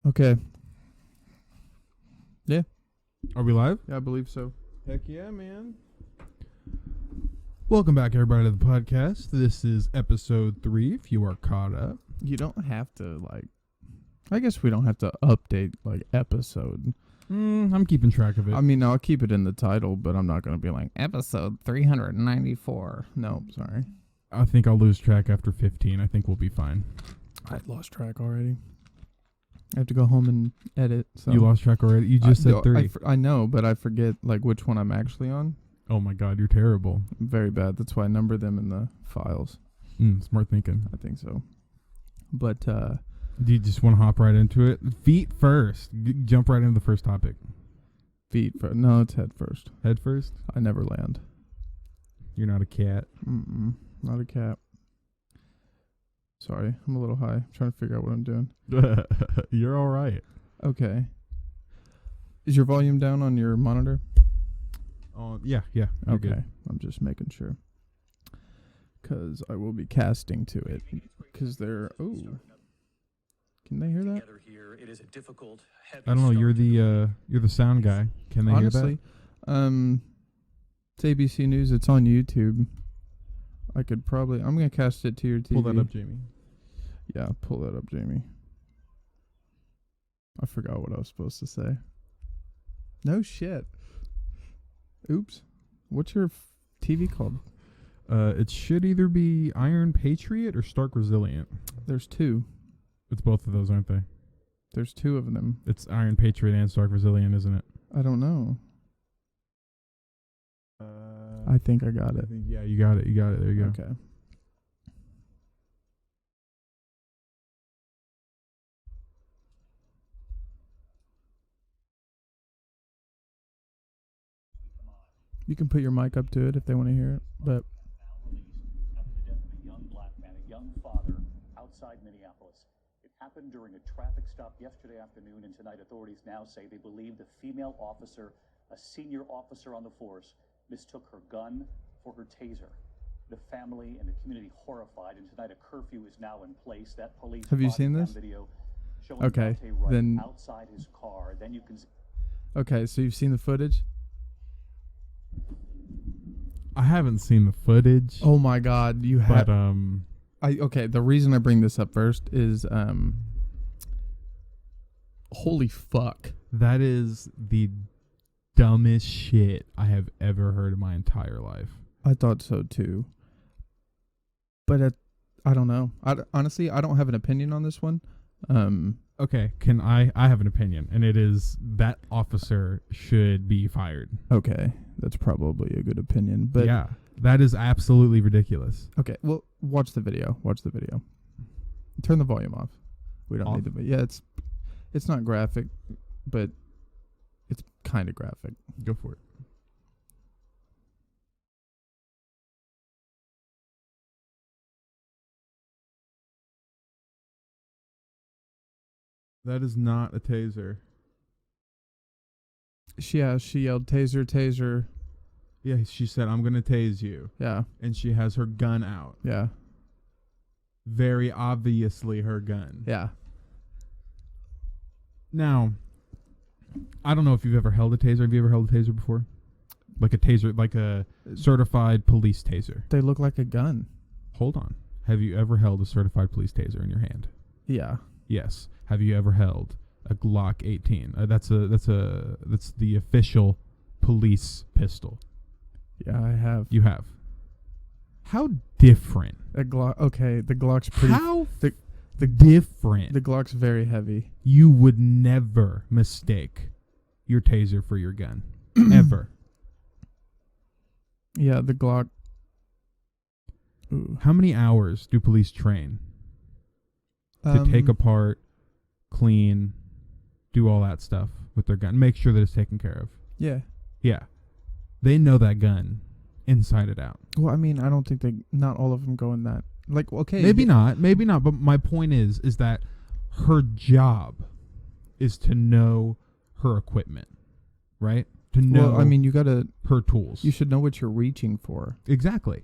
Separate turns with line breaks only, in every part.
Okay. Yeah.
Are we live?
Yeah, I believe so.
Heck yeah, man. Welcome back, everybody, to the podcast. This is episode 3, if you are caught up.
You don't have to, I guess we don't have to update, episode.
I'm keeping track of it.
I mean, I'll keep it in the title, but I'm not going to be like, episode 394. No, sorry.
I think I'll lose track after 15. I think we'll be fine.
I lost track already. I have to go home and edit. So
You lost track already? You just said 3.
I know, but I forget, which one I'm actually on.
Oh, my God, you're terrible.
I'm very bad. That's why I number them in the files.
Smart thinking.
I think so. But,
Do you just want to hop right into it? Feet first. Jump right into the first topic.
feet first. No, it's head first.
Head first?
I never land.
You're not a cat.
Not a cat. Sorry, I'm a little high. I'm trying to figure out what I'm doing.
You're all right.
Okay. Is your volume down on your monitor?
Yeah. You're
Okay.
good.
I'm just making sure. Because I will be casting to it. Because they're... Oh. Can they hear that?
I don't know. You're the sound guy. Can they
Honestly,
hear
it's ABC News. It's on YouTube. I could probably... I'm going to cast it to your TV.
that? Pull that up, Jamie.
Yeah, pull that up, Jamie. I forgot what I was supposed to say. No shit. Oops. What's your TV called?
It should either be Iron Patriot or Stark Resilient.
There's two.
It's both of those, aren't they?
There's two of them.
It's Iron Patriot and Stark Resilient, isn't it?
I don't know. I think I got it.
Yeah, you got it. There you go.
Okay. You can put your mic up to it if they want to hear it, but
A young black man, a young father, outside Minneapolis. It happened during a traffic stop yesterday afternoon, and tonight authorities now say they believe the female officer, a senior officer on the force, mistook her gun for her taser. The family and the community horrified, and tonight a curfew is now in place. That police
Have you
body
seen
cam
this?
video showing
Okay,
Dante Wright
then-
outside his car. Then you can see
okay, so you've seen the footage?
I haven't seen the footage.
Oh my god, you
but
have okay, the reason I bring this up first is holy fuck.
that is the dumbest shit I have ever heard in my entire life.
I thought so too. But I don't know. Honestly, I don't have an opinion on this one.
Okay, I have an opinion, and it is that officer should be fired.
Okay, that's probably a good opinion. But
yeah, that is absolutely ridiculous.
okay, well, watch the video. Turn the volume off. We don't
Off?
need the yeah, it's not graphic, but it's kind of graphic.
Go for it. That is not a taser.
She yelled taser, taser.
Yeah, she said, "I'm going to tase you."
Yeah.
And she has her gun out.
Yeah.
Very obviously her gun.
Yeah.
Now, I don't know if you've ever held a taser. Have you ever held a taser before? Like a taser, like a certified police taser.
They look like a gun.
Hold on. Have you ever held a certified police taser in your hand?
Yeah.
Yes. Have you ever held a Glock 18? That's the official police pistol.
Yeah, I have.
You have. How different?
A Glock. Okay, the Glock's pretty.
How
the
different?
The Glock's very heavy.
You would never mistake your taser for your gun. Ever.
Yeah, the Glock. Ooh.
How many hours do police train to take apart, clean, do all that stuff with their gun? Make sure that it's taken care of.
Yeah.
Yeah. They know that gun inside and out.
Well, I mean, I don't think not all of them go in that. Like, okay.
Maybe not. But my point is that her job is to know her equipment, right? To know.
Well, I mean, you gotta.
Her tools.
You should know what you're reaching for.
Exactly.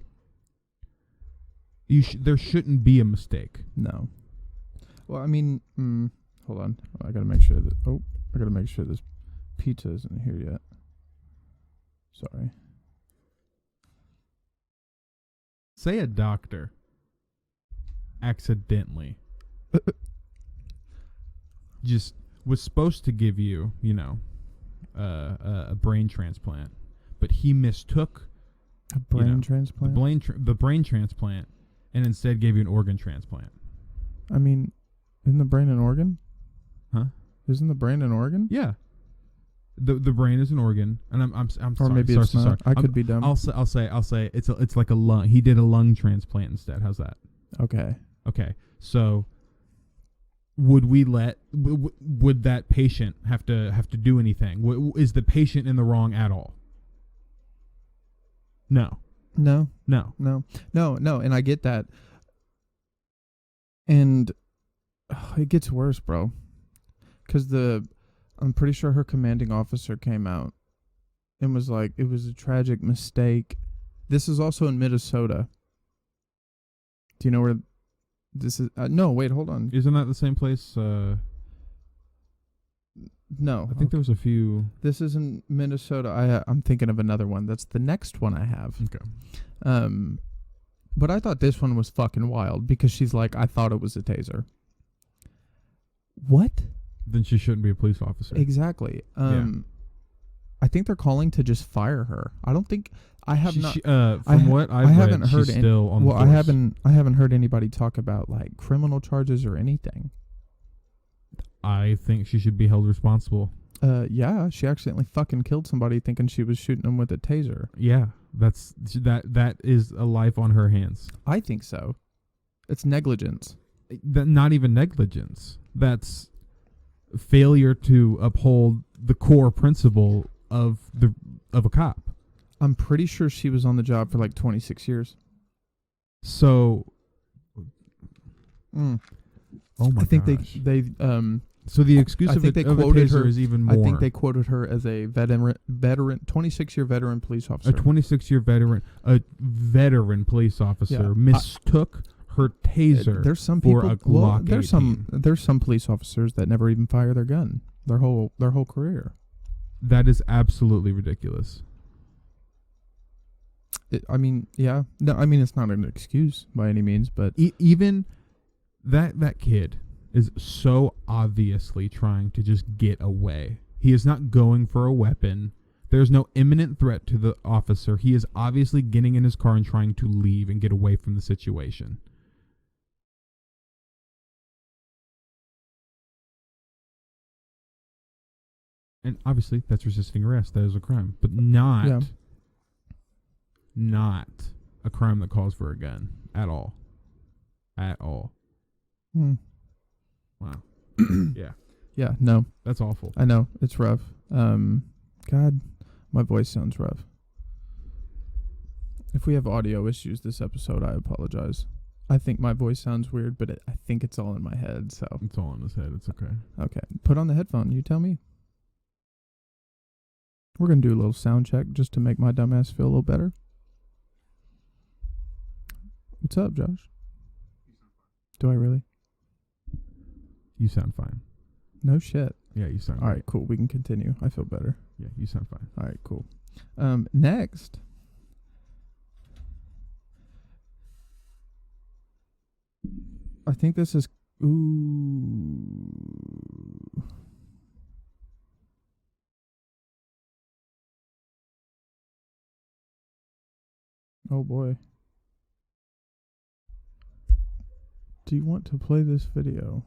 There shouldn't be a mistake.
No. Well, I mean, Hold on. I gotta make sure that. Oh, I gotta make sure this pizza isn't here yet. Sorry.
Say a doctor accidentally just was supposed to give you, a brain transplant, but he mistook
A brain
the
transplant.
brain transplant and instead gave you an organ transplant.
I mean, isn't the brain an organ?
Huh?
Isn't the brain an organ?
Yeah. The brain is an organ, and I'm
Or
sorry,
maybe
sorry,
it's
sorry,
not.
sorry.
I could be dumb.
I'll say it's like a lung. He did a lung transplant instead. How's that?
Okay.
Okay. So would that patient have to do anything? Is the patient in the wrong at all? No.
No.
No.
No. And I get that. And it gets worse, bro. Because I'm pretty sure her commanding officer came out and was like, it was a tragic mistake. This is also in Minnesota. Do you know where this is? No, wait, hold on.
Isn't that the same place?
No.
I think there was a few.
This is in Minnesota. I'm thinking of another one. That's the next one I have.
Okay.
But I thought this one was fucking wild because she's like, I thought it was a taser. What?
Then she shouldn't be a police officer.
Exactly. I think they're calling to just fire her. I don't think I have not.
From what I've
haven't
read,
heard
she's still on the
well,
force.
I haven't heard anybody talk about like criminal charges or anything.
I think she should be held responsible.
Yeah, she accidentally fucking killed somebody thinking she was shooting them with a taser.
Yeah, that is a life on her hands.
I think so. It's negligence.
Not even negligence. That's failure to uphold the core principle of a cop.
I'm pretty sure she was on the job for like 26 years.
So, oh my
I think
gosh.
they
So the excuse of a taser is even more.
I think they quoted her as a veteran 26-year veteran police officer.
A 26-year veteran police officer mistook her taser
there's some
for
people,
a Glock 18.
There's some police officers that never even fire their gun their whole career.
That is absolutely ridiculous.
I mean, yeah. No, I mean, it's not an excuse by any means, but
Even that kid is so obviously trying to just get away. He is not going for a weapon. There's no imminent threat to the officer. He is obviously getting in his car and trying to leave and get away from the situation. And obviously that's resisting arrest. That is a crime, but not a crime that calls for a gun at all. At all. Wow. Yeah.
Yeah, no.
That's awful.
I know. It's rough. God, my voice sounds rough. If we have audio issues this episode, I apologize. I think my voice sounds weird, but I think it's all in my head, so.
It's all in his head. It's okay.
Okay. Put on the headphone. You tell me. We're going to do a little sound check just to make my dumbass feel a little better. What's up, Josh? Do I really?
You sound fine.
No shit.
Yeah, you sound
All
great.
right, cool. We can continue. I feel better.
Yeah, you sound fine.
All right, cool. Next. I think this is... Ooh. Oh, boy. Do you want to play this video?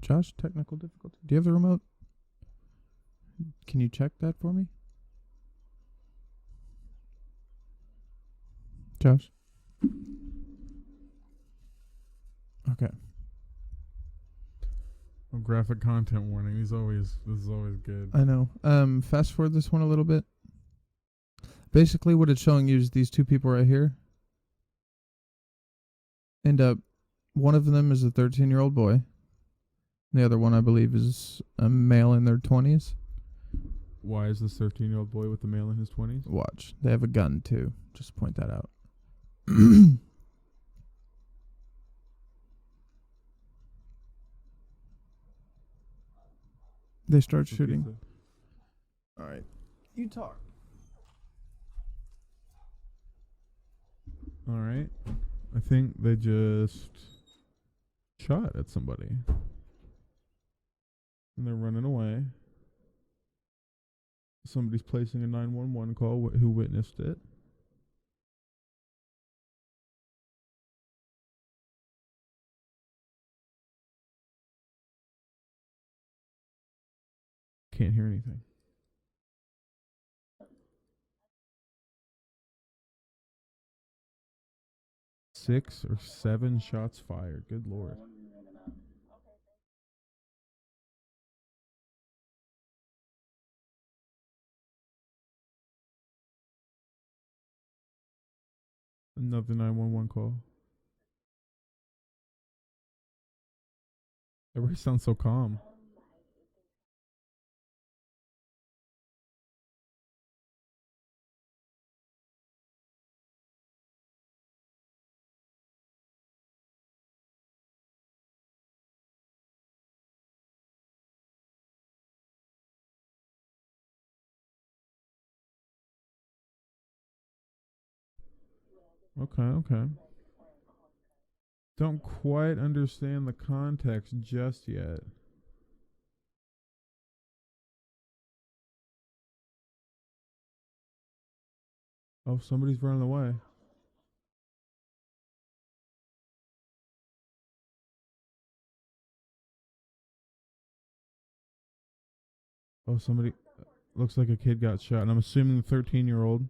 Josh, technical difficulty. Do you have the remote? Can you check that for me? Josh? Okay.
Graphic content warning. This is always good.
I know. Fast forward this one a little bit. Basically what it's showing you is these two people right here. And one of them is a 13-year-old boy. The other one, I believe, is a male in their 20s.
Why is this 13-year-old boy with the male in his 20s?
Watch. They have a gun, too. Just point that out. They start shooting. All right. You talk.
All right. I think they just shot at somebody. And they're running away. Somebody's placing a 911 call who witnessed it. Can't hear anything. Six or seven shots fired. Good Lord. Another 911 call. Everybody sounds so calm. Okay. Don't quite understand the context just yet. Oh, somebody's running away. Oh, somebody... Looks like a kid got shot, and I'm assuming the 13-year-old.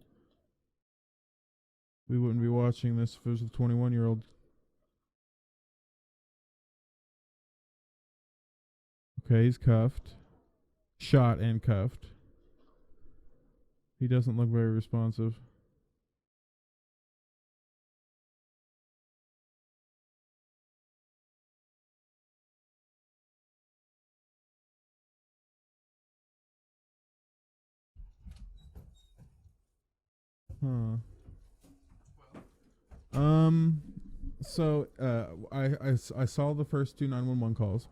We wouldn't be watching this if it was a 21-year-old. Okay, he's cuffed. Shot and cuffed. He doesn't look very responsive. Huh. So I saw the first two 911 calls,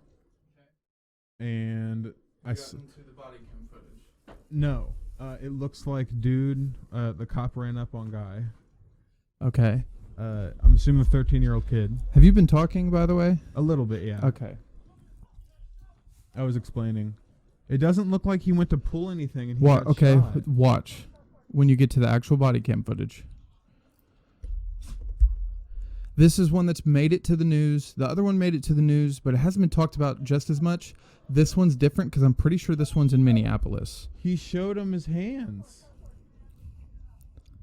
and I
into the body cam footage.
No, it looks like the cop ran up on guy.
Okay.
I'm assuming the 13-year-old kid.
Have you been talking, by the way?
A little bit, yeah.
Okay.
I was explaining. It doesn't look like he went to pull anything, and he got
Okay,
shot.
watch when you get to the actual body cam footage. This is one that's made it to the news. The other one made it to the news, but it hasn't been talked about just as much. This one's different because I'm pretty sure this one's in Minneapolis.
He showed him his hands.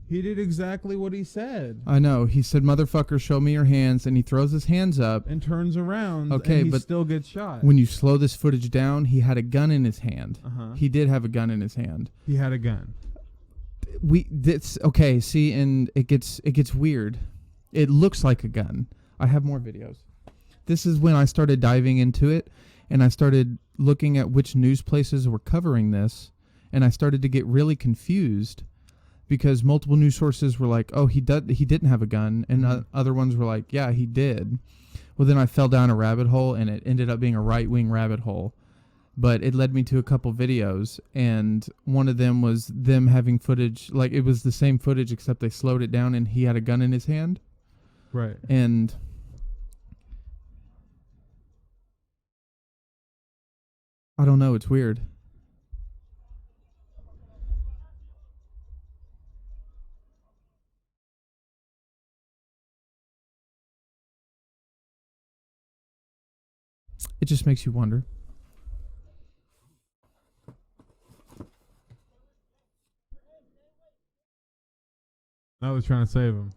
He did exactly what he said.
I know. He said, "Motherfucker, show me your hands," and he throws his hands up.
And turns around,
Okay,
and he
but
still gets shot.
When you slow this footage down, he had a gun in his hand.
Uh-huh.
He did have a gun in his hand.
He had a gun.
Okay, see, and it gets weird. It looks like a gun. I have more videos. This is when I started diving into it, and I started looking at which news places were covering this, and I started to get really confused because multiple news sources were like, "Oh, he didn't have a gun," and other ones were like, "Yeah, he did." Well, then I fell down a rabbit hole, and it ended up being a right-wing rabbit hole. But it led me to a couple videos, and one of them was them having footage, like it was the same footage except they slowed it down, and he had a gun in his hand.
Right.
And I don't know, it's weird. It just makes you wonder.
I was trying to save him.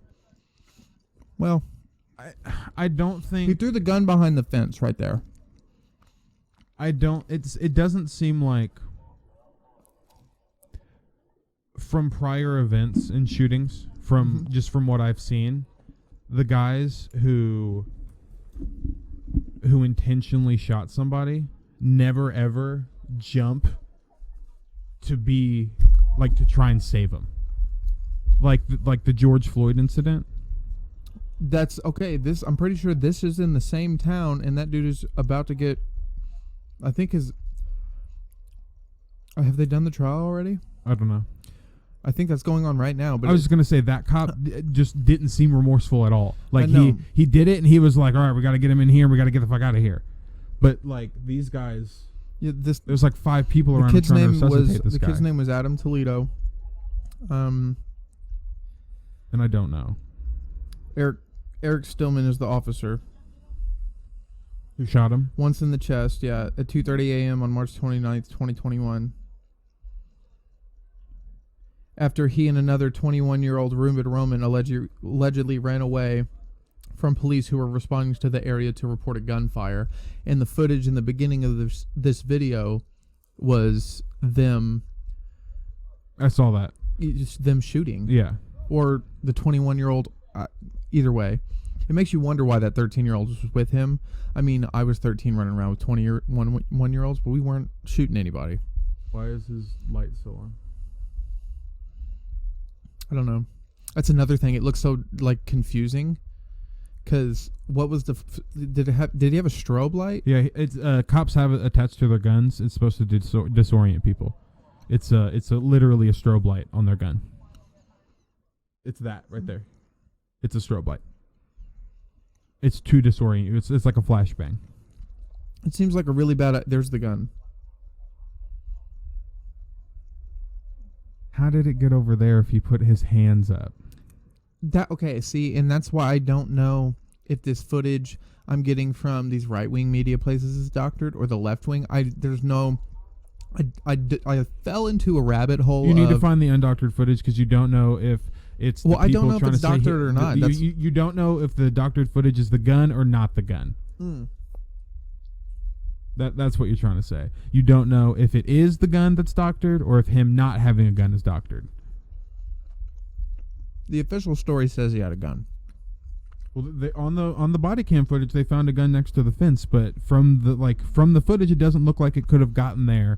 Well,
I don't think
he threw the gun behind the fence right there.
It doesn't seem like from prior events and shootings, from what I've seen, the guys who intentionally shot somebody never ever jump to be like to try and save him, like the George Floyd incident.
That's okay. I'm pretty sure this is in the same town, and that dude is about to get. I think have they done the trial already?
I don't know.
I think that's going on right now. But
I was just gonna say that cop just didn't seem remorseful at all. Like
I know.
he did it, and he was like, "All right, we got to get him in here. We got to get the fuck out of here." But like these guys,
yeah,
there's like 5 people
the
around
kid's
trying to
name was
resuscitate this
the
guy,
kid's name was Adam Toledo.
and I don't know
Eric Stillman is the officer.
who shot him.
Once in the chest, yeah, at 2:30 a.m. on March 29th, 2021. After he and another 21-year-old Reuben Roman allegedly ran away from police who were responding to the area to report a gunfire. And the footage in the beginning of this video was them.
I saw that.
Just them shooting.
Yeah.
Or the 21-year-old. Either way. It makes you wonder why that 13-year-old was with him. I mean, I was 13 running around with 21-year-olds, but we weren't shooting anybody.
Why is his light still on?
I don't know. That's another thing. It looks so like confusing. Because what was did he have a strobe light?
Yeah, it's cops have it attached to their guns. It's supposed to disorient people. It's literally a strobe light on their gun. It's that right there. It's a strobe light. It's to disorient you. It's like a flashbang.
It seems like a really bad. There's the gun.
How did it get over there if he put his hands up?
Okay, see, and that's why I don't know if this footage I'm getting from these right-wing media places is doctored or the left-wing. I fell into a rabbit hole.
You need to find the undoctored footage because you don't know if it's.
Well, I don't know if it's doctored or not.
You don't know if the doctored footage is the gun or not the gun. That's what you're trying to say. You don't know if it is the gun that's doctored or if him not having a gun is doctored.
The official story says he had a gun.
Well, on the body cam footage, they found a gun next to the fence, but from the footage, it doesn't look like it could have gotten there.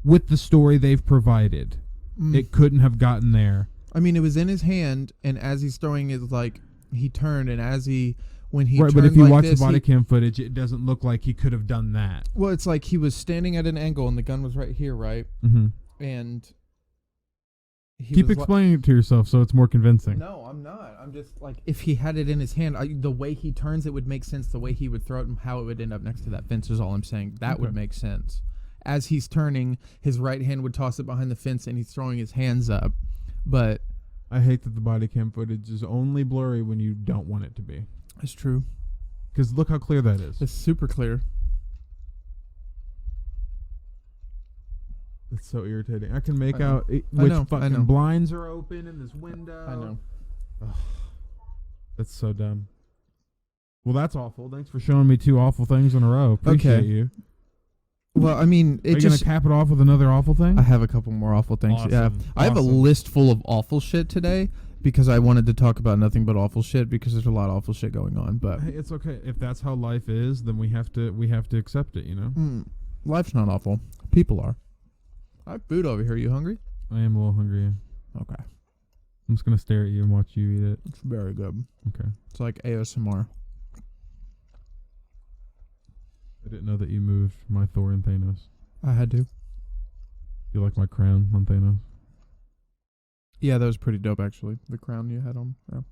With the story they've provided, it couldn't have gotten there.
I mean, it was in his hand, and as he's throwing it, like he turned, and when he
right,
turned
but if you
like
watch
this,
the body cam footage, it doesn't look like he could have done that.
Well, it's like he was standing at an angle, and the gun was right here, right?
Mm-hmm.
And
keep explaining it to yourself so it's more convincing.
No, I'm not. I'm just like, if he had it in his hand, the way he turns it would make sense. The way he would throw it and how it would end up next to that fence is all I'm saying. That would make sense. As he's turning, his right hand would toss it behind the fence, and he's throwing his hands up. But
I hate that the body cam footage is only blurry when you don't want it to be.
It's true.
Because look how clear that is.
It's super clear.
It's so irritating. I can make out which fucking blinds are open in this window.
I know.
Ugh. That's so dumb. Well, that's awful. Thanks for showing me 2 awful things in a row. Appreciate you.
Well, I mean,
are you going to cap it off with another awful thing?
I have a couple more awful things.
Awesome.
Yeah. I have a list full of awful shit today because I wanted to talk about nothing but awful shit because there's a lot of awful shit going on. But
hey, it's okay. If that's how life is, then we have to accept it, you know?
Life's not awful. People are. I have food over here. You hungry?
I am a little hungry.
Okay.
I'm just going to stare at you and watch you eat it.
It's very good.
Okay.
It's like ASMR.
I didn't know that you moved my Thor and Thanos.
I had to.
You like my crown on Thanos?
Yeah, that was pretty dope, actually. The crown you had on. Yeah.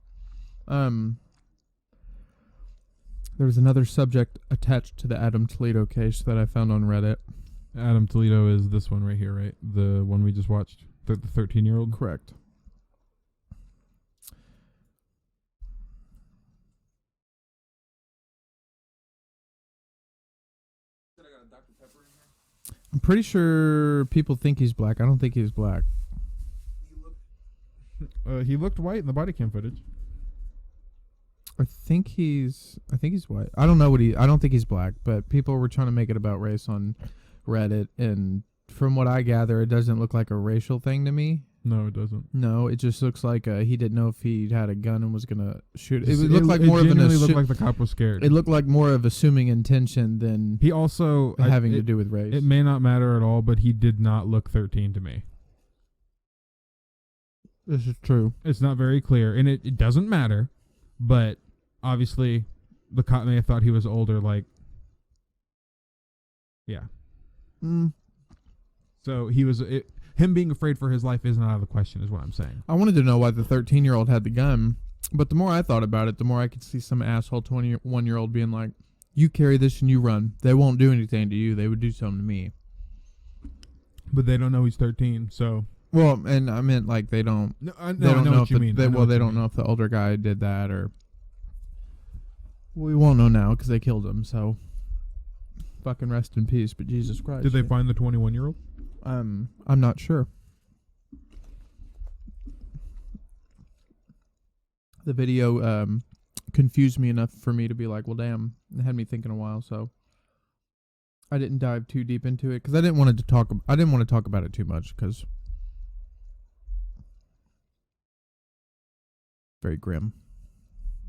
There was another subject attached to the Adam Toledo case that I found on Reddit.
Adam Toledo is this one right here, right? The one we just watched? The 13-year-old?
Correct. I'm pretty sure people think he's black. I don't think he's black.
He looked white in the body cam footage.
I think he's white. I don't know I don't think he's black, but people were trying to make it about race on Reddit, and from what I gather, it doesn't look like a racial thing to me.
No, it doesn't.
No, it just looks like he didn't know if he had a gun and was gonna shoot. It looked like more of an.
It looked like the cop was scared.
It looked like more of assuming intention than
He also
having to do with race.
It may not matter at all, but he did not look 13 to me.
This is true.
It's not very clear, and it doesn't matter, but obviously the cop may have thought he was older, like, yeah. So he was, him being afraid for his life isn't out of the question, is what I'm saying.
I wanted to know why the 13-year-old had the gun, but the more I thought about it, the more I could see some asshole 21-year-old being like, you carry this and you run. They won't do anything to you. They would do something to me.
But they don't know he's 13, so.
Well, and I meant like they don't.
No,
They don't know
what you mean.
they don't know if the older guy did that or. We won't know now because they killed him. So. Fucking rest in peace. But Jesus Christ.
Did they find the 21-year-old?
I'm not sure. The video confused me enough for me to be like, well, damn. It had me thinking a while, so. I didn't dive too deep into it because I didn't want to talk about it too much because. Very grim,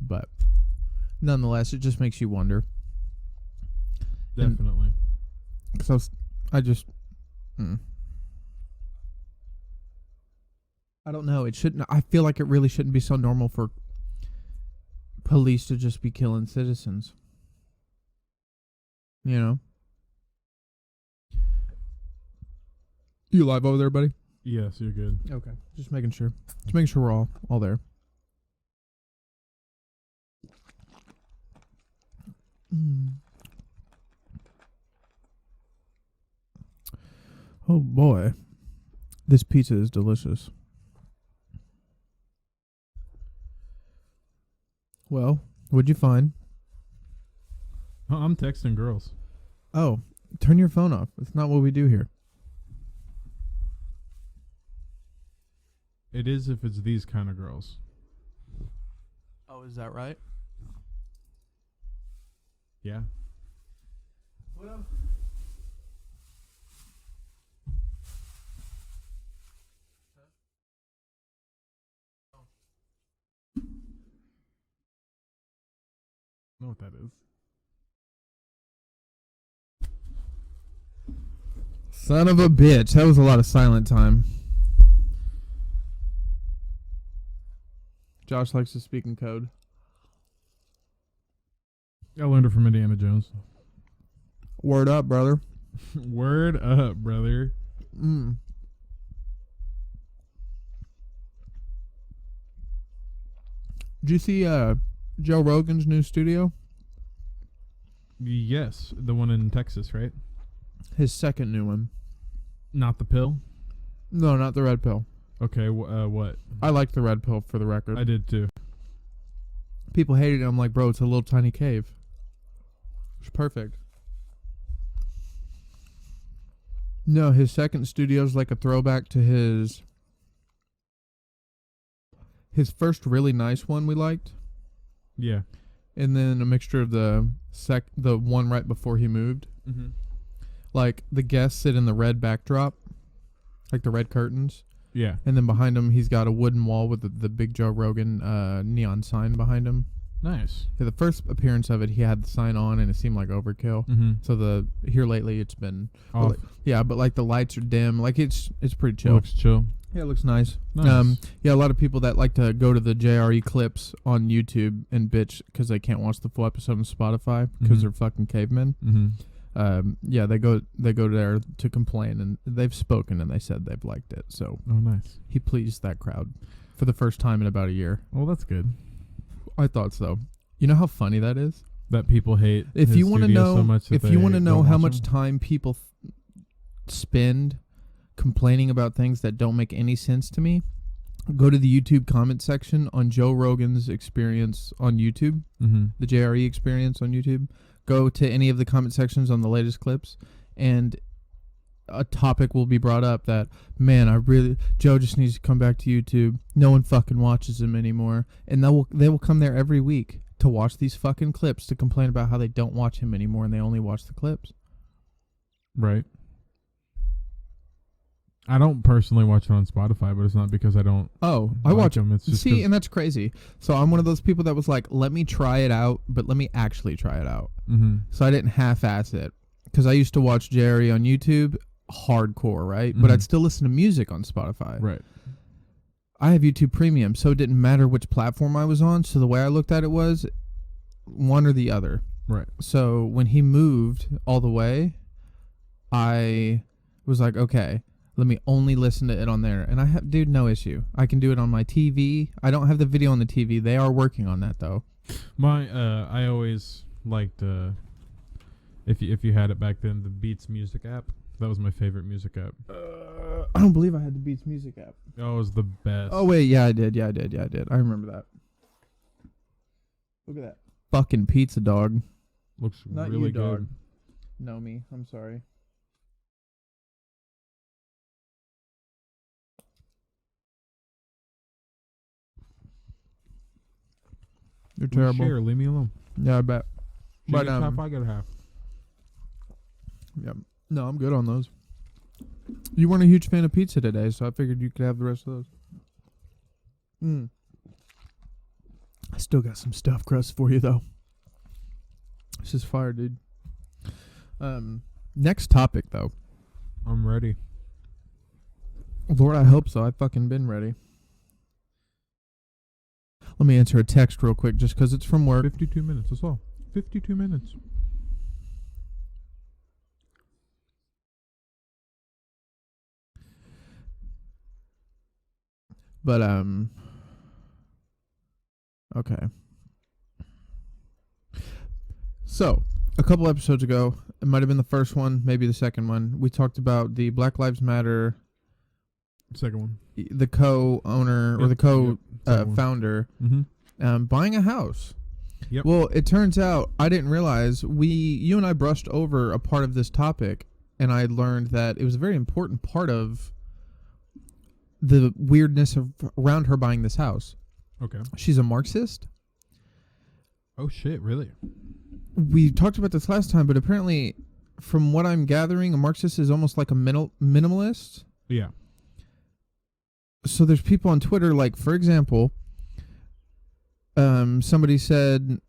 but nonetheless, it just makes you wonder.
Definitely.
Because I don't know. It shouldn't. I feel like it really shouldn't be so normal for police to just be killing citizens. You know. You live over there, buddy?
Yes, you're good.
Okay, just making sure. Just making sure we're all there. Oh boy, this pizza is delicious. Well, what'd you find?
Oh, I'm texting girls.
Oh, turn your phone off. That's not what we do here.
It is if it's these kind of girls.
Oh, is that right?
Yeah.
Well.
Know what that is.
Son of a bitch. That was a lot of silent time. Josh likes to speak in code.
I learned it from Indiana Jones.
Word up, brother.
Word up, brother.
Mm. Did you see Joe Rogan's new studio?
Yes, the one in Texas, right?
His second new one.
Not the pill?
No, not the red pill.
Okay, what?
I like the red pill for the record.
I did too.
People hated it. I'm like, bro, it's a little tiny cave. It's perfect. No, his second studio's like a throwback to his first really nice one we liked.
Yeah.
And then a mixture of the one right before he moved.
Mm-hmm.
Like the guests sit in the red backdrop, like the red curtains.
Yeah.
And then behind him, he's got a wooden wall with the big Joe Rogan neon sign behind him.
Nice.
Yeah, the first appearance of it, he had the sign on, and it seemed like overkill.
Mm-hmm.
So here lately, it's been
off.
But like the lights are dim. Like it's pretty chill.
It looks chill.
Yeah, it looks nice.
Nice.
Yeah, a lot of people that like to go to the JRE clips on YouTube and bitch because they can't watch the full episode on Spotify because they're fucking cavemen.
Mm-hmm.
Yeah, they go there to complain, and they've spoken and they said they've liked it. So
Oh, nice.
he pleased that crowd for the first time in about a year.
Well, that's good.
I thought so. You know how funny that is?
That people hate
If
his
you want to
studio
know,
so much that
if you
want to
know how much time people spend complaining about things that don't make any sense to me, go to the YouTube comment section on Joe Rogan's experience on YouTube, the JRE experience on YouTube. Go to any of the comment sections on the latest clips, and a topic will be brought up that, man, Joe just needs to come back to YouTube. No one fucking watches him anymore. And they will come there every week to watch these fucking clips to complain about how they don't watch him anymore and they only watch the clips.
Right. I don't personally watch it on Spotify, but it's not because I don't.
Oh, I watch
them. It's just
See, and that's crazy. So I'm one of those people that was like, let me try it out, but let me actually try it out.
Mm-hmm.
So I didn't half-ass it because I used to watch Jerry on YouTube, hardcore, right? But
Mhm.
I'd still listen to music on Spotify.
Right.
I have YouTube Premium, so it didn't matter which platform I was on. So the way I looked at it was one or the other.
Right.
So when he moved all the way, I was like, okay, let me only listen to it on there. And I have, dude, no issue. I can do it on my TV. I don't have the video on the TV. They are working on that though.
I always liked if you had it back then, the Beats Music app. That was my favorite music app.
I don't believe I had the Beats Music app.
That was the best.
Oh wait, yeah, I did. I remember that. Look at that fucking pizza dog.
Looks
Not
really
you, dog.
good.
No, me. I'm sorry. You're
We
terrible.
Share, leave me alone.
Yeah, I bet.
She
But,
gets half, I get half.
Yep. No, I'm good on those. You weren't a huge fan of pizza today, so I figured you could have the rest of those. I still got some stuffed crust for you, though. This is fire, dude. Next topic, though.
I'm ready.
Lord, I hope so. I've fucking been ready. Let me answer a text real quick, just because it's from work.
52 minutes, that's all. 52 minutes.
But, okay. So, a couple episodes ago, it might have been the first one, maybe the second one, we talked about the Black Lives Matter,
Second one.
the co-owner or
Yep,
the
second one.
founder,
Mm-hmm.
buying a house.
Yep.
Well, it turns out I didn't realize you and I brushed over a part of this topic, and I learned that it was a very important part of the weirdness around her buying this house.
Okay.
She's a Marxist.
Oh shit, really?
We talked about this last time, but apparently, from what I'm gathering, a Marxist is almost like a minimalist.
Yeah.
So there's people on Twitter, like, for example, somebody said,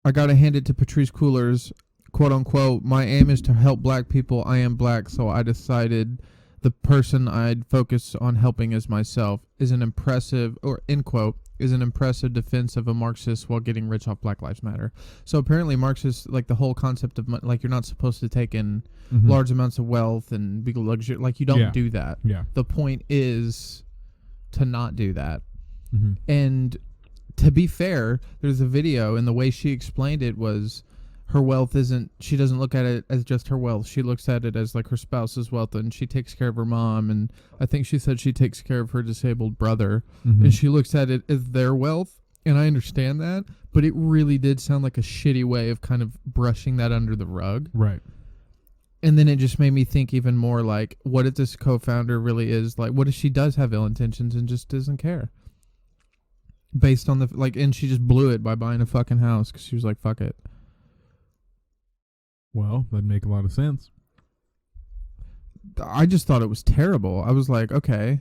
I gotta hand it to Patrice Coolers, quote unquote, my aim is to help black people. I am black, so I decided the person I'd focus on helping is myself, is an impressive, or end quote, is an impressive defense of a Marxist while getting rich off Black Lives Matter. So apparently Marxists, like the whole concept of, like, you're not supposed to take in
Mm-hmm.
large amounts of wealth and big luxury. Like, you don't
Yeah.
do that.
Yeah.
The point is to not do that.
Mm-hmm.
And to be fair, there's a video, and the way she explained it was her wealth isn't, she doesn't look at it as just her wealth. She looks at it as like her spouse's wealth, and she takes care of her mom, and I think she said she takes care of her disabled brother,
Mm-hmm.
and she looks at it as their wealth. And I understand that, but it really did sound like a shitty way of kind of brushing that under the rug.
Right.
And then it just made me think even more, like, what if this co-founder really is, like, what if she does have ill intentions and just doesn't care? Based on the, like, and she just blew it by buying a fucking house because she was like, fuck it.
Well, that'd make a lot of sense.
I just thought it was terrible. I was like, okay.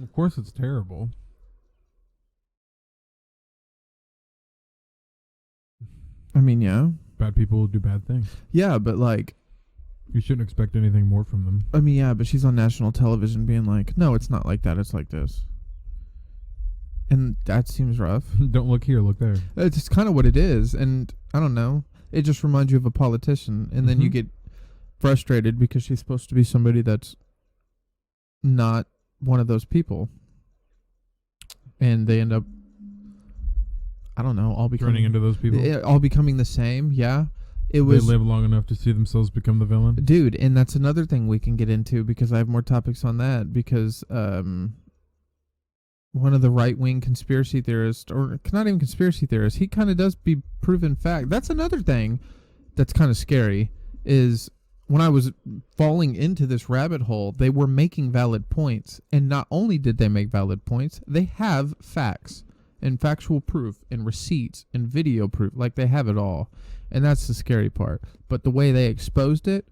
Of course it's terrible.
I mean, yeah.
Bad people will do bad things.
Yeah, but, like,
You shouldn't expect anything more from them.
I mean, yeah, but she's on national television being like, no, it's not like that. It's like this. And that seems rough.
Don't look here, look there.
It's just kind of what it is. And I don't know. It just reminds you of a politician. And then you
Mhm.
get frustrated because she's supposed to be somebody that's not one of those people. And they end up, I don't know, all becoming
Turning into those people.
all becoming the same. Yeah. It
They
was,
live long enough to see themselves become the villain.
dude, and that's another thing we can get into because I have more topics on that because one of the right-wing conspiracy theorists, or not even conspiracy theorists, he kind of does be proven fact. That's another thing that's kind of scary is when I was falling into this rabbit hole, they were making valid points. And not only did they make valid points, they have facts and factual proof and receipts and video proof. Like, they have it all. And that's the scary part. But the way they exposed it,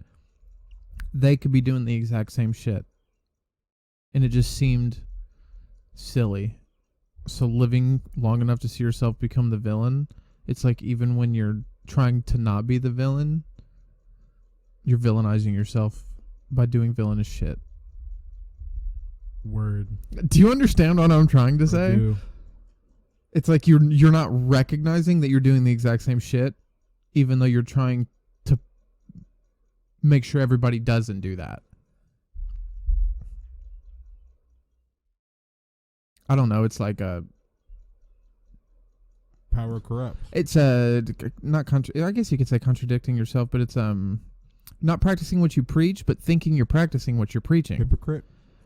they could be doing the exact same shit. and it just seemed silly. So living long enough to see yourself become the villain, it's like even when you're trying to not be the villain, you're villainizing yourself by doing villainous shit.
Word.
Do you understand what I'm trying to say?
I do.
It's like you're not recognizing that you're doing the exact same shit, even though you're trying to make sure everybody doesn't do that. I don't know. It's like
Power corrupts.
it's not I guess you could say contradicting yourself, but it's not practicing what you preach, but thinking you're practicing what you're preaching.
Hypocrite.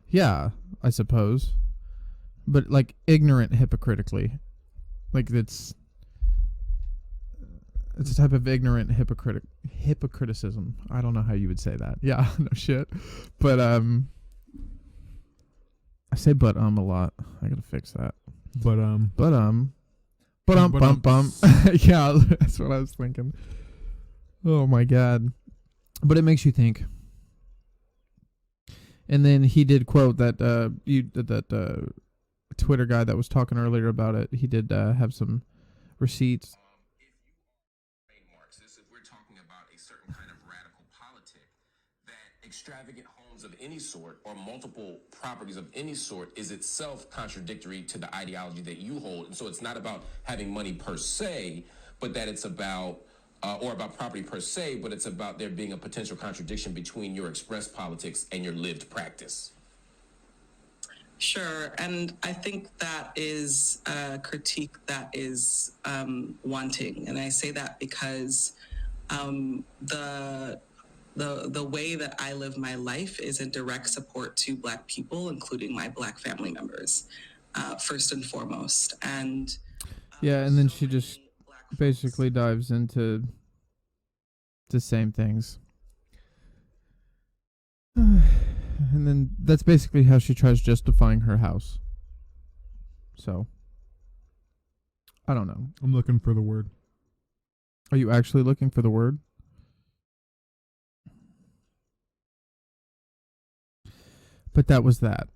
Yeah, I suppose. But like ignorant hypocritically. Like it's a type of ignorant hypocriticism. I don't know how you would say that. Yeah, no shit. But I say but a lot. I gotta fix that.
But
bum. Yeah, that's what I was thinking. Oh my god. But it makes you think. And then he did quote that Twitter guy that was talking earlier about it. He did have some receipts.
Marxist, if we're talking about a certain kind of radical politic, that extravagant homes of any sort or multiple properties of any sort is itself contradictory to the ideology that you hold. And so it's not about having money per se, but that it's about or about property per se, but it's about there being a potential contradiction between your expressed politics and your lived practice.
Sure, and I think that is a critique that is wanting, and I say that because the way that I live my life is in direct support to Black people, including my Black family members, first and foremost. And
yeah, and then she just basically dives into the same things. And then that's basically how she tries justifying her house. So, I don't know.
I'm looking for the word.
Are you actually looking for the word? But that was that.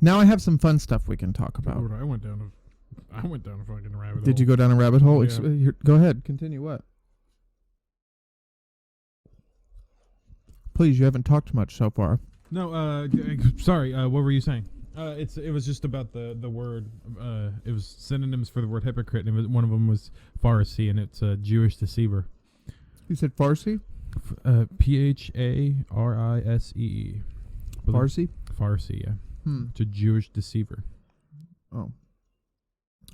Now I have some fun stuff we can talk about.
Lord, I went down a fucking rabbit hole.
Did you go down a rabbit hole?
Yeah.
Go ahead. Continue. What? Please, you haven't talked much so far.
No, sorry. What were you saying? It was just about the word. It was synonyms for the word hypocrite, and one of them was Pharisee, and it's a Jewish deceiver.
You said Farsi?
Pharisee.
Farsi?
Pharisee, yeah. It's a Jewish deceiver.
Oh.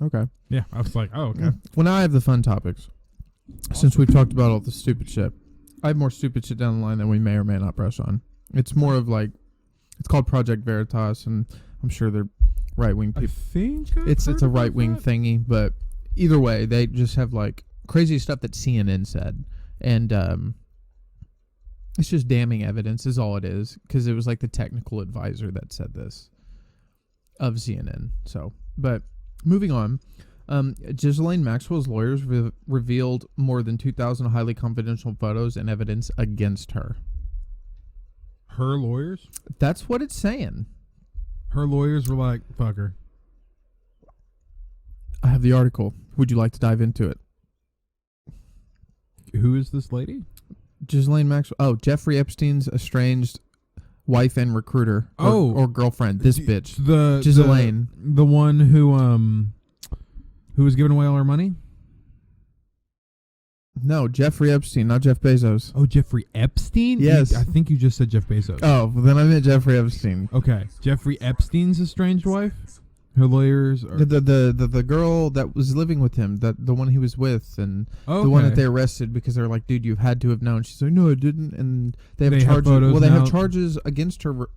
Okay.
Yeah, I was like, oh, okay.
Well, now I have the fun topics. Since we've talked about all the stupid shit. I have more stupid shit down the line that we may or may not brush on. It's more of like, it's called Project Veritas, and I'm sure they're right-wing people.
I think
It's a right-wing thingy, but either way, they just have like crazy stuff that CNN said, and it's just damning evidence is all it is, because it was like the technical advisor that said this of CNN. So, but moving on, Ghislaine Maxwell's lawyers revealed more than 2,000 highly confidential photos and evidence against her.
Her lawyers?
That's what it's saying.
Her lawyers were like, fuck her.
I have the article. Would you like to dive into it?
Who is this lady?
Ghislaine Maxwell. Oh, Jeffrey Epstein's estranged wife and recruiter. Or girlfriend. This bitch. Ghislaine.
The one who was giving away all her money?
No, Jeffrey Epstein, not Jeff Bezos.
Oh, Jeffrey Epstein?
Yes.
I think you just said Jeff Bezos.
Oh, well, then I meant Jeffrey Epstein.
Okay. Jeffrey Epstein's estranged wife? Her lawyers are...
The girl that was living with him, the one he was with, and the one that they arrested because they're like, dude, you had to have known. She's like, no, I didn't. And they have charges. They have charges against her.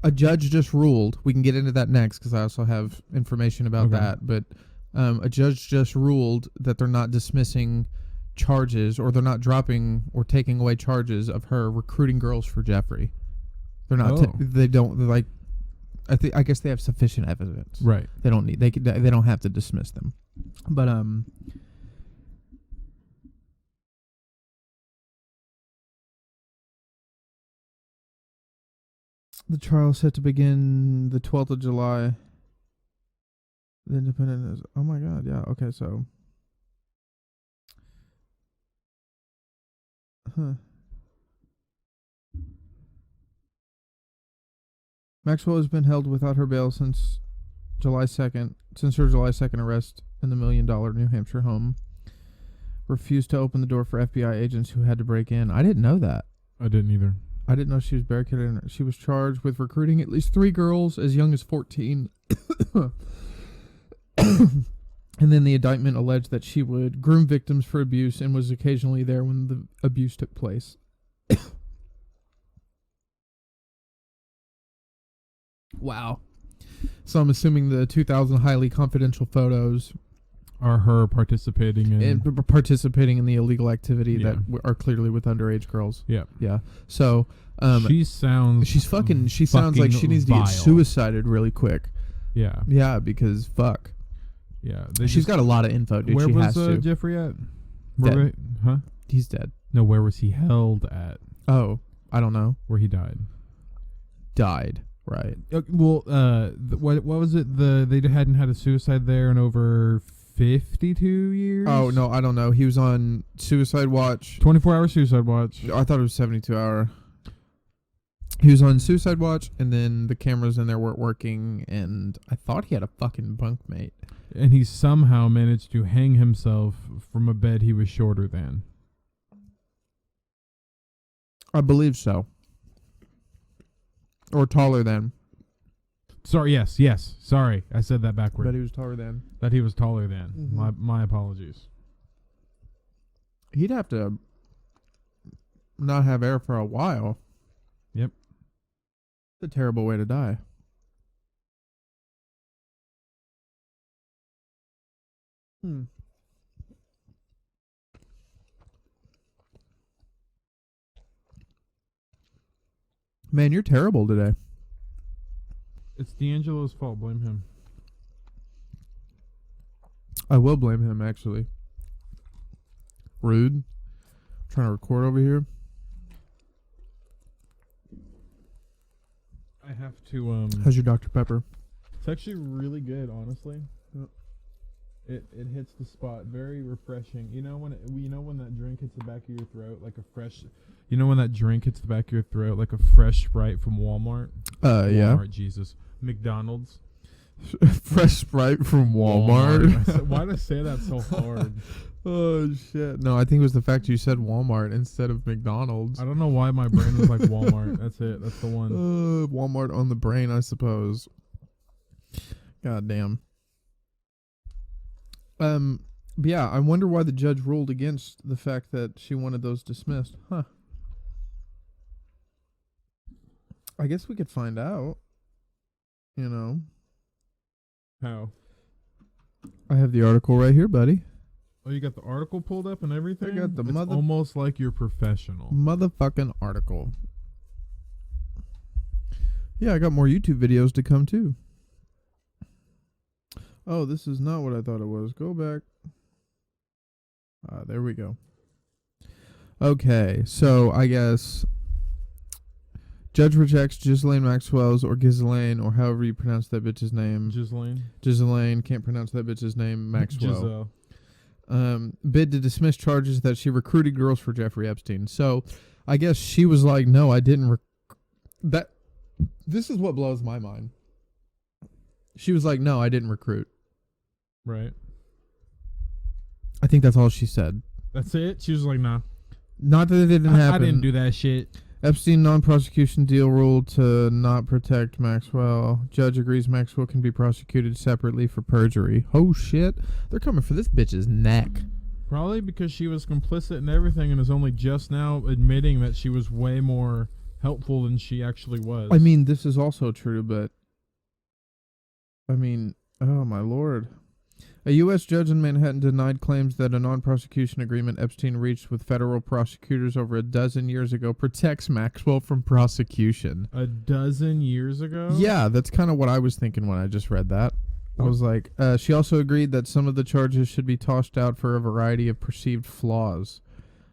A judge just ruled. We can get into that next because I also have information about that. But a judge just ruled that they're not dismissing charges, or they're not dropping or taking away charges of her recruiting girls for Jeffrey. They're not. They don't. They're like. I guess they have sufficient evidence.
Right.
They don't need. They don't have to dismiss them. But The trial is set to begin the 12th of July. The Independent is... Oh, my God. Yeah. Okay, so... Huh. Maxwell has been held without her bail since her July 2nd arrest in the $1 million New Hampshire home. Refused to open the door for FBI agents who had to break in. I didn't know that.
I didn't either.
I didn't know she was barricaded in her. She was charged with recruiting at least 3 girls as young as 14. And then the indictment alleged that she would groom victims for abuse and was occasionally there when the abuse took place. Wow. So I'm assuming the 2,000 highly confidential photos
Are her participating in...
participating in the illegal activity
Yeah.
that are clearly with underage girls.
Yeah.
Yeah. So
She sounds...
she sounds like she needs to
vile.
get suicided really quick.
Yeah.
Yeah, because fuck.
Yeah.
She's got a lot of info, dude.
Where
She has
was
to.
Jeffrey at?
Dead.
Huh?
He's dead.
No, where was he held at?
Oh, I don't know.
Where he died.
Died. Right.
What was it? They hadn't had a suicide there in over 52 years?
Oh, no, I don't know. He was on Suicide Watch.
24-hour suicide watch.
I thought it was 72 hour. He was on Suicide Watch, and then the cameras in there weren't working, and I thought he had a fucking bunkmate.
And he somehow managed to hang himself from a bed he was shorter than.
I believe so. Or taller than.
Sorry, yes. Sorry, I said that backward.
But he was taller than.
That he was taller than.
Mhm.
My apologies.
He'd have to not have air for a while.
Yep.
It's a terrible way to die. Man, you're terrible today.
It's D'Angelo's fault. Blame him.
I will blame him, actually. Rude. Trying to record over here.
I have to...
How's your Dr. Pepper?
It's actually really good, honestly.
Yep.
It hits the spot. Very refreshing. You know when that drink hits the back of your throat like a fresh... You know when that drink hits the back of your throat like a fresh Sprite from Walmart?
Yeah.
Walmart, Jesus. McDonald's.
Fresh Sprite from Walmart.
Why did I say that so hard?
Oh, shit. No, I think it was the fact you said Walmart instead of McDonald's.
I don't know why my brain was like Walmart. That's it. That's the one.
Walmart on the brain, I suppose. God damn. But yeah, I wonder why the judge ruled against the fact that she wanted those dismissed. Huh. I guess we could find out. You know.
How?
I have the article right here, buddy.
Oh, you got the article pulled up and everything?
I got the
it's almost like you're professional.
Motherfucking article. Yeah, I got more YouTube videos to come too. Oh, this is not what I thought it was. Go back. There we go. Okay, so I guess judge rejects Ghislaine Maxwell's or Ghislaine or however you pronounce that bitch's name. Ghislaine, can't pronounce that bitch's name. Maxwell. Bid to dismiss charges that she recruited girls for Jeffrey Epstein. So I guess she was like, no, I didn't. This is what blows my mind. She was like, no, I didn't recruit.
Right.
I think that's all she said.
That's it? She was like, nah.
Not that it didn't happen.
I didn't do that shit.
Epstein non-prosecution deal ruled to not protect Maxwell. Judge agrees Maxwell can be prosecuted separately for perjury. Oh, shit. They're coming for this bitch's neck.
Probably because she was complicit in everything and is only just now admitting that she was way more helpful than she actually was.
I mean, this is also true, but... I mean, oh, my Lord. A U.S. judge in Manhattan denied claims that a non-prosecution agreement Epstein reached with federal prosecutors over a dozen years ago protects Maxwell from prosecution.
A dozen years ago?
Yeah, that's kind of what I was thinking when I just read that. I was like, she also agreed that some of the charges should be tossed out for a variety of perceived flaws.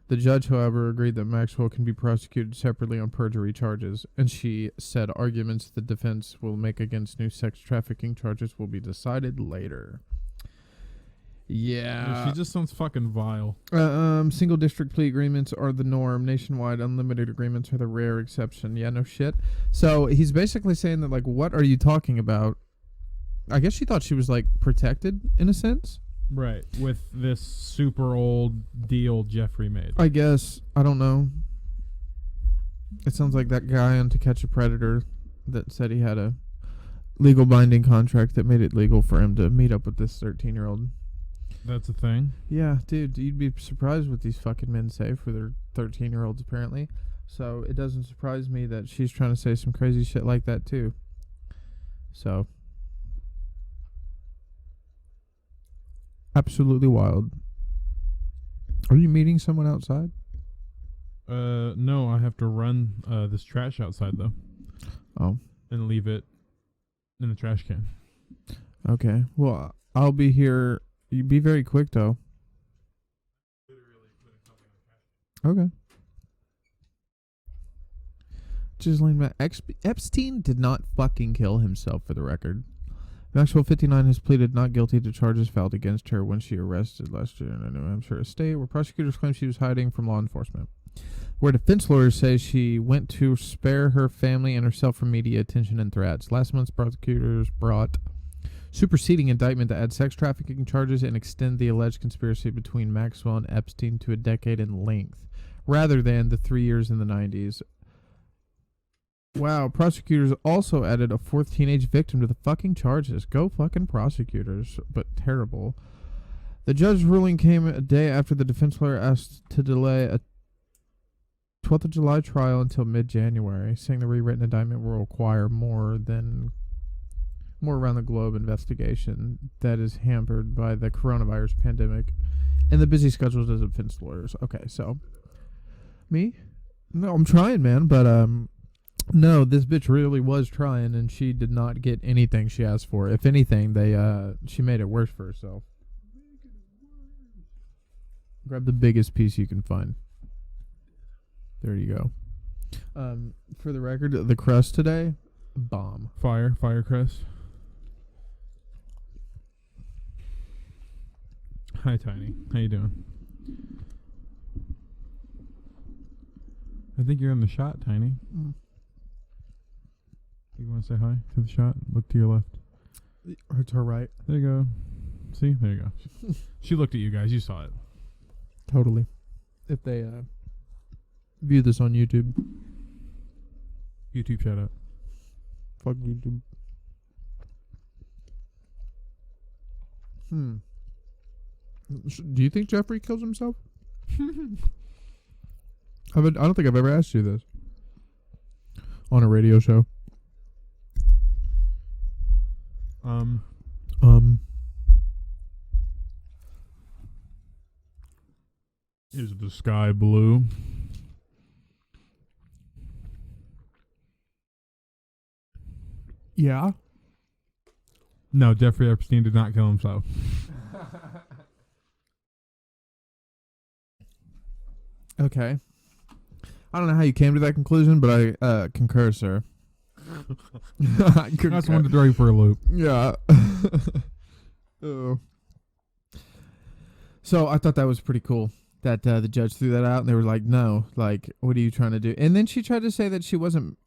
The judge, however, agreed that Maxwell can be prosecuted separately on perjury charges, and she said arguments the defense will make against new sex trafficking charges will be decided later. Yeah.
She just sounds fucking vile.
Single district plea agreements are the norm. Nationwide unlimited agreements are the rare exception. Yeah, no shit. So he's basically saying that, like, what are you talking about? I guess she thought she was, like, protected in a sense.
Right, with this super old deal Jeffrey made.
I guess. I don't know. It sounds like that guy on To Catch a Predator that said he had a legal binding contract that made it legal for him to meet up with this 13-year-old.
That's a thing?
Yeah, dude, you'd be surprised what these fucking men say for their 13-year-olds, apparently. So it doesn't surprise me that she's trying to say some crazy shit like that, too. So... absolutely wild. Are you meeting someone outside?
No, I have to run this trash outside though.
Oh.
And leave it in the trash can.
Okay. Well, I'll be here. You be very quick though. Okay. Ghislaine Epstein did not fucking kill himself, for the record. Maxwell, 59, has pleaded not guilty to charges filed against her when she arrested last year in a New Hampshire estate, where prosecutors claim she was hiding from law enforcement. Where defense lawyers say she went to spare her family and herself from media attention and threats. Last month, prosecutors brought superseding indictment to add sex trafficking charges and extend the alleged conspiracy between Maxwell and Epstein to a decade in length, rather than the 3 years in the 90s. Wow, prosecutors also added a fourth teenage victim to the fucking charges. Go fucking prosecutors, but terrible. The judge's ruling came a day after the defense lawyer asked to delay a 12th of July trial until mid-January, saying the rewritten indictment will require more around-the-globe investigation that is hampered by the coronavirus pandemic and the busy schedules of defense lawyers. Okay, so... me? No, I'm trying, man, but, no, this bitch really was trying, and she did not get anything she asked for. If anything, she made it worse for herself. Grab the biggest piece you can find. There you go. For the record, the crust today, bomb.
Firecrest. Hi, Tiny. How you doing? I think you're in the shot, Tiny. You want to say hi to the shot? Look to your left.
Or to her right.
There you go. See? There you go. She looked at you guys. You saw it.
Totally. If they view this on YouTube.
YouTube shout out.
Fuck YouTube. Do you think Jeffrey kills himself? I don't think I've ever asked you this. On a radio show.
Is the sky blue?
Yeah.
No, Jeffrey Epstein did not kill himself.
Okay. I don't know how you came to that conclusion, but I concur, sir.
I just wanted to throw you for a loop.
Yeah. Oh. So I thought that was pretty cool that the judge threw that out, and they were like, no, like, what are you trying to do? And then she tried to say that she wasn't,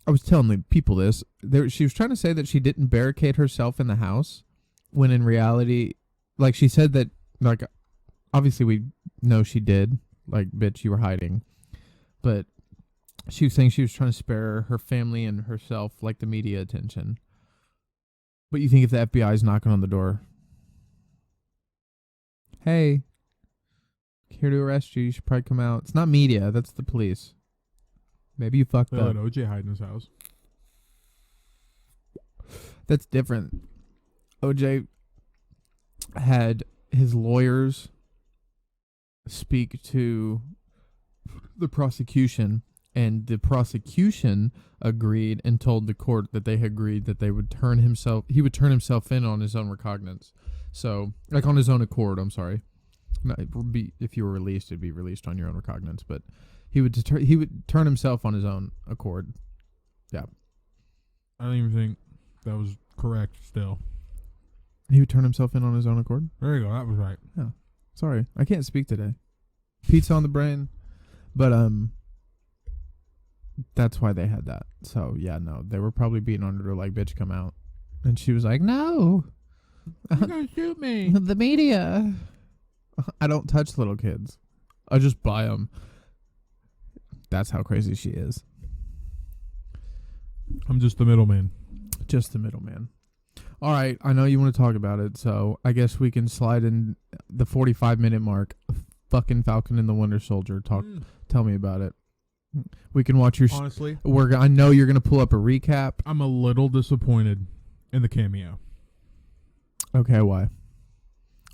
I was telling the people this, she was trying to say that she didn't barricade herself in the house, when in reality, like, she said that, like, obviously we know she did, like, bitch, you were hiding, but she was saying she was trying to spare her family and herself, like, the media attention. But you think if the FBI is knocking on the door, hey, here to arrest you, you should probably come out. It's not media, that's the police. Maybe you fucked up.
OJ hide in his house.
That's different. OJ had his lawyers speak to the prosecution, and the prosecution agreed and told the court that they agreed that he would turn himself in on his own recognizance. So, like, on his own accord, I'm sorry. No, it would be, if you were released, it'd be released on your own recognizance. But he would turn himself on his own accord. Yeah,
I don't even think that was correct. Still,
he would turn himself in on his own accord.
there you go. That was right.
Yeah, sorry, I can't speak today. Pizza on the brain, but that's why they had that. So yeah, no, they were probably beating on her like, bitch, come out, and she was like, no,
You're gonna shoot me.
the media. I don't touch little kids. I just buy them. That's how crazy she is.
I'm just the middleman.
Just the middleman. All right, I know you want to talk about it, so I guess we can slide in the 45-minute mark. Fucking Falcon and the Winter Soldier. Tell me about it. We can watch your.
Honestly,
I know you're gonna pull up a recap.
I'm a little disappointed in the cameo.
Okay, why?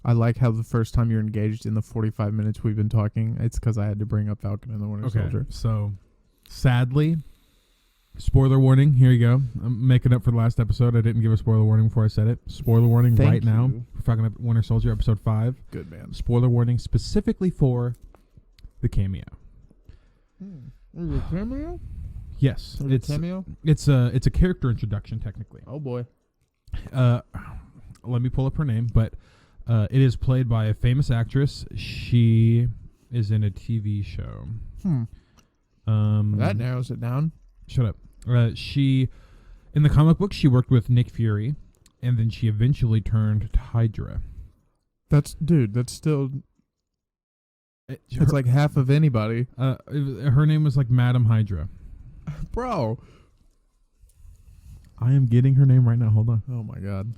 I like how the first time you're engaged in the 45 minutes we've been talking, it's because I had to bring up Falcon and the Winter Soldier.
So sadly, spoiler warning. Here you go. I'm making up for the last episode. I didn't give a spoiler warning before I said it. Spoiler warning
Thank
now
you.
for Falcon and Winter Soldier episode 5.
Good man.
Spoiler warning specifically for the cameo.
Is it a cameo?
Yes,
Is it a cameo?
it's a character introduction technically.
Oh boy.
Let me pull up her name, but it is played by a famous actress. She is in a TV show.
That narrows it down.
Shut up. She, in the comic book, she worked with Nick Fury, and then she eventually turned to Hydra.
That's still. It's like half of anybody.
Her name was like Madam Hydra.
Bro.
I am getting her name right now. Hold on.
Oh my god.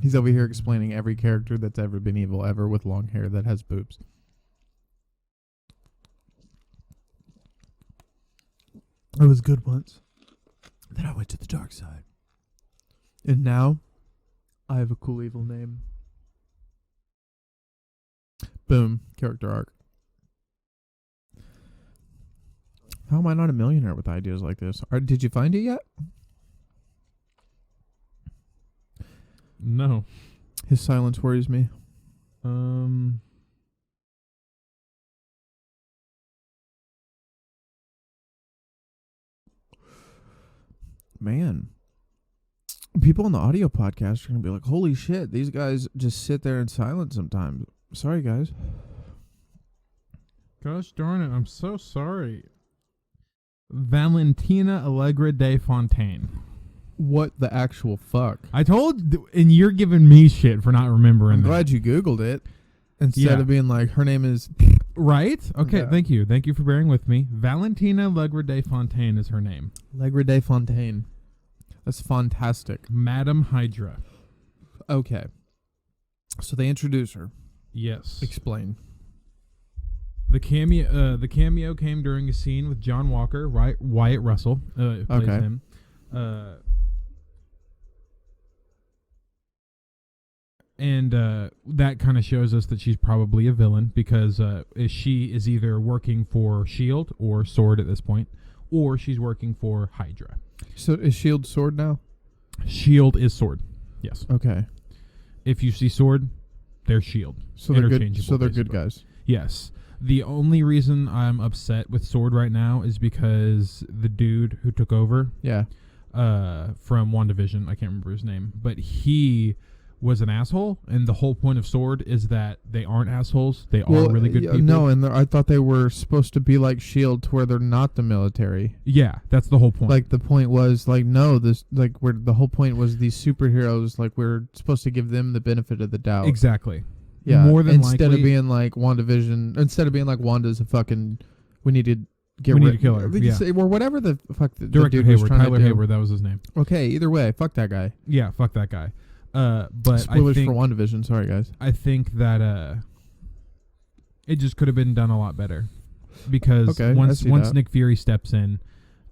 He's over here explaining every character that's ever been evil ever with long hair that has boobs. I was good once. Then I went to the dark side. And now I have a cool evil name. Boom. Character arc. How am I not a millionaire with ideas like this? Did you find it yet?
No.
His silence worries me. Man. People on the audio podcast are going to be like, holy shit, these guys just sit there in silence sometimes. Sorry, guys.
Gosh darn it. I'm so sorry. Valentina Allegra de Fontaine.
What the actual fuck?
I told, and you're giving me shit for not remembering
I'm
that.
glad you Googled it instead of being like, her name is...
Right? Okay,
Yeah.
thank you. Thank you for bearing with me. Valentina Allegra de Fontaine is her name.
Allegra de Fontaine. That's fantastic.
Madam Hydra.
Okay. So they introduce her.
Yes.
Explain.
The cameo came during a scene with John Walker, Wyatt Russell plays
Okay.
him. And that kind of shows us that she's probably a villain because she is either working for S.H.I.E.L.D. or S.W.O.R.D. at this point, or she's working for Hydra.
So is S.H.I.E.L.D. sword now?
S.H.I.E.L.D. is S.W.O.R.D. Yes.
Okay.
If you see S.W.O.R.D., they're S.H.I.E.L.D.
So they're good.
Interchangeable,
So they're good
basically.
guys.
Yes. The only reason I'm upset with S.W.O.R.D. right now is because the dude who took over
Yeah.
from WandaVision, I can't remember his name, but he was an asshole, and the whole point of S.W.O.R.D. is that they aren't assholes. They are really good people.
No, and I thought they were supposed to be like S.H.I.E.L.D. to where they're not the military.
Yeah, that's the whole point.
Like the point was like, no, this like where the whole point was these superheroes, like we're supposed to give them the benefit of the doubt.
Exactly.
Yeah.
More than
instead
likely,
of being like WandaVision, instead of being like Wanda's a fucking, we need to get
We need
rid
to kill her,
Did
yeah.
you say- or whatever the fuck the
Director
dude was
Hayward,
trying
Tyler
to do.
Hayward, that was his name.
Okay, either way, fuck that guy.
Yeah, fuck that guy. But
Spoilers
I think
for WandaVision. Sorry, guys.
I think that it just could have been done a lot better because
Okay, I
once
see that.
Nick Fury steps in,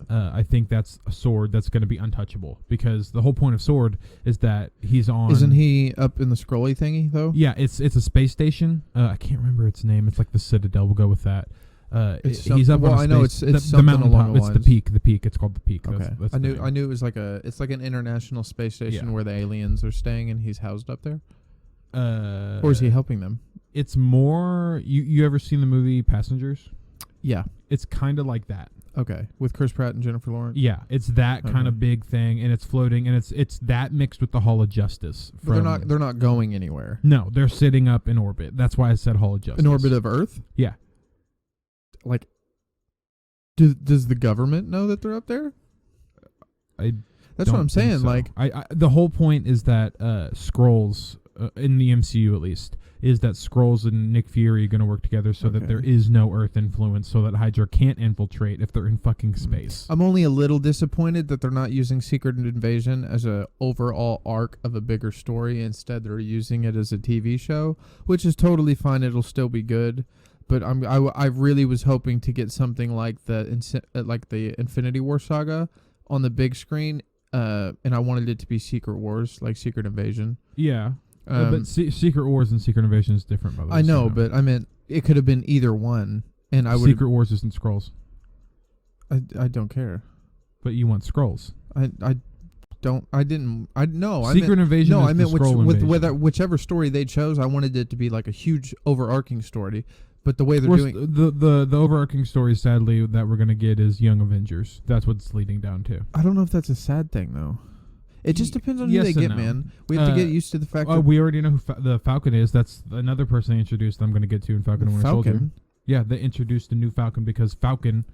I think that's a S.W.O.R.D. that's going to be untouchable because the whole point of S.W.O.R.D. is that he's on.
Isn't he up in the scrolly thingy though?
Yeah, it's a space station. I can't remember its name. It's like the Citadel. We'll go with that. He's up.
Well,
on a
I know
space,
it's
the
something
mountaintop.
along the
It's the
lines.
peak. The peak. It's called the peak.
Okay.
That's
I
the
knew
name.
it was like it's like an international space station
Yeah.
where the aliens are staying and he's housed up there.
Or
Or is he helping them?
It's more. You ever seen the movie Passengers?
Yeah.
It's kind of like that.
Okay. With Chris Pratt and Jennifer Lawrence.
Yeah, it's that kind of big thing, and it's floating, and it's that mixed with the Hall of Justice.
But they're not going anywhere.
No, they're sitting up in orbit. That's why I said Hall of Justice.
In orbit of Earth?
Yeah.
Like, does the government know that they're up there? That's what I'm saying.
So.
Like,
the whole point is that Skrulls, in the MCU at least, is that Skrulls and Nick Fury are going to work together so that there is no Earth influence, so that Hydra can't infiltrate if they're in fucking space.
I'm only a little disappointed that they're not using Secret Invasion as a overall arc of a bigger story. Instead, they're using it as a TV show, which is totally fine. It'll still be good. But I really was hoping to get something like the Infinity War saga on the big screen, and I wanted it to be Secret Wars, like Secret Invasion.
Yeah. But Secret Wars and Secret Invasion is different, by the way.
I know, but I meant it could have been either one, and I would.
Secret Wars isn't Skrulls.
I don't care.
But you want Skrulls.
Secret
Invasion.
No,
is
I meant
Invasion.
whichever story they chose. I wanted it to be like a huge overarching story. But the way they're doing
the overarching story, sadly, that we're gonna get is Young Avengers. That's what it's leading down to.
I don't know if that's a sad thing though. It just depends on who
Yes
they
and
get,
no.
man. We have to get used to the fact that
we already know who the Falcon is. That's another person they introduced that I'm going to get to in Falcon and Winter Soldier. Yeah, they introduced a new Falcon because Falcon,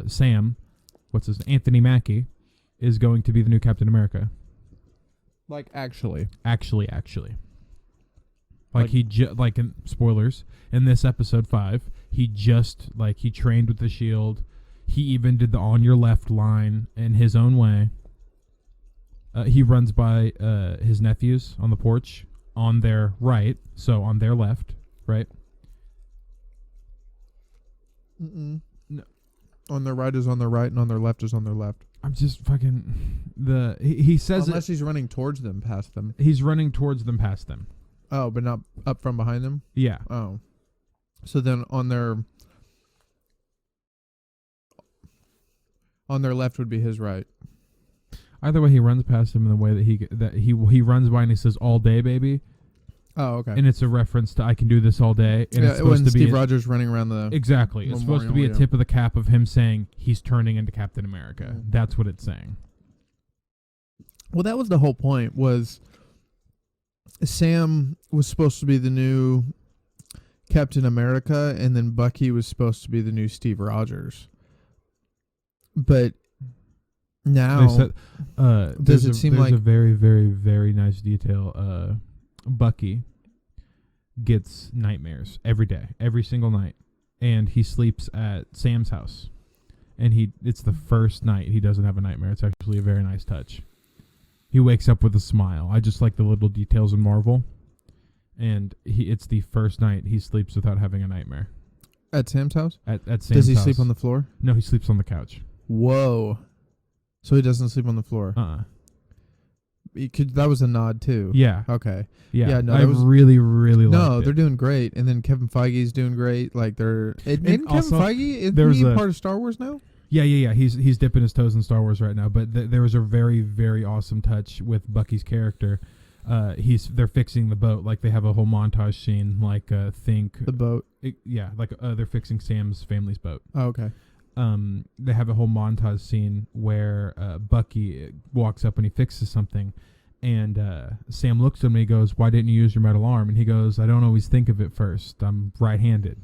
Sam, Anthony Mackie, is going to be the new Captain America.
Like actually.
Like in spoilers, in this episode 5, he trained with the shield. He even did the on your left line in his own way. He runs by his nephews on the porch on their right, so on their left, right?
No. On their right is on their right, and on their left is on their left.
I'm just fucking he says
unless he's running towards them, past them.
He's running towards them, past them.
Oh, but not up from behind them?
Yeah.
Oh. So then on their left would be his right.
Either way, he runs past him in the way that he runs by and he says "all day, baby."
Oh, okay.
And it's a reference to "I can do this all day." And it's
supposed to be Steve Rogers running around the
exactly. It's supposed to be a tip of the cap of him saying he's turning into Captain America. That's what it's saying.
Well, that was the whole point. Was Sam was supposed to be the new Captain America, and then Bucky was supposed to be the new Steve Rogers. But now, does it seem like
a very, very, very nice detail? Bucky gets nightmares every day, every single night, and he sleeps at Sam's house. And it's the first night he doesn't have a nightmare. It's actually a very nice touch. He wakes up with a smile. I just like the little details in Marvel. And it's the first night he sleeps without having a nightmare.
At Sam's house?
At Sam's house.
Does he sleep on the floor?
No, he sleeps on the couch.
Whoa. So he doesn't sleep on the floor? That was a nod too.
Yeah.
Okay.
Yeah.
No,
I really, really liked it.
No, they're doing great. And then Kevin Feige's doing great. Like Kevin Feige, is he part of Star Wars now?
Yeah. He's dipping his toes in Star Wars right now. But there was a very, very awesome touch with Bucky's character. They're fixing the boat. Like they have a whole montage scene. Like
the boat.
They're fixing Sam's family's boat.
Oh, okay.
They have a whole montage scene where Bucky walks up and he fixes something, and Sam looks at him and he goes, "Why didn't you use your metal arm?" And he goes, "I don't always think of it first. I'm right-handed."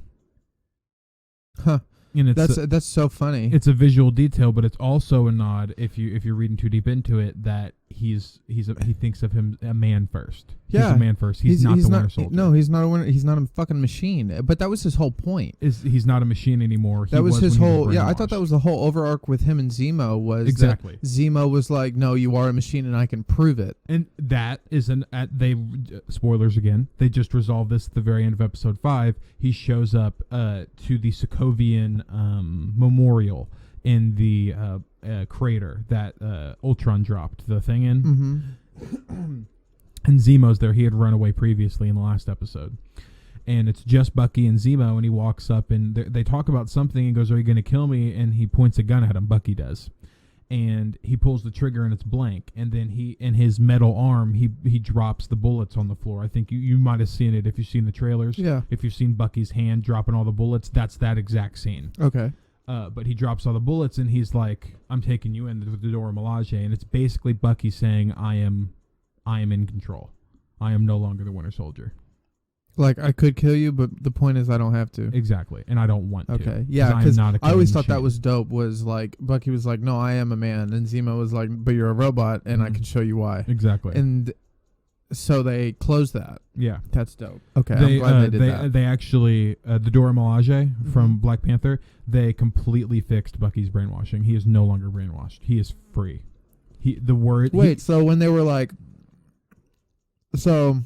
Huh.
And
that's so funny.
It's a visual detail, but it's also a nod if you're reading too deep into it that he thinks of him a man first.
Yeah,
he's a man first. He's not the Winter Soldier.
No, he's not a winner. He's not a fucking machine. But that was his whole point.
He's not a machine anymore.
That was his whole. Yeah, I thought that was the whole overarch with him and Zemo was
exactly.
That Zemo was like, "No, you are a machine, and I can prove it."
And that is spoilers again. They just resolved this at the very end of episode 5. He shows up to the Sokovian memorial in the crater that Ultron dropped the thing in.
Mm-hmm.
And Zemo's there. He had run away previously in the last episode. And it's just Bucky and Zemo, and he walks up, and they talk about something, and goes, "Are you going to kill me?" And he points a gun at him. Bucky does. and he pulls the trigger and it's blank, and then he in his metal arm he drops the bullets on the floor. I think you might have seen it if you've seen the trailers.
Yeah.
If you've seen Bucky's hand dropping all the bullets, that's that exact scene.
Okay.
But he drops all the bullets and he's like, "I'm taking you in with the Dora Milaje," and it's basically Bucky saying, "I am in control. I am no longer the Winter Soldier."
Like, I could kill you, but the point is I don't have to.
Exactly, and I don't want to.
Okay, yeah, because I always
killing
thought that
machine.
was dope. Was like Bucky was like, "No, I am a man," and Zemo was like, "But you're a robot, and I
Mhm.
can show you why."
Exactly.
And so they closed that.
Yeah.
That's dope. Okay, I'm glad they did that.
They actually, the Dora Milaje from Black Panther, they completely fixed Bucky's brainwashing. He is no longer brainwashed. He is free.
So when they were like, so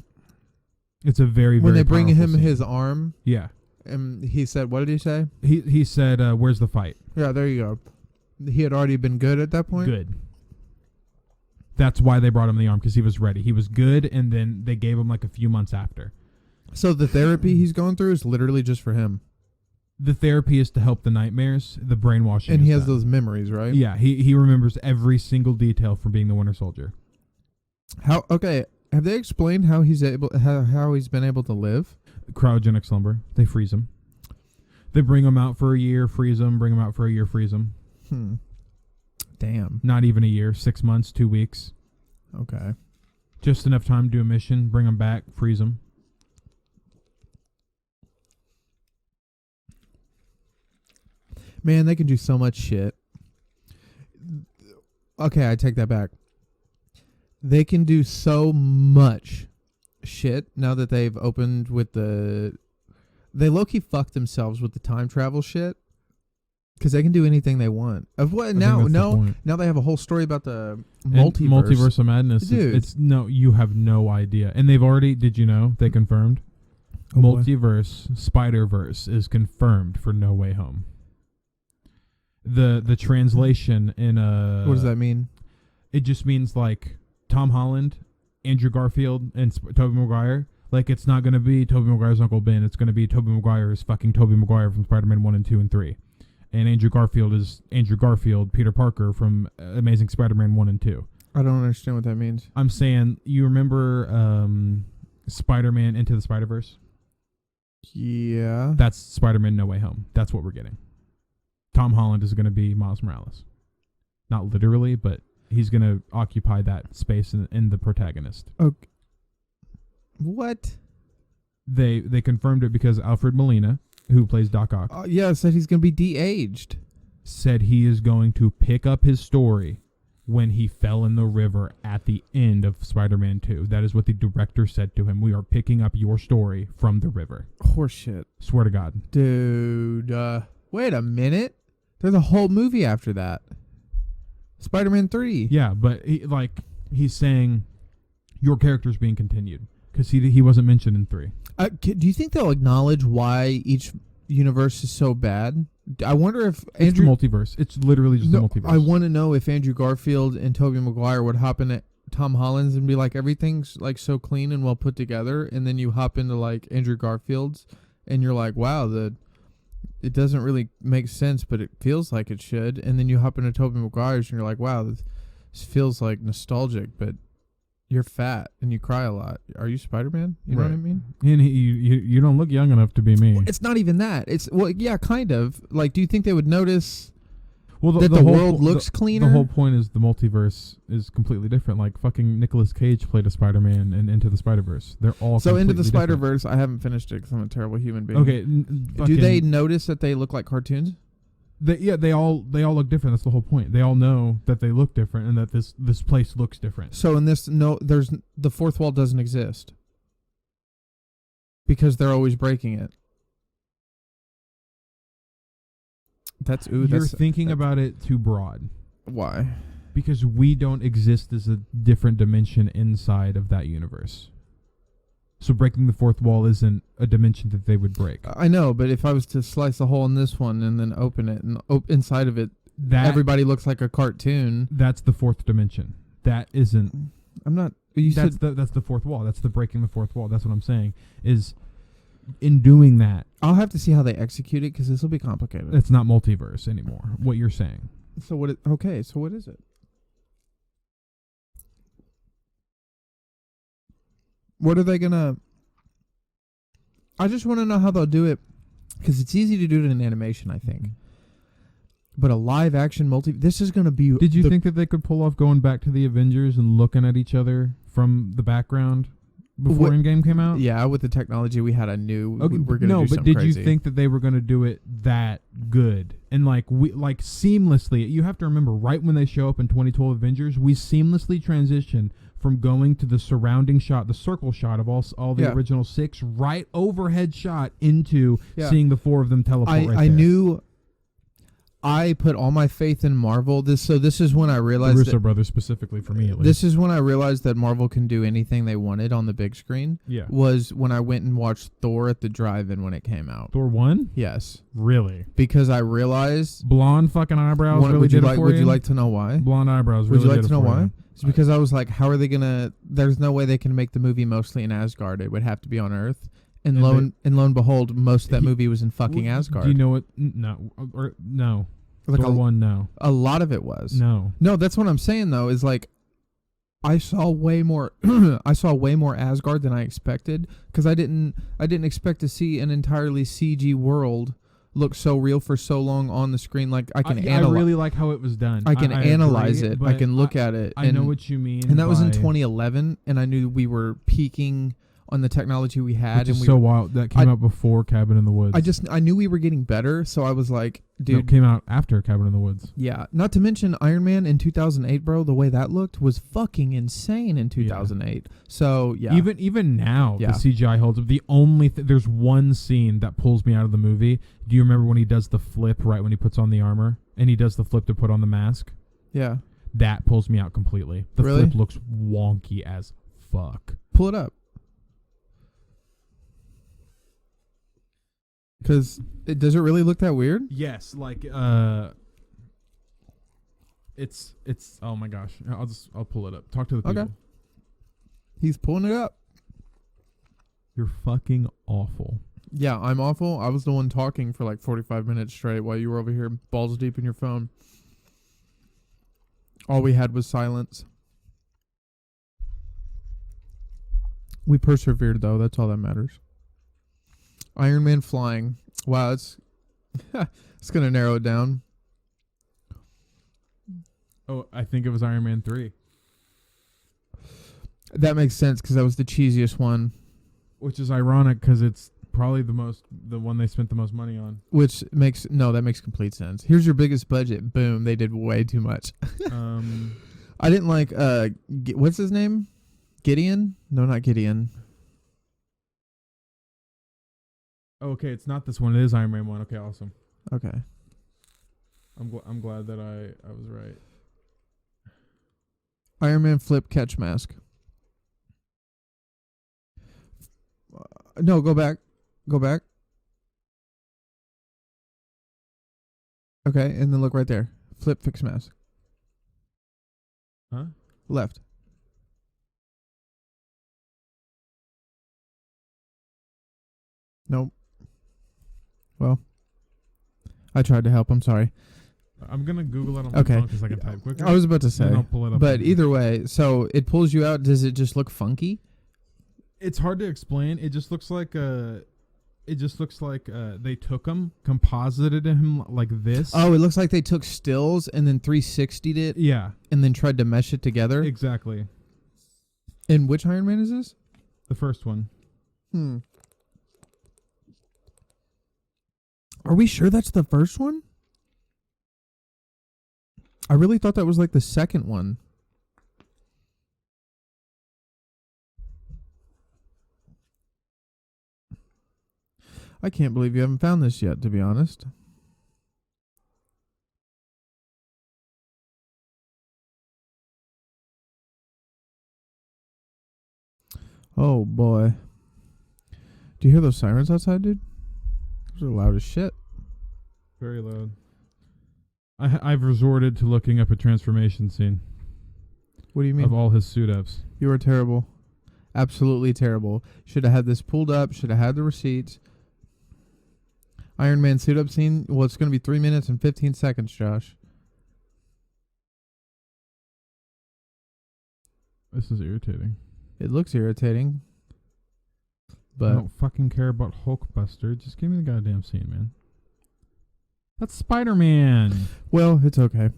it's a very,
when
very
they bring
powerful
him
scene.
his arm,
Yeah.
and he said, what did he say?
He said, "Where's the fight?"
Yeah, there you go. He had already been good at that point?
Good. That's why they brought him the arm, because he was ready. He was good, and then they gave him like a few months after.
So the therapy he's going through is literally just for him.
The therapy is to help the nightmares. The brainwashing,
And
is
he has
that.
those memories, right?
Yeah, he remembers every single detail from being the Winter Soldier.
Have they explained how he's been able to live?
Cryogenic slumber. They freeze him. They bring him out for a year, freeze him. Bring him out for a year, freeze him.
Damn.
Not even a year. 6 months, 2 weeks.
Okay.
Just enough time to do a mission. Bring him back. Freeze him.
Man, they can do so much shit. Okay, I take that back. They can do so much shit now that they've opened with the... They low-key fucked themselves with the time travel shit. Because they can do anything they want. Of what
I think
now?
that's the
No,
point.
now they have a whole story about the
And
multiverse.
Multiverse of Madness.
Dude.
It's no, you have no idea. And they've already, did you know, they confirmed?
Oh, boy.
Multiverse, Spider-Verse is confirmed for No Way Home. The translation in
What does that mean?
It just means like Tom Holland, Andrew Garfield, and Tobey Maguire. Like, it's not going to be Tobey Maguire's Uncle Ben. It's going to be Tobey Maguire's fucking Tobey Maguire from Spider-Man 1 and 2 and 3. And Andrew Garfield is Andrew Garfield, Peter Parker from Amazing Spider-Man 1 and 2.
I don't understand what that means.
I'm saying, you remember Spider-Man Into the Spider-Verse?
Yeah.
That's Spider-Man No Way Home. That's what we're getting. Tom Holland is going to be Miles Morales. Not literally, but he's going to occupy that space in the protagonist.
Okay. What?
They confirmed it because Alfred Molina, who plays Doc Ock,
Yeah, it said he's going to be de-aged.
said he is going to pick up his story when he fell in the river at the end of Spider-Man 2. That is what the director said to him. We are picking up your story from the river.
Horseshit.
Swear to God.
Dude, wait a minute. There's a whole movie after that. Spider-Man 3.
Yeah, but he's saying your character's being continued because he wasn't mentioned in 3.
Do you think they'll acknowledge why each universe is so bad? I wonder if
It's the multiverse. It's literally just the multiverse.
I want to know if Andrew Garfield and Tobey Maguire would hop in at Tom Holland's and be like, everything's like so clean and well put together, and then you hop into like Andrew Garfield's and you're like, wow, it doesn't really make sense, but it feels like it should. And then you hop into Tobey Maguire's and you're like, wow, this feels like nostalgic, but you're fat and you cry a lot. Are you Spider-Man? You know what I mean?
And you don't look young enough to be me.
It's not even that. It's, well, yeah, kind of. Like, do you think they would notice
Well,
that the
whole
world
po-
looks cleaner?
The whole point is the multiverse is completely different. Like fucking Nicolas Cage played a Spider-Man in Into the Spider-Verse. They're all
So Into the
completely different.
Spider-Verse, I haven't finished it because I'm a terrible human being.
Okay,
Do they notice that they look like cartoons?
They all look different. That's the whole point. They all know that they look different and that this place looks different.
So in this, there's the fourth wall doesn't exist because they're always breaking it.
You're thinking about it too broad
why?
because we don't exist as a different dimension inside of that universe. So breaking the fourth wall isn't a dimension that they would break.
I know, but if I was to slice a hole in this one and then open it and inside of it, everybody looks like a cartoon.
That's the fourth dimension. That isn't.
I'm not. You
That's
said
that's the fourth wall. That's the breaking the fourth wall. That's what I'm saying. Is in doing that,
I'll have to see how they execute it because this will be complicated.
it's not multiverse anymore. What you're saying.
So what? Okay, so what is it? What are they gonna? I just want to know how they'll do it, because it's easy to do it in animation, I think. But a live action this is gonna be.
Did you think that they could pull off going back to the Avengers and looking at each other from the background before Endgame came out?
Yeah, with the technology we had, I knew
Okay,
we're gonna do
but
something
did
crazy.
you think that they were gonna do it that good and like seamlessly? You have to remember, right when they show up in 2012 Avengers, we seamlessly transition from going to the surrounding shot, the circle shot of all the original 6, right overhead shot into seeing the 4 of them teleport.
I knew. I put all my faith in Marvel. This is when I realized
the Russo brothers, specifically for me at least.
This is when I realized that Marvel can do anything they wanted on the big screen.
Yeah.
Was when I went and watched Thor at the drive-in when it came out.
Thor 1?
Yes.
Really?
Because I realized
blonde fucking eyebrows really did it for you?
Would you like to know why?
Blonde eyebrows really did it for you.
Would you like to know why? It's because I was like, how are they gonna? There's no way they can make the movie mostly in Asgard. It would have to be on Earth. And lo and behold, most of that movie was in fucking Asgard.
Do you know what? No. No.
Like
Thor 1, no.
A lot of it was.
No.
No, that's what I'm saying though, is like I saw way more Asgard than I expected, because I didn't expect to see an entirely CG world look so real for so long on the screen. Like I can
I really like how it was done.
I can analyze
agree,
it. I can look at it.
I know what you mean.
And that was in 2011, and I knew we were peaking on the technology we had.
Which is so wild. That came out before Cabin in the Woods.
I knew we were getting better, so I was like, dude.
No, it came out after Cabin in the Woods.
Yeah. Not to mention Iron Man in 2008, bro, the way that looked was fucking insane in 2008. Yeah. So, yeah.
Even now, the CGI holds up. The only there's one scene that pulls me out of the movie. Do you remember when he does the flip right when he puts on the armor? And he does the flip to put on the mask?
Yeah.
That pulls me out completely. The flip looks wonky as fuck.
Pull it up. Because does it really look that weird?
Yes, like it's oh my gosh, I'll pull it up. Talk to the people.
Okay. He's pulling it up.
You're fucking awful.
Yeah, I'm awful. I was the one talking for like 45 minutes straight while you were over here balls deep in your phone. All we had was silence. We persevered though. That's all that matters. Iron Man flying. Wow, it's gonna narrow it down.
Oh, I think it was Iron Man 3.
That makes sense because that was the cheesiest one.
Which is ironic because it's probably the one they spent the most money on.
That makes complete sense. Here's your biggest budget. Boom, they did way too much. I didn't like what's his name? Gideon? No, not Gideon.
Okay, it's not this one. It is Iron Man 1. Okay, awesome.
Okay.
I'm glad that I was right.
Iron Man flip catch mask. No, go back. Go back. Okay, and then look right there. Flip fix mask.
Huh?
Left. Nope. Well, I tried to help. I'm sorry.
I'm going to Google it on my phone because I can type quicker.
I was about to say.
Then I'll pull it up.
But either way, so it pulls you out. Does it just look funky?
It's hard to explain. It just looks like they took him, composited him like this.
Oh, it looks like they took stills and then 360'd it.
Yeah.
And then tried to mesh it together.
Exactly.
And which Iron Man is this?
The first one.
Are we sure that's the first one? I really thought that was like the second one. I can't believe you haven't found this yet, to be honest. Oh boy. Do you hear those sirens outside, dude? Those are loud as shit.
Very loud. I've resorted to looking up a transformation scene.
What do you mean?
Of all his suit ups.
You were terrible. Absolutely terrible. Should have had this pulled up. Should have had the receipts. Iron Man suit up scene. Well, it's going to be 3 minutes and 15 seconds, Josh.
This is irritating.
It looks irritating.
I
But
don't fucking care about Hulkbuster. Just give me the goddamn scene, man. That's Spider-Man.
well, it's okay.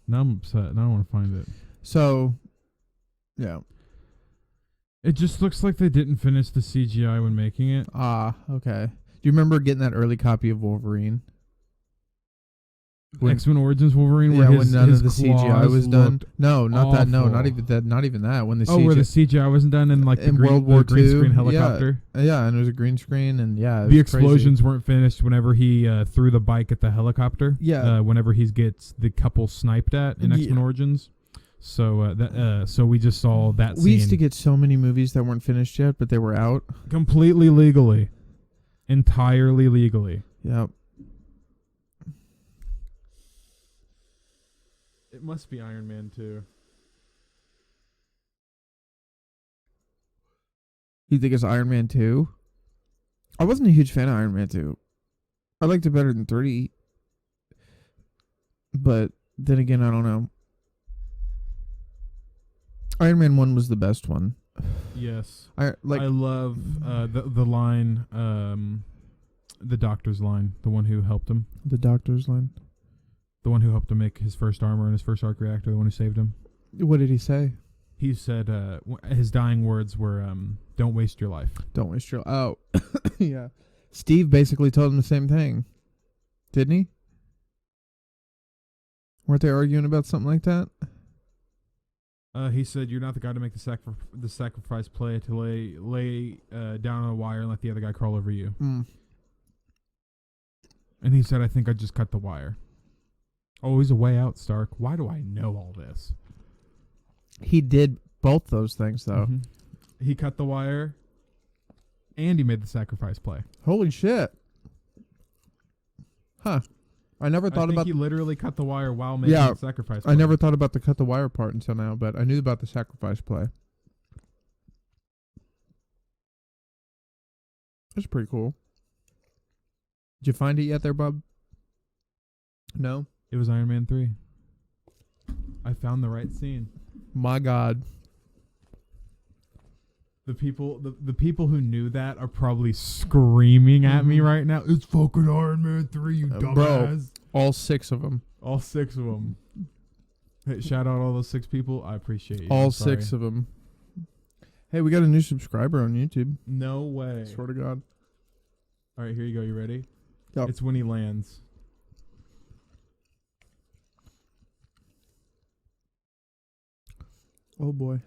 Now I'm upset. Now I want to find it.
So, yeah.
It just looks like they didn't finish the CGI when making it.
Okay. Do you remember getting that early copy of Wolverine? When-
X-Men Origins Wolverine,
Yeah,
where
when none
his
of the CGI
claws
was done.
looked
No, not that. No, not
awful.
even that. Not even that. When the
Oh,
CGI,
where the CGI wasn't done in like the
in
green,
World War
the green
II?
screen
Yeah.
helicopter.
Yeah, and it was a green screen, and yeah, it
The
was
explosions weren't finished whenever he threw the bike at the helicopter.
Yeah.
Whenever he gets the couple sniped at in X-Men
Yeah.
Origins. So so we just saw that
Crazy.
scene
We used to get so many movies that weren't finished yet, but they were out.
completely legally, entirely legally.
Yep.
It must be Iron Man 2.
You think it's Iron Man 2? I wasn't a huge fan of Iron Man 2. I liked it better than 3. But then again, I don't know. Iron Man 1 was the best one.
Yes.
I
love the line, the doctor's line, the one who helped him.
the doctor's line.
The one who helped him make his first armor and his first arc reactor, the one who saved him.
What did he say?
He said his dying words were, don't waste your life.
Don't waste your... Oh. Yeah. Steve basically told him the same thing. Didn't he? Weren't they arguing about something like that?
He said, you're not the guy to make the sacrifice play to lay down on a wire and let the other guy crawl over you.
Mm.
And he said, I think I just cut the wire. Always a way out, Stark. Why do I know all this?
He did both those things, though.
Mhm. He cut the wire, and he made the sacrifice play.
Holy shit. Huh. I never
I
thought
think
about...
he literally cut the wire while making
Yeah,
the sacrifice play.
I never thought about the cut the wire part until now, but I knew about the sacrifice play. That's pretty cool. Did you find it yet there, Bob? No?
It was Iron Man 3. I found the right scene.
My God.
The people who knew that are probably screaming at me right now. It's fucking Iron Man 3, you dumbass.
Bro, all 6 of them.
All 6 of them. Hey, shout out all those 6 people. I appreciate you.
All
I'm sorry.
6 of them. Hey, we got a new subscriber on YouTube.
No way.
Swear to God.
All right, here you go. You ready?
Yep.
It's when he lands.
Oh, boy.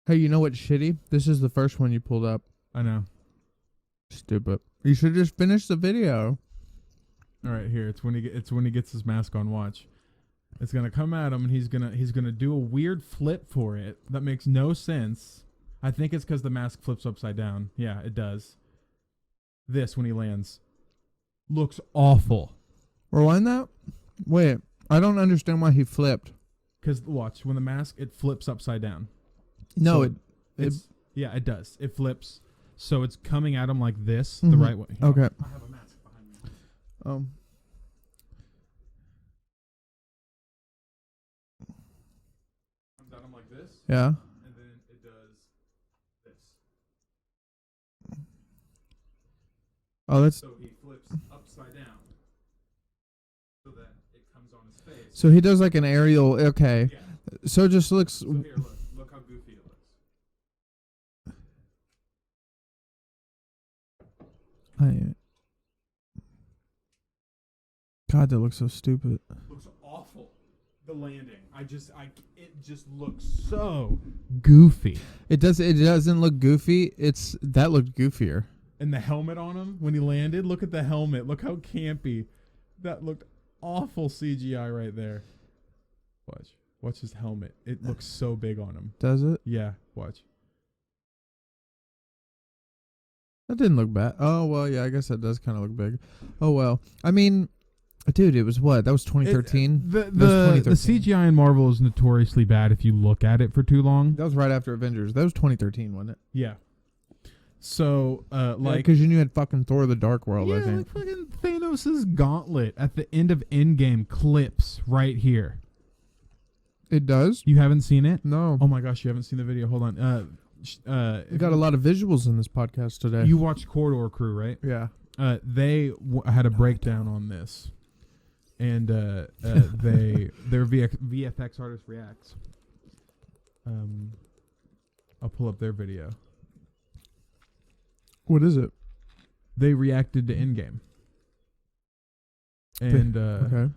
Hey, you know what's shitty? This is the first one you pulled up.
I know.
Stupid. You should just finish the video.
All right, here. It's when he gets his mask on. Watch. It's gonna come at him, and he's gonna do a weird flip for it that makes no sense. I think it's because the mask flips upside down. Yeah, it does. This when he lands looks awful.
Rewind that? Wait, I don't understand why he flipped.
Because watch, when the mask it flips upside down.
No,
So it does. It flips. So it's coming at him like this, the
Mhm.
right way. Here,
Okay.
I have a mask behind me.
Comes
at him like this,
yeah.
and then it does this.
Oh, that's
So he flips upside down, so that it comes on his face.
so he does like an aerial. Okay,
Yeah.
so it just looks.
So here, look how goofy it looks.
God, that looks so stupid.
Looks awful. The landing. It just looks so goofy.
It does. It doesn't look goofy. That looked goofier.
And the helmet on him when he landed. Look at the helmet. Look how campy. That looked awful CGI right there. Watch his helmet. It looks so big on him.
Does it?
Yeah, watch.
That didn't look bad. Oh well, yeah. I guess that does kind of look big. Oh well. I mean, dude, it was what? That was 2013.
The
That was 2013.
CGI in Marvel is notoriously bad if you look at it for too long.
That was right after Avengers. That was 2013, wasn't it?
Yeah. So, like,
because you knew you had fucking Thor: The Dark World.
yeah,
I think.
like fucking Thanos' gauntlet at the end of Endgame clips right here.
It does?
You haven't seen it?
No.
Oh my gosh, you haven't seen the video. Hold on.
We got a lot of visuals in this podcast today.
You watched Corridor Crew, right?
Yeah.
They had a breakdown on this, and their VFX artist reacts. I'll pull up their video.
What is it?
They reacted to Endgame. And
okay.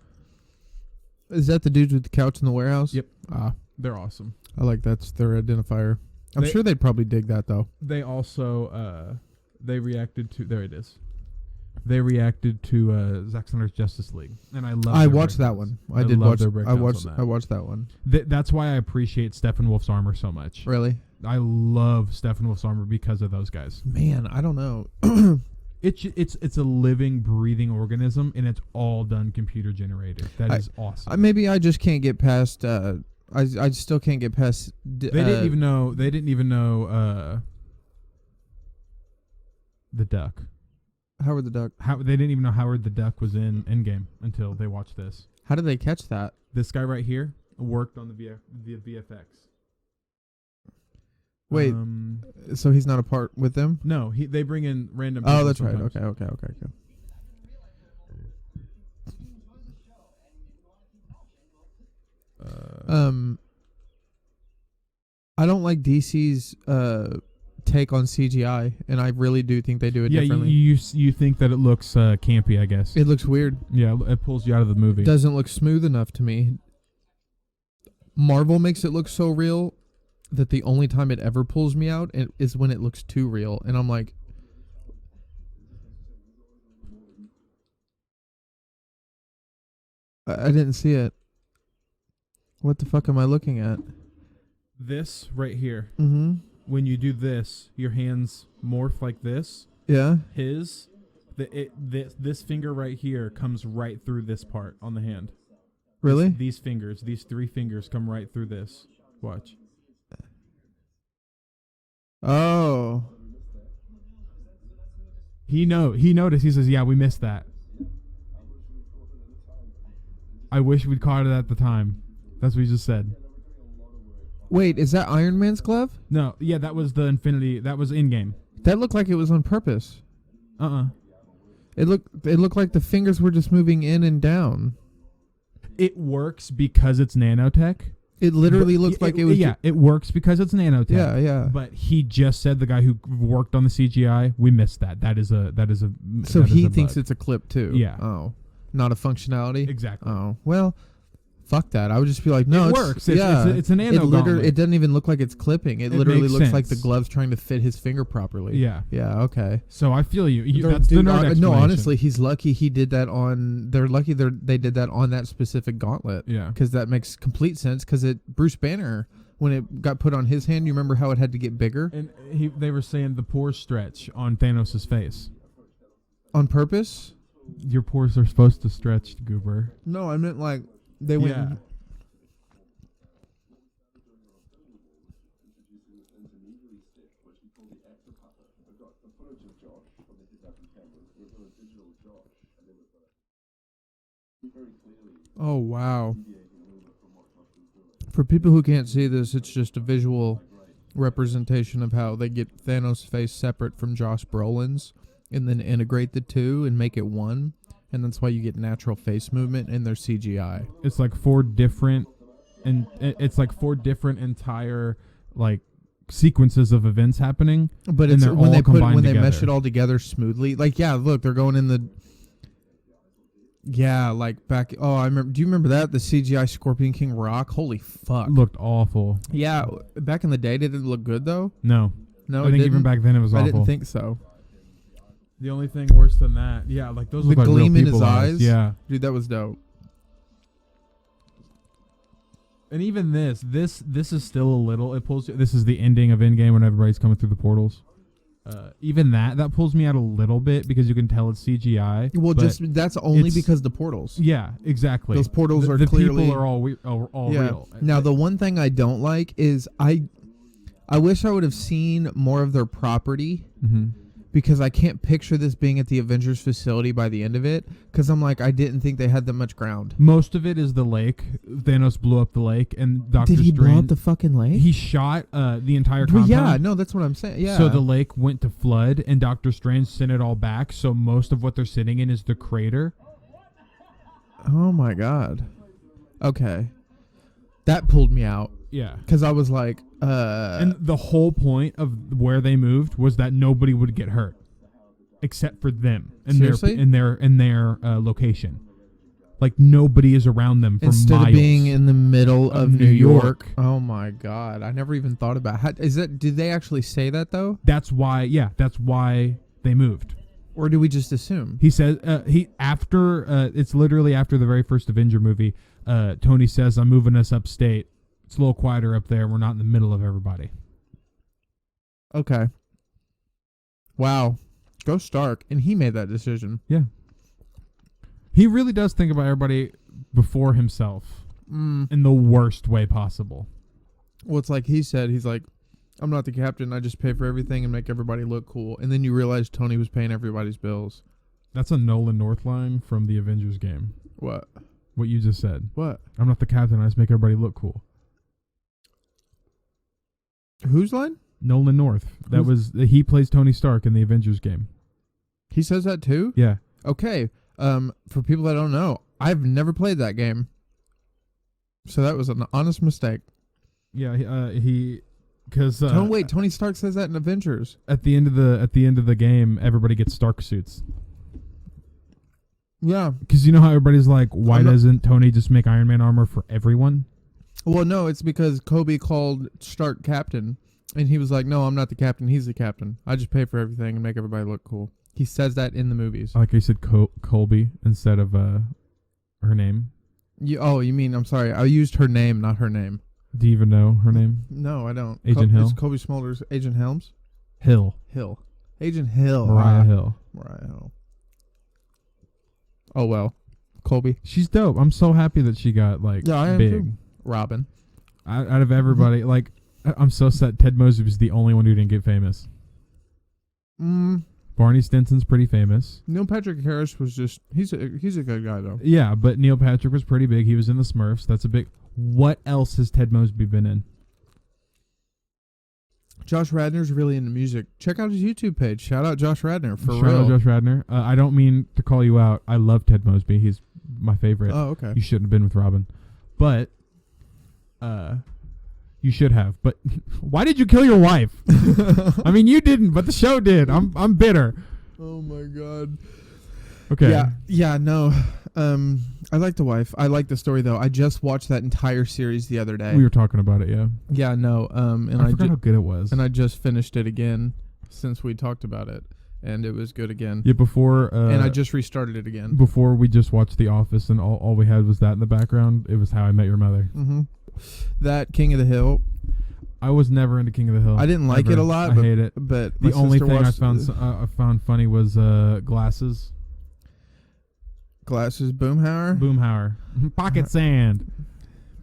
Is that the dudes with the couch in the warehouse?
Yep.
Ah,
they're awesome.
I like that's their identifier. I'm sure they'd probably dig that though.
They also they reacted to They reacted to Zack Snyder's Justice League, and I watched
that one.
I
watched that one.
That's why I appreciate Steppenwolf's armor so much.
Really?
I love Steppenwolf's armor because of those guys.
Man, I don't know.
It's a living, breathing organism, and it's all done computer generated. That is awesome.
Maybe I just can't get past. I still can't get past.
They didn't even know. They didn't even know the Duck.
Howard the Duck.
They didn't even know Howard the Duck was in Endgame until they watched this.
How did they catch that?
This guy right here worked on the VFX.
Wait, so he's not a part with them?
No, they bring in random.
Oh, that's right.
sometimes.
Okay. I don't like DC's take on CGI, and I really do think they do it differently.
You think that it looks campy, I guess.
It looks weird.
Yeah, it pulls you out of the movie.
It doesn't look smooth enough to me. Marvel makes it look so real that the only time it ever pulls me out is when it looks too real, and I'm like, I didn't see it. What the fuck am I looking at?
This right here.
Mm-hmm.
When you do this, your hands morph like this.
Yeah.
This finger right here comes right through this part on the hand.
Really?
These 3 fingers come right through this. Watch.
Oh.
He noticed. He says, "Yeah, we missed that. I wish we'd caught it at the time." That's what he just said.
Wait, is that Iron Man's glove?
No, yeah, that was the Infinity. That was in-game.
That looked like it was on purpose. It looked like the fingers were just moving in and down.
It works because it's nanotech.
It literally looks like it was.
Yeah, it works because it's nanotech.
Yeah, yeah.
But he just said, the guy who worked on the CGI, we missed that. That is a.
So he thinks it's a clip too.
Yeah.
Oh, not a functionality.
Exactly.
Oh well, fuck that. I would just be like, no,
it works. It's a nano.
It doesn't even look like it's clipping. It literally
makes
looks
sense.
like the glove's trying to fit his finger properly.
Yeah.
Yeah. Okay.
So I feel you.
They're-
That's the
dude,
nerd explanation.
no, honestly, he's lucky he did that on. They're lucky they did that on that specific gauntlet.
Yeah.
Because that makes complete sense. Because Bruce Banner, when it got put on his hand, you remember how it had to get bigger
And they were saying the pores stretch on Thanos' face.
on purpose.
Your pores are supposed to stretch, Goober.
No, I meant like they went.
Yeah.
Oh wow. For people who can't see this, it's just a visual representation of how they get Thanos' face separate from Josh Brolin's and then integrate the two and make it one. And that's why you get natural face movement in their CGI.
It's like 4 different, and it's like 4 different entire like sequences of events happening.
But
and
it's
they're
when
all
they
combined
when they mesh
together.
it all together smoothly. Like yeah, look, they're going in the. Yeah, like back. Oh, I remember. Do you remember that the CGI Scorpion King rock? Holy fuck!
Looked awful.
Yeah, back in the day, did it look good though?
No,
No,
I
it
think
didn't.
even back then it was awful.
I didn't think so.
The only thing worse than that, yeah, like those
The
look like real
gleam in his
people's
eyes.
Yeah,
Dude, that was dope.
and even this is still a little. It pulls. This is the ending of Endgame when everybody's coming through the portals. Even that pulls me out a little bit because you can tell it's CGI.
Well,
but
just that's only
it's-
because the portals.
yeah, exactly.
Those portals are
the
clearly-
people are all
Yeah.
real.
Now the one thing I don't like is I wish I would have seen more of their property
Mm-hmm.
because I can't picture this being at the Avengers facility by the end of it. Because I'm like, I didn't think they had that much ground.
Most of it is the lake. Thanos blew up the lake, and Doctor
Did he
Strange.
blow up the fucking lake?
He shot the entire
Well,
compound.
yeah, no, that's what I'm saying. Yeah.
So the lake went to flood, and Doctor Strange sent it all back. So most of what they're sitting in is the crater.
Oh my god. Okay. That pulled me out.
Yeah.
Because I was like,
And the whole point of where they moved was that nobody would get hurt, except for them and
Seriously?
their location. Like nobody is around them for
instead
miles.
of being in the middle of
New
New York.
York.
Oh my god. I never even thought about how, is that, did they actually say that though?
That's why they moved.
Or do we just assume?
He says it's literally after the very first Avenger movie. Tony says, "I'm moving us upstate. It's a little quieter up there. We're not in the middle of everybody."
Okay. Wow. Go Stark. And he made that decision.
Yeah. He really does think about everybody before himself in the worst way possible.
Well, it's like he said, he's like, I'm not the captain. I just pay for everything and make everybody look cool. And then you realize Tony was paying everybody's bills.
That's a Nolan North line from the Avengers game.
What?
What you just said.
What?
I'm not the captain. I just make everybody look cool.
Whose line?
Nolan North. He plays Tony Stark in the Avengers game.
He says that too?
Yeah.
Okay. For people that don't know, I've never played that game. So that was an honest mistake.
Yeah, because
Tony Stark says that in Avengers.
at the end of the game, everybody gets Stark suits.
Yeah.
Because you know how everybody's like, why
I'm not-
doesn't Tony just make Iron Man armor for everyone?
Well, no, it's because Kobe called Stark captain, and he was like, no, I'm not the captain. He's the captain. I just pay for everything and make everybody look cool. He says that in the movies.
Like I said, Colby instead of her name.
You mean, I'm sorry. I used her name, not her name.
Do you even know her name?
No, I don't.
Agent Hill?
It's Kobe Smulders. Agent Helms?
Hill.
Agent Hill.
Mariah Hill.
Mariah Hill. Oh, well. Colby.
She's dope. I'm so happy that she got
Yeah, I am
big.
too. Robin.
Out of everybody, like I'm so sad. Ted Mosby was the only one who didn't get famous. Barney Stinson's pretty famous.
Neil Patrick Harris was just he's a good guy though.
Yeah, but Neil Patrick was pretty big. He was in the Smurfs. That's a big. What else has Ted Mosby been in?
Josh Radner's really into music. Check out his YouTube page. Shout out Josh Radner for
Shout
real.
out Josh Radner. I don't mean to call you out. I love Ted Mosby. He's my favorite.
Oh, okay.
You shouldn't have been with Robin, but you should have. But why did you kill your wife? I mean, you didn't, but the show did. I'm bitter.
Oh my god.
Okay.
Yeah, no. I like the wife. I like the story though. I just watched that entire series the other day.
We were talking about it. Yeah.
Yeah, no. And
I forgot how good it was.
and I just finished it again since we talked about it, and it was good again.
Yeah. Before.
And I just restarted it again.
Before we just watched The Office, and all we had was that in the background. It was How I Met Your Mother.
Mm-hmm. That King of the Hill.
I was never into King of the Hill.
I didn't like it a lot.
I
but,
hate it.
But
The
my
only
sister
thing I
watched
found funny was Glasses.
Glasses Boomhauer.
Boomhauer. Pocket sand.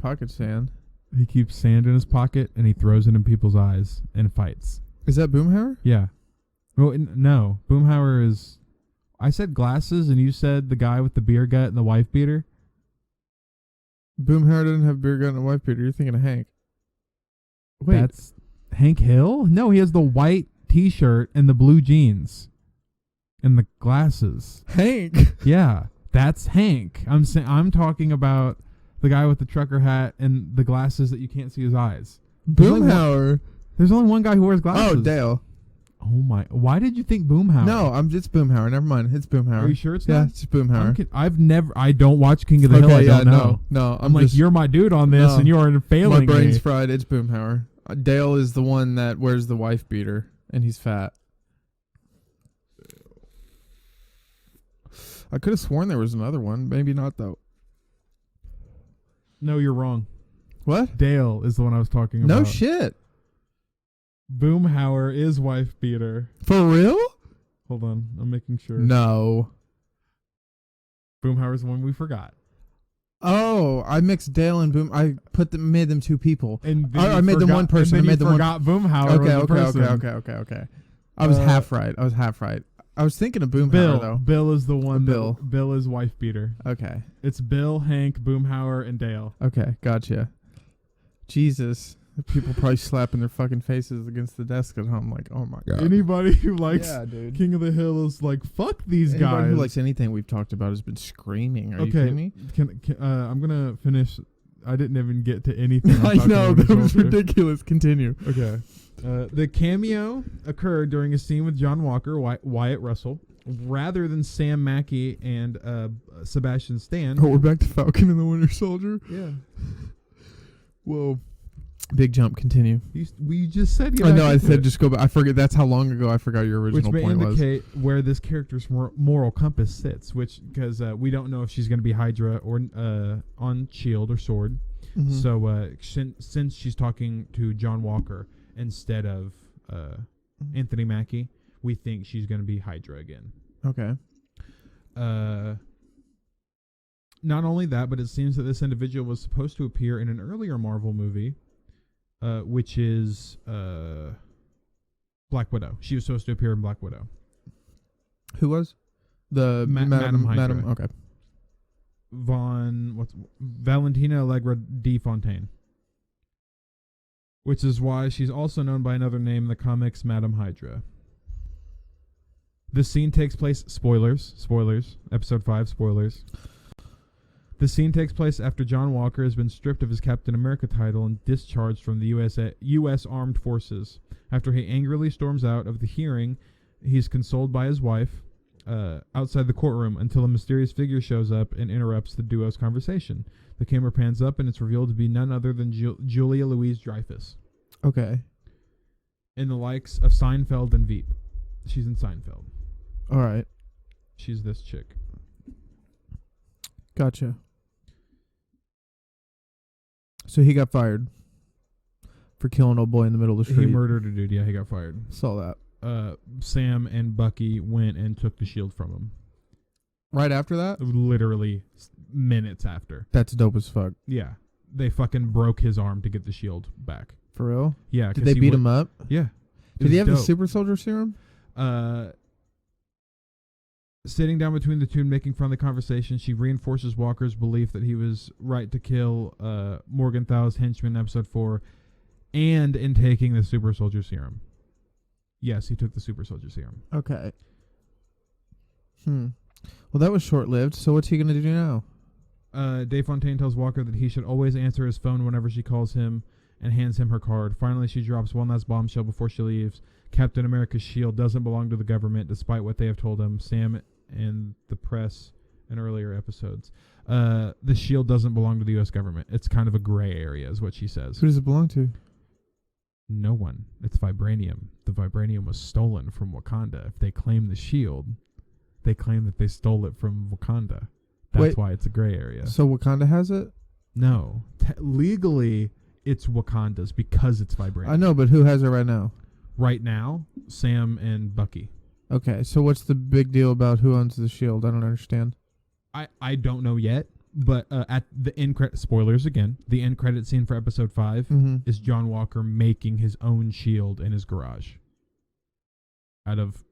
Pocket sand.
He keeps sand in his pocket and he throws it in people's eyes and fights.
Is that Boomhauer?
Yeah. Well, no. Boomhauer is. I said Glasses and you said the guy with the beer gut and the wife beater.
Boomhauer doesn't have beer gun and a wife beater. You're thinking of Hank. Wait.
That's Hank Hill? No, he has the white t-shirt and the blue jeans and the glasses.
Hank.
Yeah, that's Hank. I'm talking about the guy with the trucker hat and the glasses that you can't see his eyes.
Boomhauer.
There's only one guy who wears glasses.
Oh, Dale.
Oh my! Why did you think Boomhauer?
No, it's Boomhauer. Never mind. It's Boomhauer.
Are you sure it's
Yeah,
not?
it's Boomhauer.
I don't watch King of the Hill. I don't know.
No.
I'm like, you're my dude on this,
No.
and you're failing
My brain's
me.
fried. It's Boomhauer. Dale is the one that wears the wife beater, and he's fat. I could have sworn there was another one. Maybe not, though.
No, you're wrong.
What?
Dale is the one I was talking about.
No shit.
Boomhauer is wife beater.
For real?
Hold on, I'm making sure.
No.
Boomhauer's the one we forgot.
Oh, I mixed Dale and Boom. I made them two people.
And then
I
you
made them
forgot-
one person.
And then
I made
you
them one.
forgot Boomhauer was the person.
Okay. I was half right. I was thinking of Boomhauer
Bill.
though.
Bill is the one.
Bill.
Bill is wife beater.
Okay.
It's Bill, Hank, Boomhauer, and Dale.
Okay. Gotcha. Jesus. People probably slapping their fucking faces against the desk at home like, oh my God.
Anybody who likes
Yeah, dude.
King of the Hill is like, fuck these
Anybody
guys.
who likes anything we've talked about has been screaming. Are you kidding me?
I'm gonna finish. I didn't even get to anything. I'm
I
talking
know,
about
that was
Joker.
ridiculous. Continue.
Okay. The cameo occurred during a scene with John Walker, Wyatt Russell, rather than Sam Mackey and Sebastian Stan.
Oh, we're back to Falcon and the Winter Soldier.
Yeah.
Whoa. Big jump. Continue.
We just said.
I know. I said just go back. I forget. That's how long ago I forgot your original
which may
point was.
indicate where this character's moral compass sits. Which because we don't know if she's going to be Hydra or on Shield or Sword.
Mhm.
So since she's talking to John Walker instead of Anthony Mackie, we think she's going to be Hydra again.
Okay.
Not only that, but it seems that this individual was supposed to appear in an earlier Marvel movie, which is Black Widow. She was supposed to appear in Black Widow.
Who was the
Madam Hydra.
Okay.
Valentina Allegra de Fontaine, which is why she's also known by another name in the comics, Madam Hydra. This scene takes place. Spoilers. Episode 5. Spoilers. The scene takes place after John Walker has been stripped of his Captain America title and discharged from the U.S. Armed Forces. After he angrily storms out of the hearing, he's consoled by his wife outside the courtroom until a mysterious figure shows up and interrupts the duo's conversation. The camera pans up and it's revealed to be none other than Julia Louis-Dreyfus.
Okay.
In the likes of Seinfeld and Veep. She's in Seinfeld.
All right.
She's this chick.
Gotcha. So he got fired for killing old boy in the middle of the street.
He murdered a dude. Yeah, he got fired.
Saw that.
Sam and Bucky went and took the shield from him.
Right after that?
Literally minutes after.
That's dope as fuck.
Yeah. They fucking broke his arm to get the shield back.
For real?
Yeah.
Did they beat him up?
Yeah.
Did he have the
dope.
super soldier serum?
Sitting down between the two and making fun of the conversation, she reinforces Walker's belief that he was right to kill Morgenthal's henchman in episode 4 and in taking the super soldier serum. Yes, he took the super soldier serum.
Okay. Well, that was short-lived, so what's he going to do now?
Dave Fontaine tells Walker that he should always answer his phone whenever she calls him and hands him her card. Finally, she drops one last bombshell before she leaves. Captain America's shield doesn't belong to the government, despite what they have told him, Sam and the press in earlier episodes. The shield doesn't belong to the U.S. government. It's kind of a gray area, is what she says.
Who does it belong to?
No one. It's vibranium. The vibranium was stolen from Wakanda. If they claim the shield, they claim that they stole it from Wakanda. That's why it's a gray area.
So Wakanda has it?
No. Legally, it's Wakanda's because it's vibranium.
I know, but who has it right now?
Right now, Sam and Bucky.
Okay, so what's the big deal about who owns the shield? I don't understand.
I don't know yet, but at the end credit, spoilers again, the end credit scene for episode 5 is John Walker making his own shield in his garage. Out of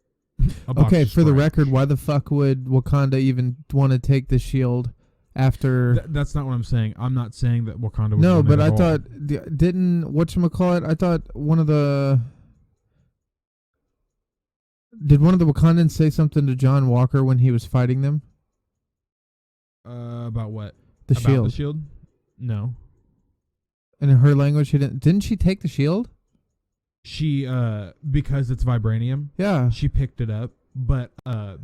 a box
Okay,
of
for the
scratch.
record, why the fuck would Wakanda even want to take the shield after...
That's not what I'm saying. I'm not saying that Wakanda was
No,
in
but
it
I
at all.
thought... Didn't... Whatchamacallit? I thought one of the... Did one of the Wakandans say something to John Walker when he was fighting them?
About what?
The
About
shield.
the shield? No.
And in her language, she didn't... Didn't she take the shield?
She, because it's vibranium,
Yeah.
she picked it up, but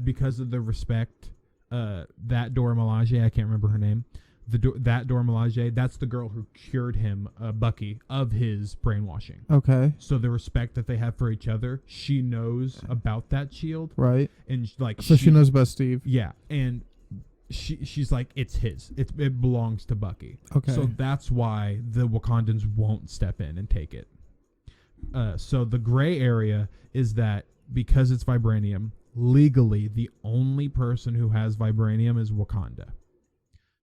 because of the respect, that Dora Milaje, I can't remember her name, that Dora Milaje, that's the girl who cured him, Bucky, of his brainwashing.
Okay.
So the respect that they have for each other, she knows about that shield,
Right.
and
So she knows about Steve.
Yeah, and she's like, it's his. It belongs to Bucky.
Okay.
So that's why the Wakandans won't step in and take it. So the gray area is that because it's vibranium, legally the only person who has vibranium is Wakanda.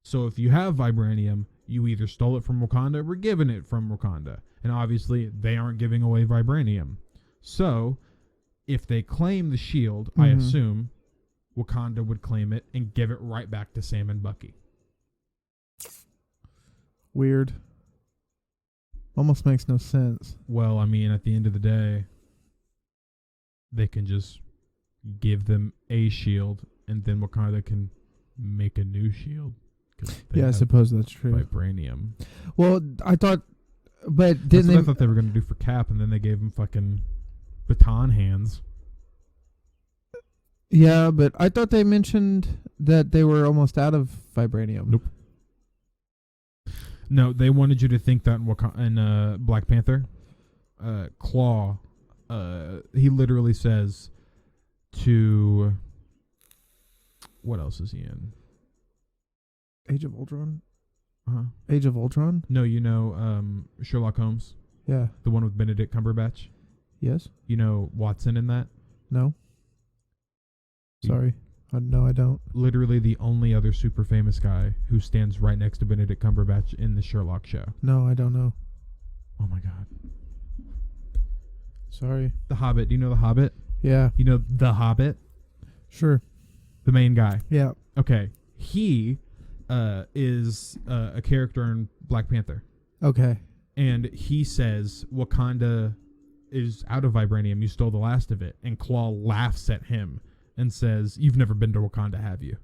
So if you have vibranium, you either stole it from Wakanda or were given it from Wakanda. And obviously they aren't giving away vibranium. So If they claim the shield, I
Mhm.
assume Wakanda would claim it and give it right back to Sam and Bucky.
Weird. Almost makes no sense.
Well, I mean, at the end of the day, they can just give them a shield, and then Wakanda can make a new shield. 'Cause they
Yeah, I
have
suppose that's true.
vibranium.
Well, I thought, but
That's
didn't
what I
they?
thought they were going to do for Cap, and then they gave him fucking baton hands.
Yeah, but I thought they mentioned that they were almost out of vibranium.
Nope. No, they wanted you to think that in Black Panther, Claw, he literally says to, what else is he in?
Age of Ultron.
Uh-huh.
Age of Ultron.
No, you know Sherlock Holmes,
Yeah.
the one with Benedict Cumberbatch.
Yes.
You know Watson in that.
No.
You-
Sorry. No, I don't.
Literally the only other super famous guy who stands right next to Benedict Cumberbatch in the Sherlock show.
No, I don't know.
Oh my god.
Sorry.
The Hobbit. Do you know The Hobbit?
Yeah.
You know The Hobbit?
Sure.
The main guy.
Yeah.
Okay. He is a character in Black Panther.
Okay.
And he says Wakanda is out of vibranium. You stole the last of it. And Claw laughs at him and says, "You've never been to Wakanda, have you?"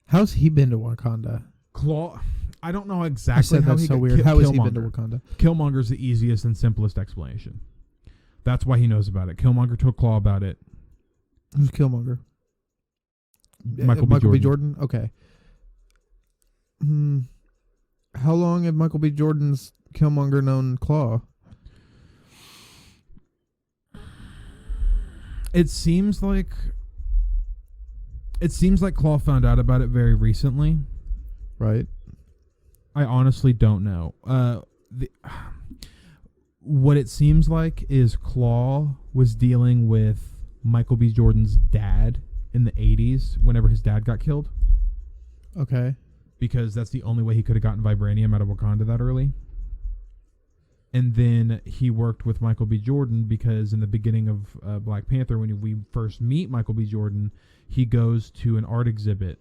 How's he been to Wakanda?
Claw, I don't know
I
exactly
said
how
that's
he
so
got
weird. How has he been to
Killmonger.
Wakanda?
Killmonger's the easiest and simplest explanation. That's why he knows about it. Killmonger told Claw about it.
Who's Killmonger?
Michael
B.
B. Jordan.
Jordan. Okay. How long have Michael B. Jordan's Killmonger known Claw?
It seems like Claw found out about it very recently.
Right.
I honestly don't know. What it seems like is Claw was dealing with Michael B. Jordan's dad in the 80s whenever his dad got killed,
Okay.
because that's the only way he could have gotten vibranium out of Wakanda that early. And then he worked with Michael B. Jordan because in the beginning of Black Panther, when we first meet Michael B. Jordan, he goes to an art exhibit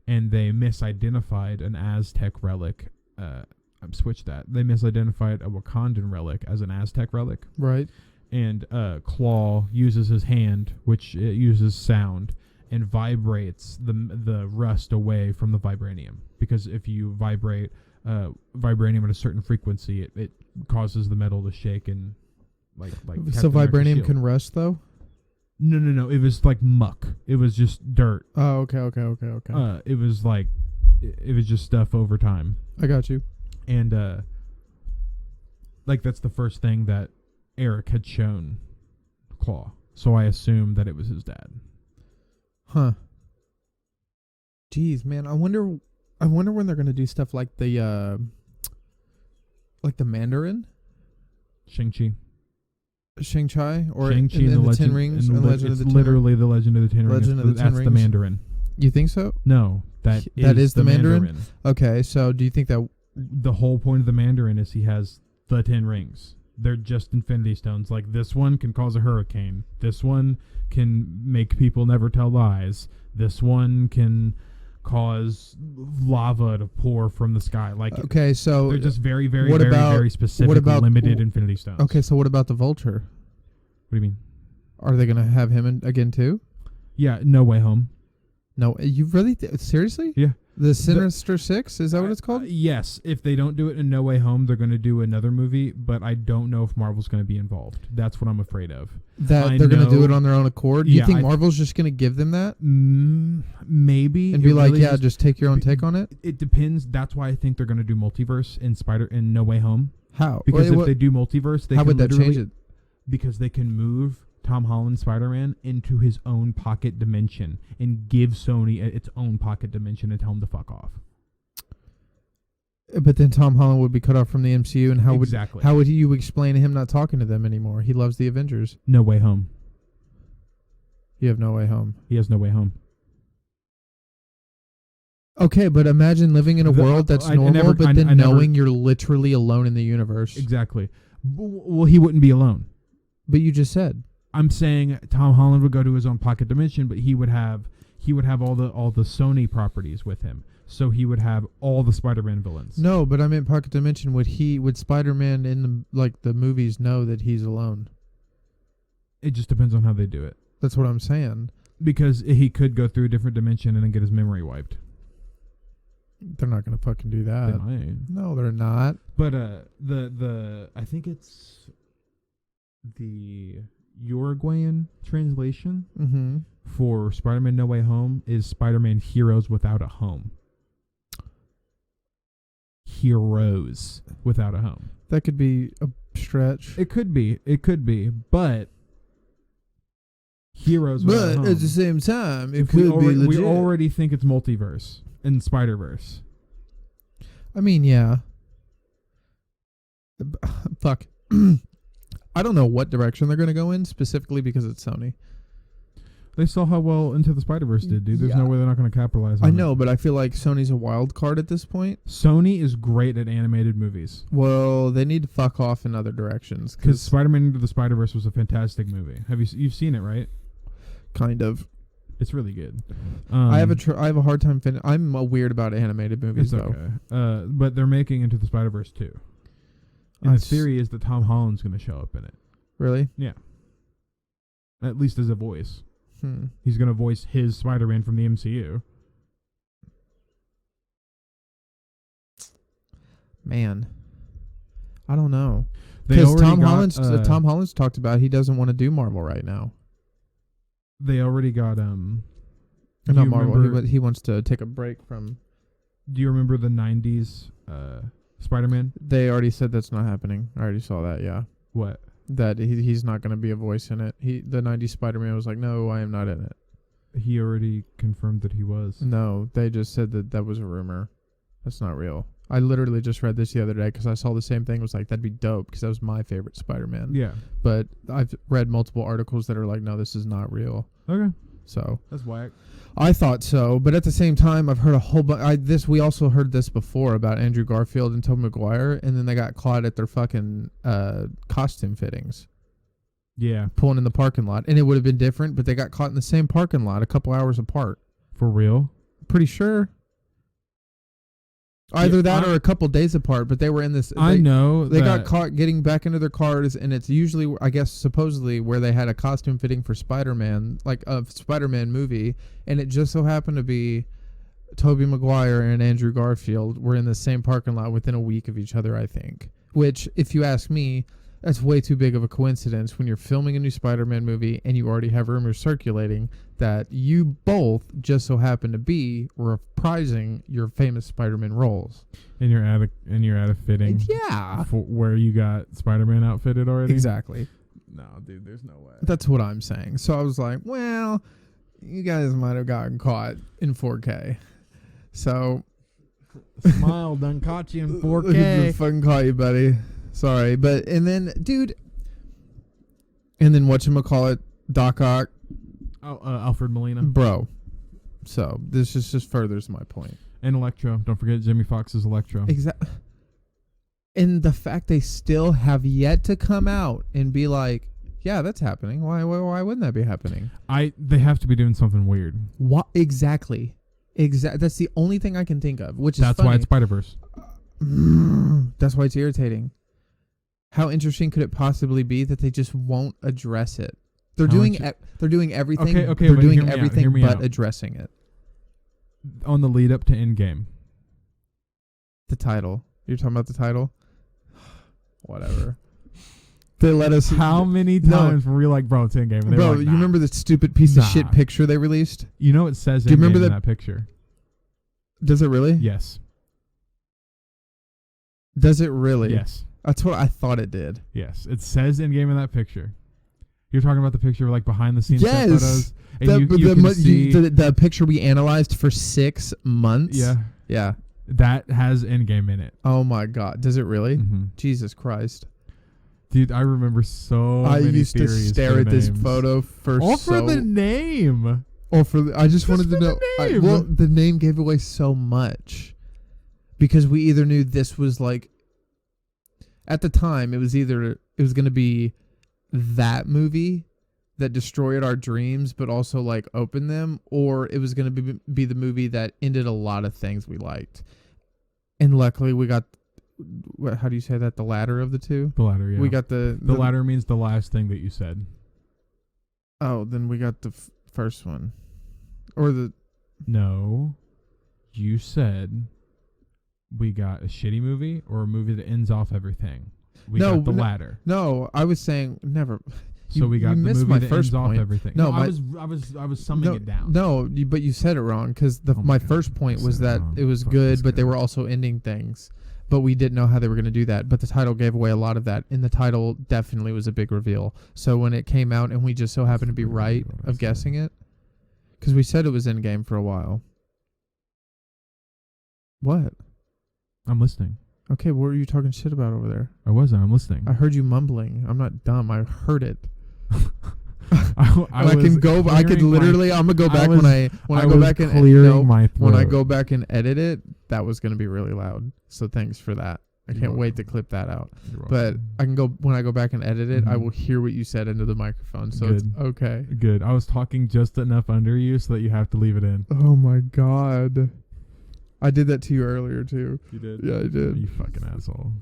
and they misidentified an Aztec relic. I've switched that. They misidentified a Wakandan relic as an Aztec relic.
Right.
And Claw uses his hand, which uses sound, and vibrates the rust away from the vibranium. Because if you vibrate vibranium at a certain frequency, it causes the metal to shake and like.
So
Captain America's
vibranium
shield.
can rust though?
No. It was like muck. It was just dirt.
Oh, okay.
It was like it was just stuff over time.
I got you.
And like that's the first thing that Eric had shown Claw. So I assumed that it was his dad.
Huh. Jeez, man. I wonder when they're gonna do stuff like the Mandarin,
Shang-Chi.
Shang-Chi, or
Shang-Chi
in
and
the
the
Ten
Legend,
Rings,
and
and Legend of
it's
the Ten
literally the Legend of the Ten
Legend
Rings.
of the Ten
That's the
Rings.
Mandarin.
You think so?
No, that
is the Mandarin? Okay, so do you think that?
The whole point of the Mandarin is he has the 10 rings. They're just Infinity Stones. Like this one can cause a hurricane. This one can make people never tell lies. This one can cause lava to pour from the sky. Like
Okay, so
they're just very, very,
what
very,
about-
very specific,
what about-
limited Infinity Stones.
okay. So what about the Vulture?
What do you mean?
Are they gonna have him again too?
Yeah, No Way Home.
No, you really seriously?
Yeah.
The Sinister Six, is that what it's called?
Yes. If they don't do it in No Way Home, they're going to do another movie, but I don't know if Marvel's going to be involved. That's what I'm afraid of.
That
I
they're gonna do
know-
it on their own accord? You
Yeah,
think
I-
Marvel's just gonna give them that
Maybe.
and
It
be like,
really
yeah, just take your own take on it?
It depends. That's why I think they're going to do multiverse in No Way Home.
How?
Because
Wait,
if they do multiverse, they
how
can
would that
literally,
change it?
Because they can move Tom Holland Spider-Man into his own pocket dimension and give Sony its own pocket dimension and tell him to fuck off.
But then Tom Holland would be cut off from the MCU, and
Exactly.
how would you explain him not talking to them anymore? He loves the Avengers.
No Way Home.
You have No Way Home.
He has No Way Home.
Okay, but imagine living in a world that's normal, but then knowing you're literally alone in the universe.
Exactly. Well, he wouldn't be alone.
But you just said.
I'm saying Tom Holland would go to his own pocket dimension, but he would have all the Sony properties with him. So he would have all the Spider-Man villains.
No, but I meant pocket dimension. Would Spider-Man in the movies know that he's alone?
It just depends on how they do it.
That's what I'm saying.
Because he could go through a different dimension and then get his memory wiped.
They're not gonna fucking do that.
They might.
No, they're not.
But the I think it's the Uruguayan translation
Mm-hmm.
for Spider-Man No Way Home is Spider-Man Heroes Without a Home. Heroes Without a Home.
That could be a stretch.
It could be, but Heroes Without a Home.
But at the same time, it
if
could be legit.
we already think it's multiverse and Spider-Verse.
I mean, yeah. Fuck. I don't know what direction they're going to go in, specifically because it's Sony.
They saw how well Into the Spider-Verse did, dude. There's
Yeah.
no way they're not going to capitalize on
I
it.
know, but I feel like Sony's a wild card at this point.
Sony is great at animated movies.
Well, they need to fuck off in other directions.
Because Spider-Man Into the Spider-Verse was a fantastic movie. You've seen it, right?
Kind of.
It's really good.
I have a hard time I'm weird about animated movies,
It's
though.
okay. But they're making Into the Spider-Verse too. And the theory is that Tom Holland's going to show up in it.
Really?
Yeah. At least as a voice.
Hmm.
He's going to voice his Spider-Man from the MCU.
Man. I don't know.
They
Because
already
Tom Holland's talked about he doesn't want to do Marvel right now.
They already got
Not Marvel. He wants to take a break from.
Do you remember the 90s Spider-Man?
They already said that's not happening. I already saw that. Yeah,
What?
that he's not going to be a voice in it. The '90s Spider-Man was like, no, I am not in it.
He already confirmed that he was.
No, they just said that was a rumor. That's not real. I literally just read this the other day because I saw the same thing. It was like, that'd be dope because that was my favorite Spider-Man.
Yeah.
But I've read multiple articles that are like, no, this is not real.
Okay.
So
That's whack.
I thought so, but at the same time, I've heard a whole bunch. We also heard this before about Andrew Garfield and Tobey Maguire, and then they got caught at their fucking costume fittings,
Yeah.
pulling in the parking lot, and it would have been different, but they got caught in the same parking lot a couple hours apart.
For real?
Pretty sure. Either
Yeah,
that or a couple days apart, but they were in this.
I know
They
that
got caught getting back into their cars, and it's usually, I guess, supposedly where they had a costume fitting for Spider-Man, like a Spider-Man movie, and it just so happened to be Tobey Maguire and Andrew Garfield were in the same parking lot within a week of each other, I think. Which, if you ask me, that's way too big of a coincidence when you're filming a new Spider-Man movie and you already have rumors circulating that you both just so happen to be reprising your famous Spider-Man roles.
And you're at a fitting.
Yeah.
Where you got Spider-Man outfitted already?
Exactly.
No, dude, there's no way.
That's what I'm saying. So I was like, well, you guys might have gotten caught in 4K. So
Smile done caught you in
I
4K.
fucking caught you, buddy. Sorry, but and then whatchamacallit, Doc Ock,
Alfred Molina.
bro. So this just furthers my point.
And Electro. Don't forget Jimmy Fox's Electro.
Exactly. And the fact they still have yet to come out and be like, yeah, that's happening. Why wouldn't that be happening?
They have to be doing something weird.
What exactly? That's the only thing I can think of, which is
That's
funny.
why it's Spider-Verse.
That's why it's irritating. How interesting could it possibly be that they just won't address it? They're doing everything.
Okay,
They're
but
doing
hear me out,
everything
hear me
but
out.
addressing it.
On the lead up to Endgame.
The title. You're talking about the title? Whatever. They let us.
How many
No.
times were we like, bro, it's Endgame? And they
Bro,
were like,
you
nah.
remember the stupid piece of shit
Nah.
picture they released?
You know it says
Do you remember
Endgame in
that-
that picture.
Does it really?
Yes.
Does it really?
Yes.
That's what I thought it did.
Yes. It says Endgame in that picture. You're talking about the picture like behind the scenes
Yes.
photos. And you
the,
can see.
the picture we analyzed for 6 months.
Yeah.
Yeah.
That has Endgame in it.
Oh my God. Does it really?
Mm-hmm.
Jesus Christ.
Dude, I remember so
I
many
used to
theories
stare
for
at this
names.
photo for
All
so
for the name.
or for the, I just wanted to
for
know.
the name.
Well, the name gave away so much because we either knew this was like at the time it was going to be that movie that destroyed our dreams, but also like opened them, or it was going to be the movie that ended a lot of things we liked. And luckily, we got. How do you say that? The latter of the two.
The latter, yeah.
We got the
latter means the last thing that you said.
Oh, then we got the first one, or the.
No, you said we got a shitty movie or a movie that ends off everything. We got the latter.
No, I was saying never.
So we got the movie that ends off everything.
No,
I was summing it down.
No, but you said it wrong because my first point was that it was good, but they were also ending things. But we didn't know how they were going to do that. But the title gave away a lot of that. And the title definitely was a big reveal. So when it came out and we just so happened to be right of guessing it, because we said it was Endgame for a while. What?
I'm listening.
Okay, what were you talking shit about over there?
I wasn't. I'm listening.
I heard you mumbling. I'm not dumb. I heard it.
I
can go. I could literally. I'm gonna go back when I go back and when I go back and edit it. That was gonna be really loud. So thanks for that. I can't wait to clip that out. But I can go when I go back and edit it. I will hear what you said into the microphone. So it's okay.
Good. I was talking just enough under you so that you have to leave it in.
Oh my god. I did that to you earlier too.
You did?
Yeah, I did.
You fucking asshole.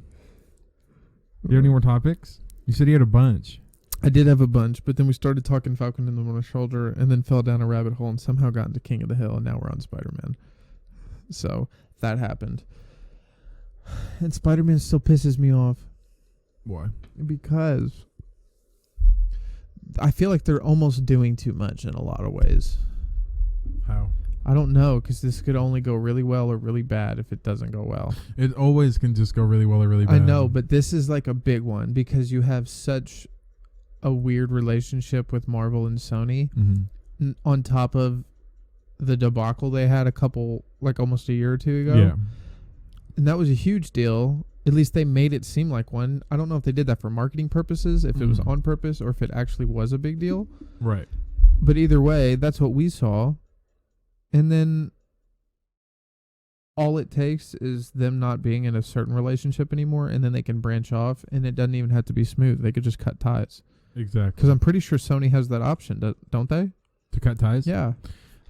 Do you have any more topics? You said you had a bunch.
I did have a bunch, but then we started talking Falcon and the Winter Soldier and then fell down a rabbit hole and somehow got into King of the Hill and now we're on Spider-Man. So that happened. And Spider-Man still pisses me off.
Why?
Because I feel like they're almost doing too much in a lot of ways.
How?
I don't know, because this could only go really well or really bad if it doesn't go well.
It always can just go really well or really bad.
I know, but this is like a big one because you have such a weird relationship with Marvel and Sony on top of the debacle they had almost a year or two ago.
Yeah.
And that was a huge deal. At least they made it seem like one. I don't know if they did that for marketing purposes, if it was on purpose, or if it actually was a big deal.
Right.
But either way, that's what we saw. And then all it takes is them not being in a certain relationship anymore, and then they can branch off, and it doesn't even have to be smooth. They could just cut ties.
Exactly.
Because I'm pretty sure Sony has that option, don't they?
To cut ties?
Yeah.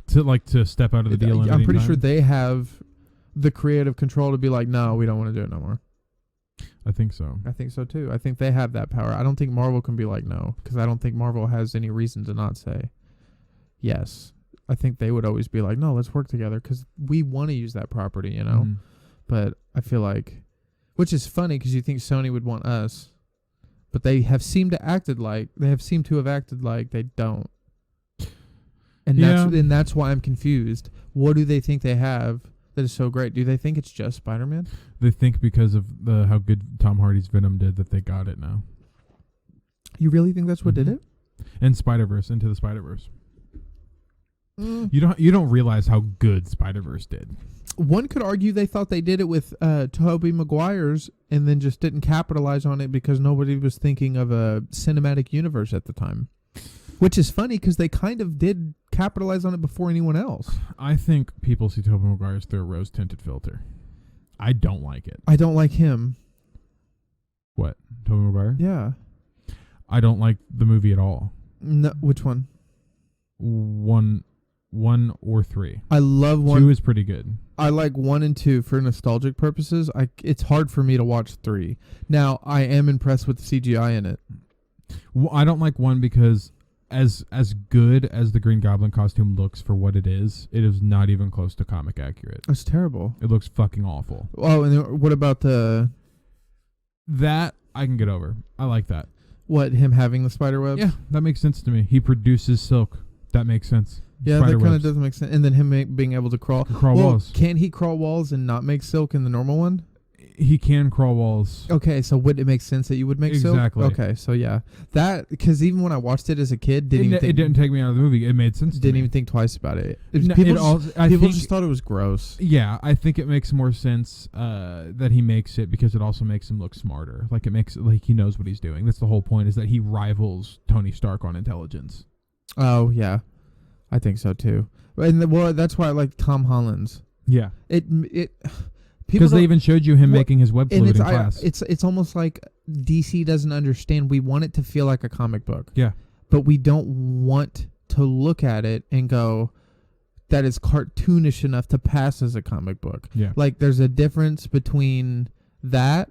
To step out of the deal.
I'm pretty sure they have the creative control to be like, no, we don't want to do it no more.
I think so.
I think so too. I think they have that power. I don't think Marvel can be like no, because I don't think Marvel has any reason to not say yes. I think they would always be like, no, let's work together because we want to use that property, you know? But I feel like, which is funny because you think Sony would want us, but they have seemed to have acted like they don't. And that's why I'm confused. What do they think they have that is so great? Do they think it's just Spider-Man?
They think because of how good Tom Hardy's Venom did that they got it now.
You really think that's what did it?
And Spider-Verse, Into the Spider-Verse. You don't realize how good Spider-Verse did.
One could argue they thought they did it with Tobey Maguire's and then just didn't capitalize on it because nobody was thinking of a cinematic universe at the time. Which is funny because they kind of did capitalize on it before anyone else.
I think people see Tobey Maguire's through a rose-tinted filter. I don't like it.
I don't like him.
What? Tobey Maguire?
Yeah.
I don't like the movie at all.
No, which one?
One or three.
I love one.
2 is pretty good.
I like 1 and 2 for nostalgic purposes. It's hard for me to watch 3. Now, I am impressed with the CGI in it.
Well, I don't like 1 because as good as the Green Goblin costume looks for what it is not even close to comic accurate.
That's terrible.
It looks fucking awful.
Oh, and then what about
that I can get over. I like that.
What, him having the spider webs?
Yeah, that makes sense to me. He produces silk. That makes sense.
Yeah, that kind of doesn't make sense. And then him being able to crawl.
Walls.
Can't he crawl walls and not make silk in the normal one?
He can crawl walls.
Okay, so would it make sense that you would make silk?
Exactly.
Okay, so yeah. That, because even when I watched it as a kid,
it didn't take me out of the movie. It made sense to me.
Didn't even think twice about it.
People
just thought it was gross.
Yeah, I think it makes more sense that he makes it because it also makes him look smarter. Like, it makes it like he knows what he's doing. That's the whole point, is that he rivals Tony Stark on intelligence.
Oh, yeah. I think so, too. And that's why I like Tom Holland's.
Yeah.
Because
they even showed you him making his web fluid in class.
It's almost like DC doesn't understand. We want it to feel like a comic book.
Yeah.
but we don't want to look at it and go, that is cartoonish enough to pass as a comic book.
Yeah.
Like, there's a difference between that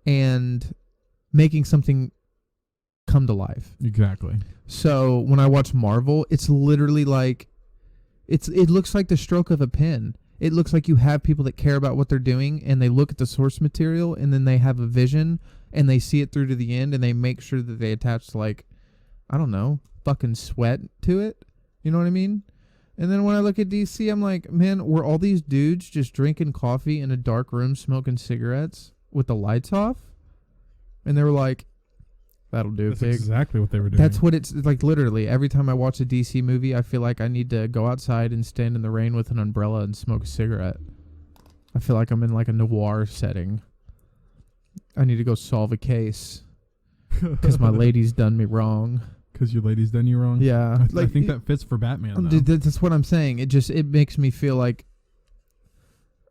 and making something come to life.
Exactly.
So when I watch Marvel, it's literally like, it looks like the stroke of a pen. It looks like you have people that care about what they're doing, and they look at the source material, and then they have a vision, and they see it through to the end, and they make sure that they attach, like, I don't know, fucking sweat to it. You know what I mean? And then when I look at DC, I'm like, man, were all these dudes just drinking coffee in a dark room smoking cigarettes with the lights off? And they were like, that'll do,
That's
pig.
exactly what they were doing.
That's what it's like. Literally, every time I watch a DC movie, I feel like I need to go outside and stand in the rain with an umbrella and smoke a cigarette. I feel like I'm in like a noir setting. I need to go solve a case because my lady's done me wrong.
Because your lady's done you wrong?
Yeah.
I think that fits for Batman, though.
Dude, that's what I'm saying. It makes me feel like,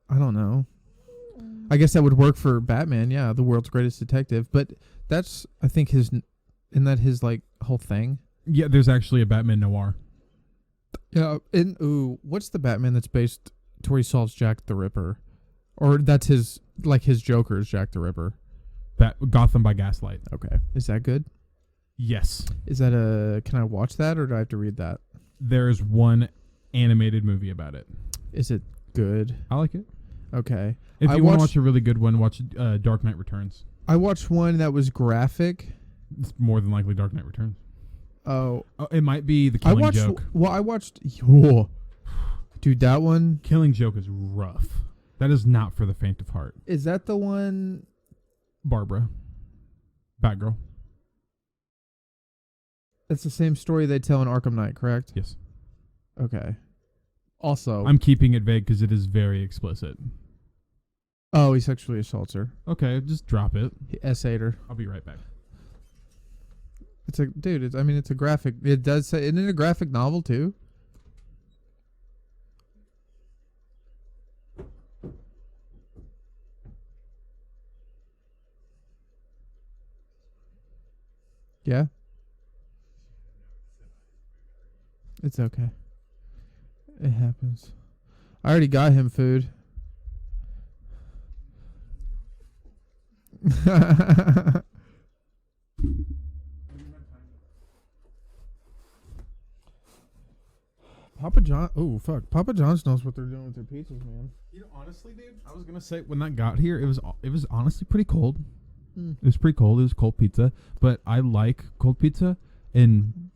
I don't know. I guess that would work for Batman. Yeah, the world's greatest detective. But that's, I think, isn't that his like whole thing?
Yeah, there's actually a Batman noir.
Yeah. What's the Batman that's based to where he solves Jack the Ripper? Or that's his Joker is Jack the Ripper.
Gotham by Gaslight.
Okay. Is that good?
Yes.
Is that can I watch that or do I have to read that?
There's one animated movie about it.
Is it good?
I like it.
Okay.
If you want to watch a really good one, watch Dark Knight Returns.
I watched one that was graphic.
It's more than likely Dark Knight Returns.
Oh.
It might be The Killing Joke.
Well, I watched... Oh, dude, that one...
Killing Joke is rough. That is not for the faint of heart.
Is that the one...
Barbara. Batgirl.
That's the same story they tell in Arkham Knight, correct?
Yes.
Okay. Also...
I'm keeping it vague because it is very explicit.
Oh, he sexually assaults her.
Okay, just drop it.
He S8'd her.
I'll be right back.
It's a graphic... It does say... Isn't it a graphic novel, too? Yeah. It's okay. It happens. I already got him food. Papa John. Oh fuck! Papa John's knows what they're doing with their pizzas, man.
You know, honestly, dude, I was gonna say when that got here, it was honestly pretty cold.
Mm.
It was pretty cold. It was cold pizza, but I like cold pizza, and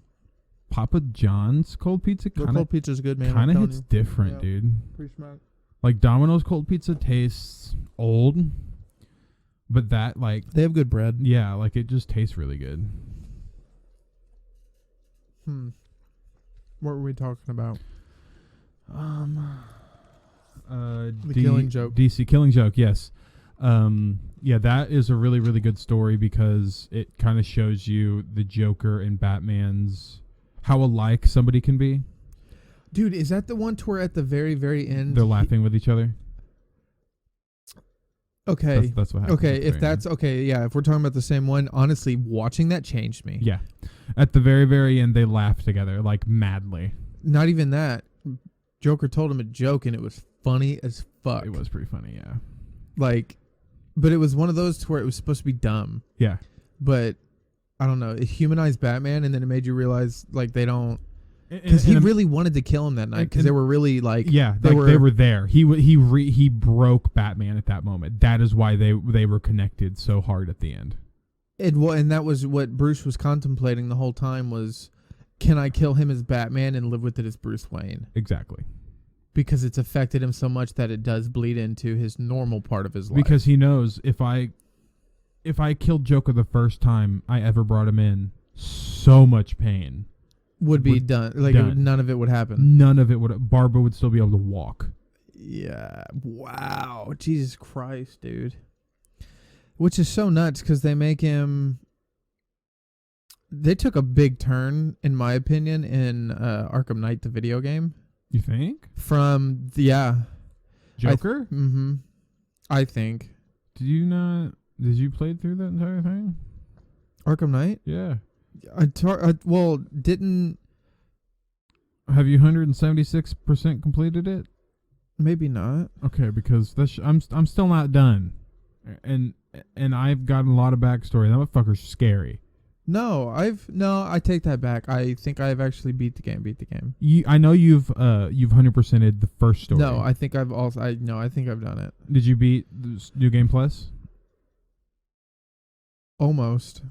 Papa John's cold pizza
The cold pizza's good, man.
kind
I'm
of
telling
hits
you.
different,
Yeah.
dude.
Pretty smart.
Like Domino's cold pizza tastes old, but that like
They have good bread.
yeah, like it just tastes really good.
What were we talking about?
The
Killing Joke.
DC Killing Joke, yes. Yeah, that is a really, really good story because it kind of shows you the Joker and Batman's how alike somebody can be.
Dude, is that the one to where at the very, very end
They're laughing with each other.
Okay.
That's what happens.
Okay,
at the
if
very
that's
end.
okay, yeah, if we're talking about the same one, honestly, watching that changed me.
Yeah. At the very, very end, they laugh together, like madly.
Not even that. Joker told him a joke and it was funny as fuck.
It was pretty funny, yeah.
Like, but it was one of those to where it was supposed to be dumb.
Yeah.
But I don't know. It humanized Batman, and then it made you realize like they don't,
And-
because he
and-
really wanted to kill him that night because
and-
they were really like
Yeah, they were there. He broke Batman at that moment. That is why they were connected so hard at the end.
and that was what Bruce was contemplating the whole time was, can I kill him as Batman and live with it as Bruce Wayne?
Exactly.
Because it's affected him so much that it does bleed into his normal part of his life.
Because he knows if I killed Joker the first time I ever brought him in, so much pain
would be done. Like
done.
none of it would happen.
None of it would. Barbara would still be able to walk.
Yeah. Wow. Jesus Christ, dude. Which is so nuts because they make him. They took a big turn, in my opinion, in Arkham Knight, the video game.
You think?
From
Joker?
I think
Did you play through that entire thing?
Arkham Knight.
Yeah.
Well, didn't
Have you 176% completed it?
maybe not.
Okay, because I'm still not done, and I've got a lot of backstory. That motherfucker's scary.
No, I take that back. I think I've actually beat the game.
I know you've 100%ed the first story.
No, I think I've done it.
Did you beat the New Game Plus?
Almost.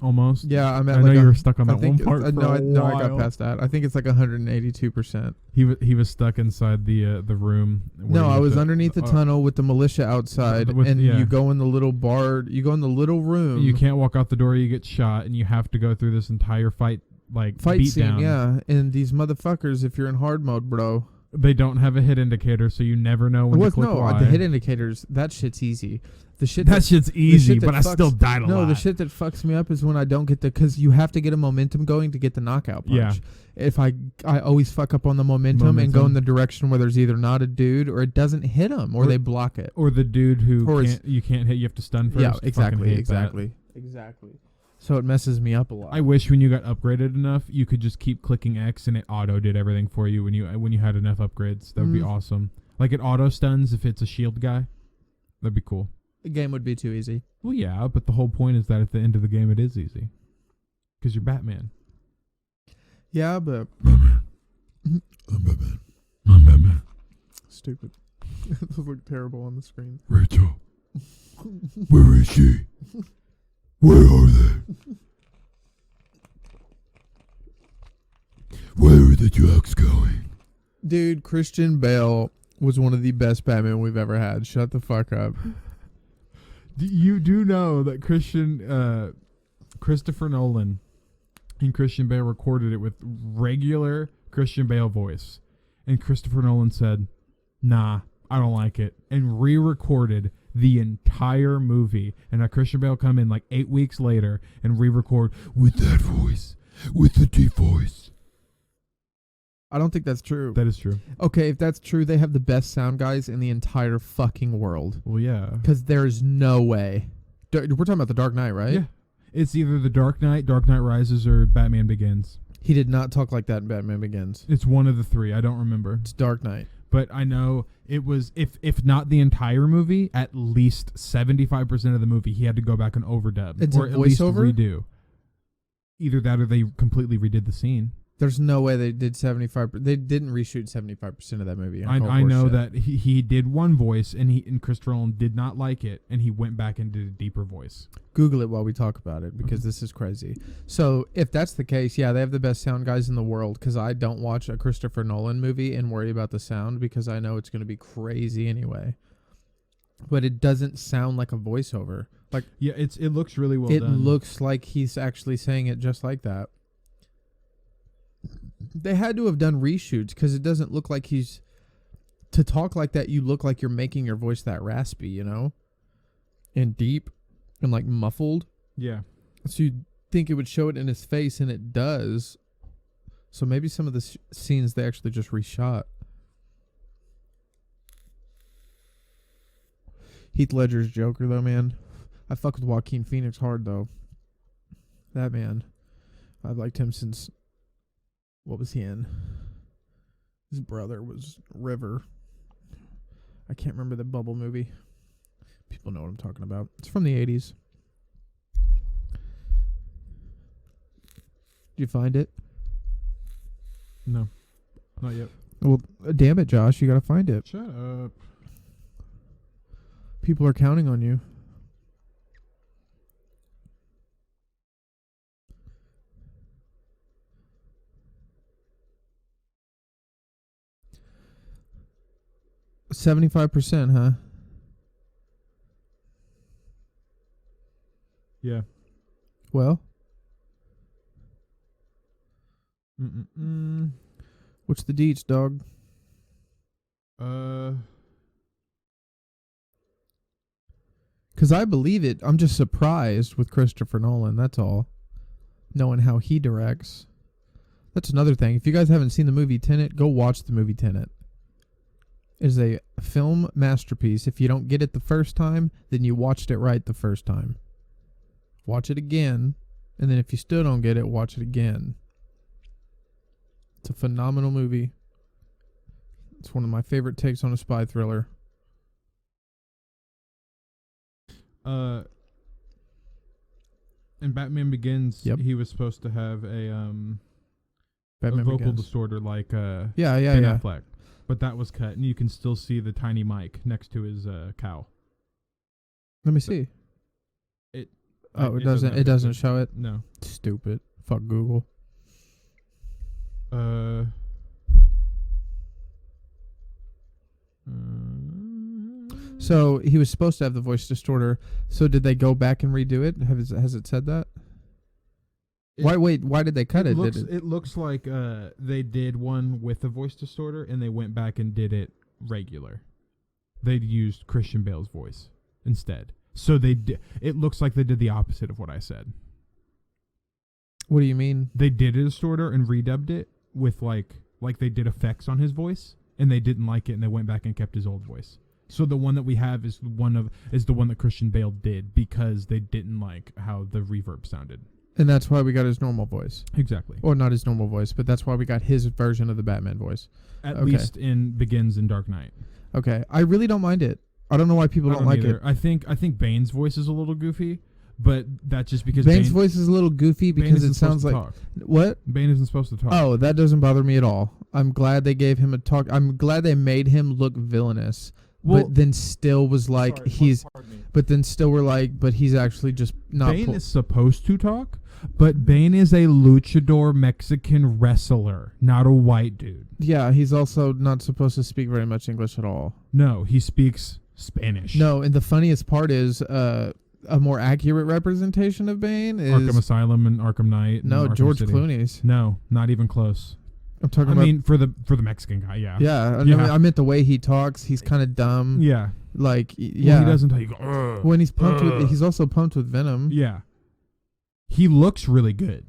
Yeah,
I'm at
I know you were stuck on that one part.
I got past that. I think it's like 182%.
He was stuck inside the room.
No, I was underneath the tunnel with the militia outside, you go in the little bar. You go in the little room.
You can't walk out the door. You get shot, and you have to go through this entire fight beat
scene.
down.
Yeah, and these motherfuckers, if you're in hard mode, bro,
they don't have a hit indicator, so you never know when to click Y.
The hit indicators. That shit's easy.
Shit's easy, but I still died a lot.
No, the shit that fucks me up is when I don't get because you have to get a momentum going to get the knockout punch.
Yeah.
If I always fuck up on the momentum and go in the direction where there's either not a dude or it doesn't hit them or they block it.
Or the dude who you can't hit, you have to stun first.
Yeah, exactly. So it messes me up a lot.
I wish when you got upgraded enough, you could just keep clicking X and it auto did everything for you when you had enough upgrades. That would be awesome. Like it auto stuns if it's a shield guy. That'd be cool.
The game would be too easy.
Well, yeah, but the whole point is that at the end of the game, it is easy. Because you're Batman.
Yeah, but...
I'm Batman. I'm Batman.
Stupid. Those look terrible on the screen.
Rachel. Where is she? Where are they? Where are the drugs going?
Dude, Christian Bale was one of the best Batman we've ever had. Shut the fuck up.
You do know that Christopher Nolan and Christian Bale recorded it with regular Christian Bale voice. And Christopher Nolan said, nah, I don't like it. And re-recorded the entire movie. And now Christian Bale come in like 8 weeks later and re-record with that voice, with the deep voice.
I don't think that's true.
That is true.
Okay, if that's true, they have the best sound guys in the entire fucking world.
Well, yeah.
Because there's no way. We're talking about The Dark Knight, right?
Yeah. It's either The Dark Knight, Dark Knight Rises, or Batman Begins.
He did not talk like that in Batman Begins.
It's one of the three. I don't remember.
It's Dark Knight.
But I know it was, if not the entire movie, at least 75% of the movie, he had to go back and overdub.
It's
or
a
at least
voiceover?
redo. Either that or they completely redid the scene.
There's no way they did 75%. They didn't reshoot 75% of that movie.
I know that he did one voice, and Christopher Nolan did not like it, and he went back and did a deeper voice.
Google it while we talk about it, because this is crazy. So if that's the case, yeah, they have the best sound guys in the world, because I don't watch a Christopher Nolan movie and worry about the sound, because I know it's going to be crazy anyway. But it doesn't sound like a voiceover. Like,
yeah, it looks really well done.
It looks like he's actually saying it just like that. They had to have done reshoots, because it doesn't look like he's... To talk like that, you look like you're making your voice that raspy, you know? And deep and like muffled.
Yeah.
So you'd think it would show it in his face, and it does. So maybe some of the scenes they actually just reshot. Heath Ledger's Joker, though, man. I fuck with Joaquin Phoenix hard, though. That man. I've liked him since... What was he in? His brother was River. I can't remember the Bubble movie. People know what I'm talking about. It's from the 80s. Did you find it?
No. Not yet.
Well, damn it, Josh. You got to find it.
Shut up.
People are counting on you. $75%, huh?
Yeah.
Well,
Mm-mm-mm.
what's the deets, dog? Because I believe it. I'm just surprised with Christopher Nolan, that's all. Knowing how he directs. That's another thing. If you guys haven't seen the movie Tenet, go watch the movie Tenet. It is a film masterpiece. If you don't get it the first time, then you watched it right the first time. Watch it again, And then if you still don't get it, watch it again. It's a phenomenal movie. It's one of my favorite takes on a spy thriller.
In Batman Begins,
Yep.
he was supposed to have a
Batman
vocal
Begins.
distorter like
Yeah,
Ben
yeah.
Affleck, but that was cut, and you can still see the tiny mic next to his cow.
Let me see.
It
Oh, it
doesn't
doesn't.
have
It
a
doesn't
picture.
show it.
No.
Stupid. Fuck Google. So he was supposed to have the voice distorter. So did they go back and redo it? Has it said that? Why did they cut it?
It looks like they did one with a voice distorter, and they went back and did it regular. They used Christian Bale's voice instead. So it looks like they did the opposite of what I said.
What do you mean?
They did a distorter and redubbed it with like they did effects on his voice, and they didn't like it, and they went back and kept his old voice. So the one that we have is the one that Christian Bale did because they didn't like how the reverb sounded.
And that's why we got his normal voice.
Exactly.
Or not his normal voice, but that's why we got his version of the Batman voice.
At
Okay.
least in Begins and Dark Knight.
Okay. I really don't mind it. I don't know why people
I
don't like
either.
it.
I think Bane's voice is a little goofy, but that's just because
Bane's
Bane,
voice is a little goofy
Bane
because
isn't
it sounds like...
supposed to talk.
What?
Bane isn't supposed to talk.
Oh, that doesn't bother me at all. I'm glad they gave him a talk. I'm glad they made him look villainous.
Well,
but then still was like,
pardon me.
but then still were like, but he's actually just not...
Bane is supposed to talk, but Bane is a luchador Mexican wrestler, not a white dude.
Yeah, he's also not supposed to speak very much English at all.
No, he speaks Spanish.
No, and the funniest part is a more accurate representation of Bane is...
Arkham Asylum and Arkham Knight. And
No,
Arkham
George
City.
Clooney's.
No, not even close.
I'm talking
I
about...
mean, for the Mexican guy, yeah.
Yeah,
Yeah.
I meant the way he talks. He's kind of dumb.
Yeah.
Like,
Well,
yeah.
he doesn't tell you. Go,
When he's pumped with... He's also pumped with Venom.
yeah. He looks really good.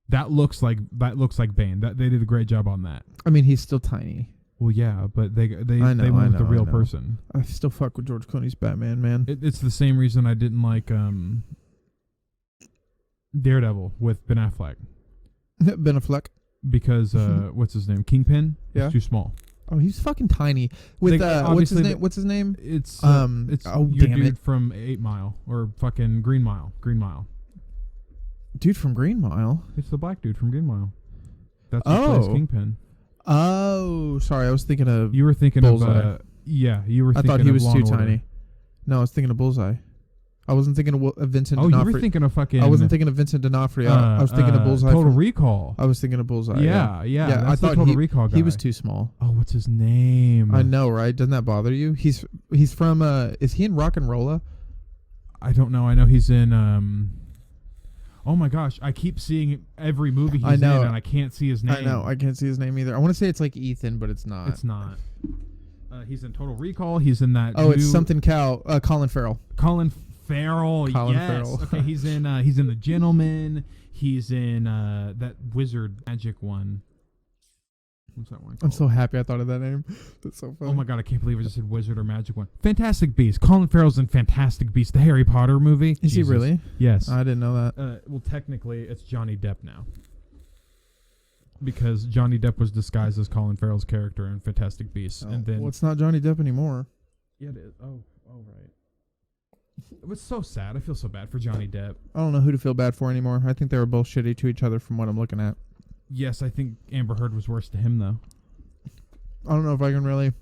That looks like Bane. That they did a great job on that.
I mean, he's still tiny.
Well, yeah, but they
I know,
went with the
I
real
know.
person.
I still fuck with George Clooney's Batman, man.
It's the same reason I didn't like Daredevil with Ben Affleck
Ben Affleck.
because what's his name? Kingpin.
Yeah.
It's too small.
Oh, he's fucking tiny. With
They-
what's his
obviously
name? What's his name?
It's
oh,
your
damn
dude
it.
from 8 Mile or fucking Green Mile. Green Mile.
Dude from Green Mile.
It's the black dude from Green Mile. That's who plays
Oh.
Kingpin.
Oh, sorry. I was thinking of...
You were thinking
Bullseye.
of you were
I
thinking
thought he
of
was
Law
too
and Order.
tiny. No, I was thinking of Bullseye. I wasn't thinking of Vincent
Oh,
D'Onofrio.
you were thinking of fucking
I wasn't thinking of Vincent D'Onofrio. I was thinking of Bullseye.
Total
from-
Recall.
I was thinking of Bullseye.
Yeah,
Yeah,
that's
I
the
thought
Total Recall guy.
he was too small.
Oh, what's his name?
I know, right? Doesn't that bother you? He's from is he in Rock and Rolla?
I don't know. I know he's in oh my gosh, I keep seeing every movie he's
I know.
in and I can't see his name.
I know. I can't see his name either. I want to say it's like Ethan, but it's not.
It's not. He's in Total Recall. He's in that
Oh, it's
new
something Colin Farrell.
Colin Farrell.
Colin
yes.
Farrell.
Okay, he's in The Gentleman. He's in that Wizard Magic one. What's that one called?
I'm so happy I thought of that name. That's so funny.
Oh my god, I can't believe I just said Wizard or Magic one. Fantastic Beasts. Colin Farrell's in Fantastic Beasts, the Harry Potter movie.
Is he really?
Yes.
I didn't know that.
Well, technically, it's Johnny Depp now. Because Johnny Depp was disguised as Colin Farrell's character in Fantastic Beasts. And then...
well, it's not Johnny Depp anymore.
Yeah, it is. Oh, right. It was so sad. I feel so bad for Johnny Depp.
I don't know who to feel bad for anymore. I think they were both shitty to each other from what I'm looking at.
Yes, I think Amber Heard was worse to him, though.
I don't know if I can really...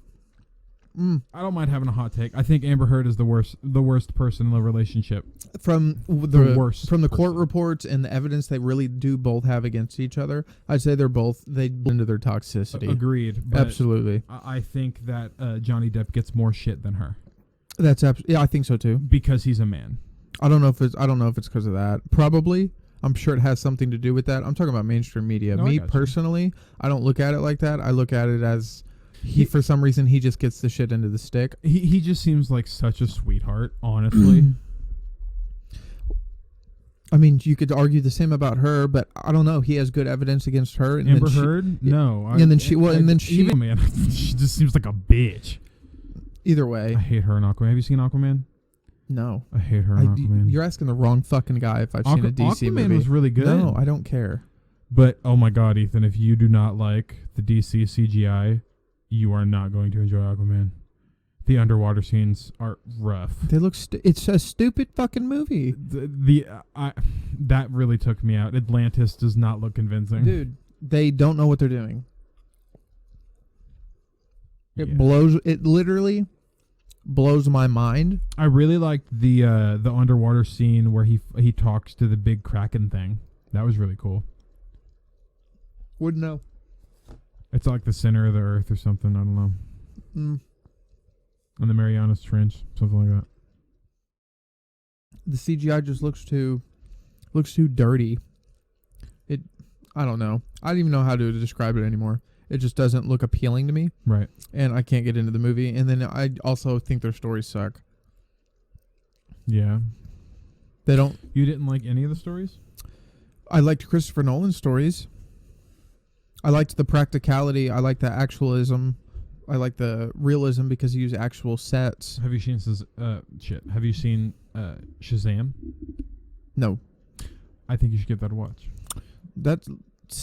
I don't mind having a hot take. I think Amber Heard is the worst person in the relationship.
From
The worst
from the court
person.
reports and the evidence they really do both have against each other, I'd say they blend into their toxicity.
Agreed. But
Absolutely.
I think that Johnny Depp gets more shit than her
Yeah, I think so too.
because he's a man.
I don't know if it's because of that. Probably. I'm sure it has something to do with that. I'm talking about mainstream media.
No, I
Me
got you.
personally, I don't look at it like that. I look at it as for some reason he just gets the shit into the stick.
He just seems like such a sweetheart, honestly.
I mean, you could argue the same about her, but I don't know. He has good evidence against her. And
Amber
then she-
Heard? No.
and then she-
man, she just seems like a bitch.
Either way,
I hate her in Aquaman. Have you seen Aquaman?
No.
I hate her in Aquaman.
You're asking the wrong fucking guy if I've seen a DC
Aquaman
movie.
was really good.
No, I don't care.
But, oh my God, Ethan, if you do not like the DC CGI, you are not going to enjoy Aquaman. The underwater scenes are rough.
They look. It's a stupid fucking movie,
That really took me out. Atlantis does not look convincing,
dude. They don't know what they're doing. It
Yeah.
blows. It literally blows my mind.
I really liked the underwater scene where he talks to the big kraken thing. That was really cool.
Wouldn't know.
It's like the center of the earth or something. I don't know. On the Marianas Trench, something like that.
The CGI just looks too dirty. I don't know. I don't even know how to describe it anymore. It just doesn't look appealing to me,
Right.
and I can't get into the movie. And then I also think their stories suck.
Yeah.
They don't.
You didn't like any of the stories?
I liked Christopher Nolan's stories. I liked the practicality. I liked the actualism. I like the realism because he used actual sets.
Have you seen Have you seen Shazam?
No,
I think you should give that a watch.
that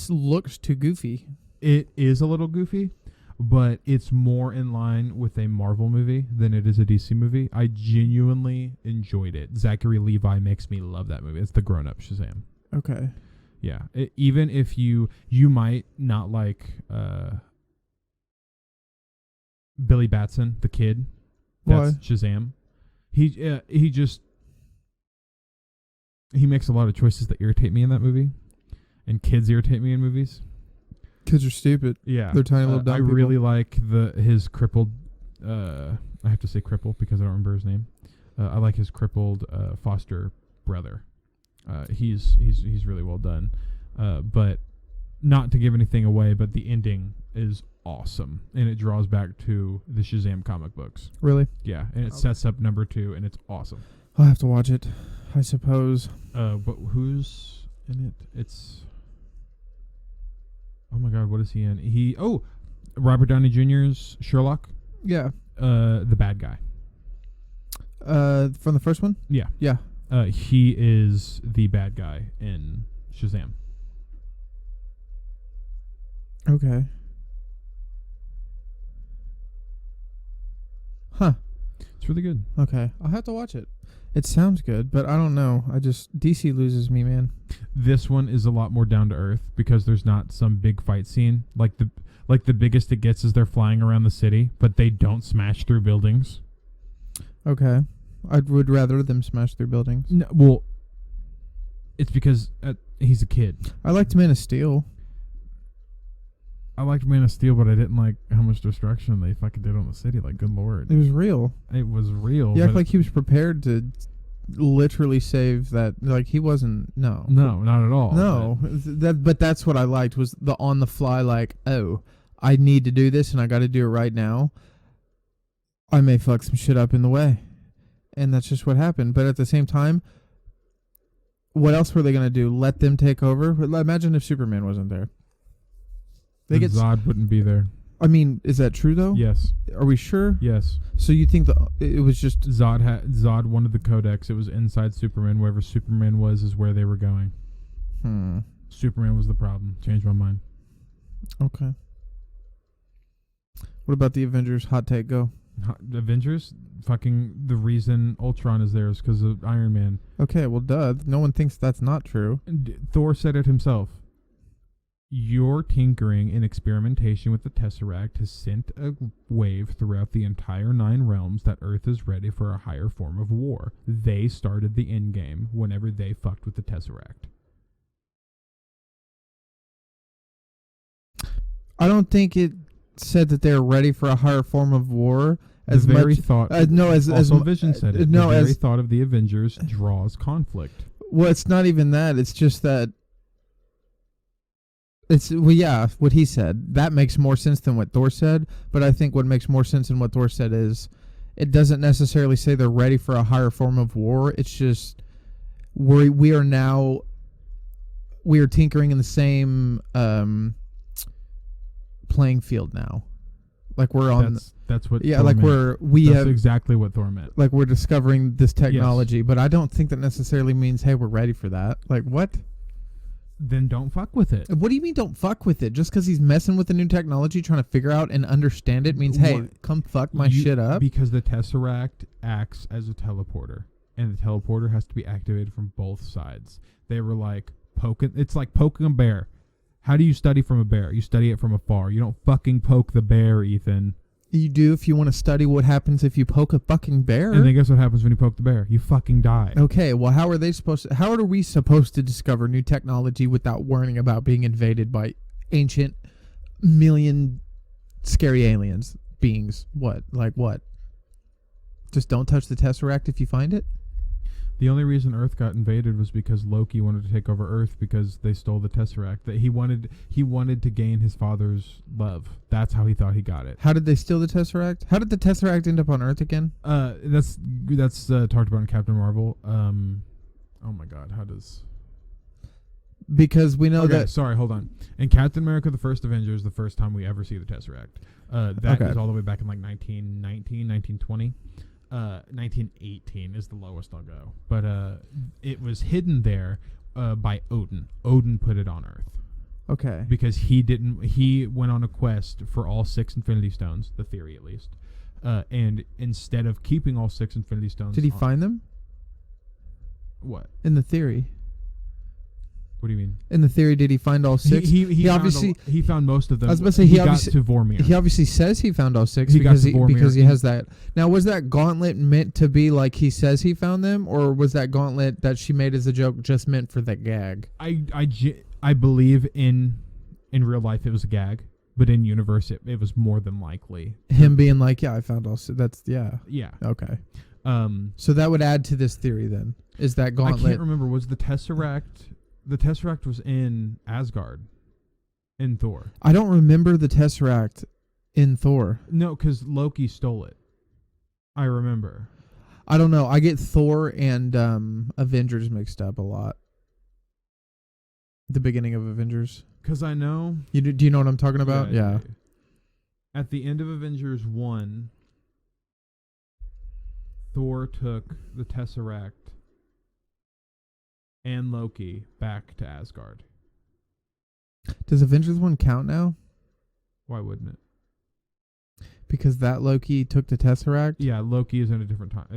looks too goofy.
It is a little goofy, but it's more in line with a Marvel movie than it is a DC movie. I genuinely enjoyed it. Zachary Levi makes me love that movie. It's the grown-up Shazam.
Okay.
Yeah. Even if you might not like Billy Batson, the kid. That's
Why?
Shazam. He makes a lot of choices that irritate me in that movie, and kids irritate me in movies.
Kids are stupid.
Yeah,
They're tiny little dumb
I
people.
really like his crippled. I have to say crippled because I don't remember his name. I like his crippled foster brother. He's really well done. But not to give anything away, but the ending is awesome, and it draws back to the Shazam comic books.
Really?
Yeah, and it sets up number 2, and it's awesome.
I'll have to watch it, I suppose.
But who's in it? It's oh my God, what is he in? Robert Downey Jr.'s Sherlock.
Yeah.
The bad guy.
From the first one?
Yeah.
Yeah.
He is the bad guy in Shazam.
Okay. Huh.
It's really good.
Okay. I'll have to watch it. It sounds good, but I don't know. DC loses me, man.
This one is a lot more down to earth because there's not some big fight scene. Like the biggest it gets is they're flying around the city, but they don't smash through buildings.
Okay. I would rather them smash through buildings.
No, well, it's because he's a kid.
I liked Man of Steel.
I liked Man of Steel, but I didn't like how much destruction they fucking did on the city. Like, good lord.
It was real.
It was real.
You act like he was prepared to literally save that. Like, he wasn't. No.
No, not at all.
No. But that's what I liked was the on the fly, like, oh, I need to do this and I got to do it right now. I may fuck some shit up in the way. And that's just what happened. But at the same time, what else were they going to do? Let them take over? Imagine if Superman wasn't there.
Then Zod wouldn't be there.
I mean, is that true though?
Yes.
Are we sure?
Yes.
So you think it was just
Zod wanted the codex. It was inside Superman. Wherever Superman was is where they were going. Superman was the problem. Changed my mind.
Okay. What about the Avengers? Hot take, go.
Avengers? Fucking the reason Ultron is there is because of Iron Man.
Okay, well, duh. No one thinks that's not true.
Thor said it himself. Your tinkering and experimentation with the Tesseract has sent a wave throughout the entire 9 realms that Earth is ready for a higher form of war. They started the endgame whenever they fucked with the Tesseract.
I don't think it said that they're ready for a higher form of war.
As thought.
No, as
Vision said it.
No,
the very thought of the Avengers draws conflict.
Well, it's not even that. It's just that. What he said. That makes more sense than what Thor said. But I think what makes more sense than what Thor said is it doesn't necessarily say they're ready for a higher form of war. It's just we are tinkering in the same playing field now. Like we're on.
That's what.
Yeah,
Thor
like
meant.
we
That's
have
exactly what Thor meant.
like we're discovering this technology, but I don't think that necessarily means hey, we're ready for that. Like what?
Then don't fuck with it.
What do you mean don't fuck with it? Just because he's messing with the new technology, trying to figure out and understand it means, hey,
What?
come fuck my
You-
shit up?
Because the Tesseract acts as a teleporter, and the teleporter has to be activated from both sides. They were like poking. It's like poking a bear. How do you study from a bear? You study it from afar. You don't fucking poke the bear, Ethan.
You do if you want to study what happens if you poke a fucking bear.
And then guess what happens when you poke the bear? You fucking die.
Okay, well, how are we supposed to discover new technology without worrying about being invaded by ancient million scary aliens beings? What? Like what? Just don't touch the Tesseract if you find it?
The only reason Earth got invaded was because Loki wanted to take over Earth because they stole the Tesseract. That he wanted to gain his father's love. That's how he thought he got it.
How did they steal the Tesseract? How did the Tesseract end up on Earth again?
That's talked about in Captain Marvel. Oh my God, how does?
Because we know
Okay,
that.
sorry, hold on. In Captain America: The First Avengers, the first time we ever see the Tesseract, that is
Okay.
all the way back in like 1919, 1920. 1918 is the lowest I'll go. But it was hidden there by Odin. Odin put it on Earth
Okay.
because he went on a quest for all 6 Infinity Stones, the theory at least. And instead of keeping all 6 Infinity Stones...
Did he find them?
What?
In the theory.
What do you mean?
In the theory, did he find all 6?
He
obviously...
he found most of them.
I was about to say,
he
he
got
obviously-
to Vormir.
He obviously says he found all 6
He got
because
to Vormir.
because he has that. Now, was that gauntlet meant to be like he says he found them, or was that gauntlet that she made as a joke just meant for the gag?
I believe in real life it was a gag, but in universe it was more than likely
Him being like, yeah, I found all 6. That's, yeah.
yeah.
Okay.
Um,
So that would add to this theory then, is that
I
gauntlet.
can't remember. Was the Tesseract? The Tesseract was in Asgard, in Thor.
I don't remember the Tesseract in Thor.
No, because Loki stole it. I remember.
I don't know. I get Thor and Avengers mixed up a lot. The beginning of Avengers.
Because I know.
Do you know what I'm talking about? Yeah.
At the end of Avengers 1, Thor took the Tesseract and Loki back to Asgard.
Does Avengers 1 count now?
Why wouldn't it?
Because that Loki took the Tesseract?
Yeah, Loki is in a different time.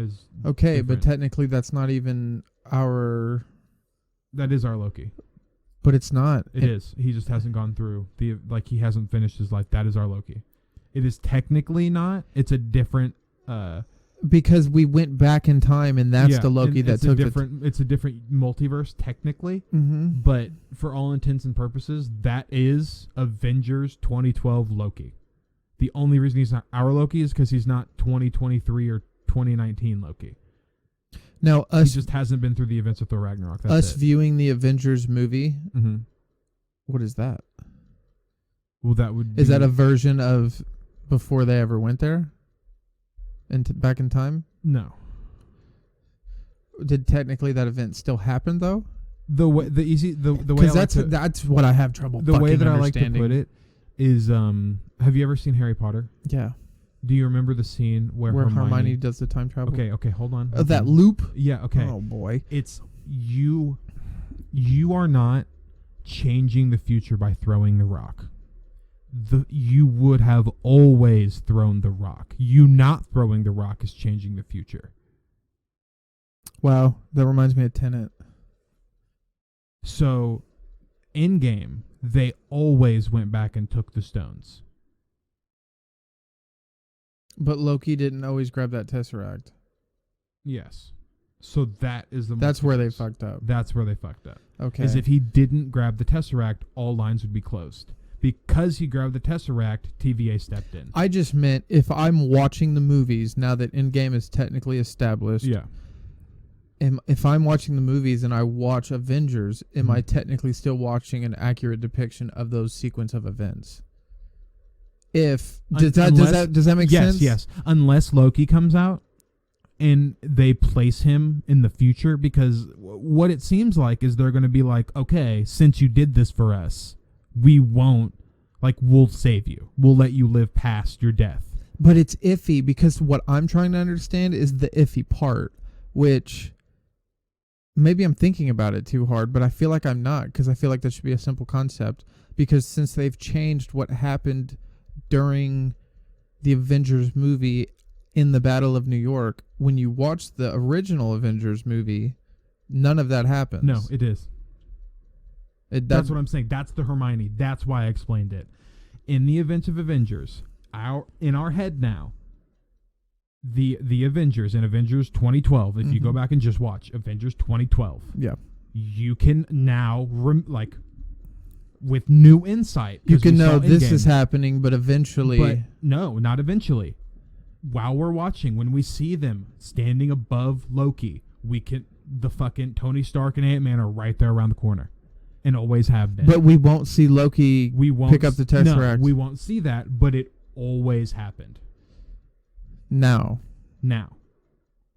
Okay, but
different.
technically that's not even our...
That is our Loki.
But it's not.
It is. He just hasn't gone through he hasn't finished his life. That is our Loki. It is technically not. It's a different
Because we went back in time and that's
yeah,
the Loki
and
that
it's
took
a different it's a different multiverse technically.
Mm-hmm.
But for all intents and purposes, that is Avengers 2012 Loki. The only reason he's not our Loki is because he's not 2023 or 2019 Loki.
Now,
He just hasn't been through the events of Thor Ragnarok. That's
us
it.
viewing the Avengers movie,
Mm-hmm.
what is that?
Well, that would
Is
be,
that a version of before they ever went there? Back in time?
no?
Did technically that event still happen though?
The way the way I
Because
like
that's what I have trouble.
the way
fucking
that I like to
understanding.
put it is have you ever seen Harry Potter?
Yeah,
Do you remember the scene where
Hermione does the time travel.
Okay, hold on.
Oh, that loop.
Yeah, okay.
Oh boy.
It's you are not changing the future by throwing the rock. You would have always thrown the rock. You not throwing the rock is changing the future.
Wow, that reminds me of Tenet.
So, in game, they always went back and took the stones.
But Loki didn't always grab that Tesseract.
Yes. So that is the
That's where they
multiverse.
fucked up.
That's where they fucked up.
Okay.
Is if he didn't grab the Tesseract, all lines would be closed. Because he grabbed the Tesseract, TVA stepped in.
I just meant if I'm watching the movies now that Endgame is technically established.
Yeah.
If I'm watching the movies and I watch Avengers, am I
Mhm.
technically still watching an accurate depiction of those sequence of events? Does that make sense?
Yes. Unless Loki comes out and they place him in the future, because what it seems like is they're going to be like, okay, since you did this for us, we won't Like, we'll save you. We'll let you live past your death.
But it's iffy because what I'm trying to understand is the iffy part, which maybe I'm thinking about it too hard, but I feel like I'm not, because I feel like that should be a simple concept. Because since they've changed what happened during the Avengers movie in the Battle of New York, when you watch the original Avengers movie, none of that happens.
No, it is. That's what I'm saying. That's the Hermione. That's why I explained it. In the events of Avengers, in our head now, the Avengers in Avengers 2012, if you go back and just watch Avengers 2012,
yeah,
you can now, with new insight,
you can know this
Endgame,
is happening, but eventually...
But no, not eventually. While we're watching, when we see them standing above Loki, the fucking Tony Stark and Ant-Man are right there around the corner. And always have been.
But we won't see Loki pick up the Tesseract.
No, we won't see that, but it always happened.
Now.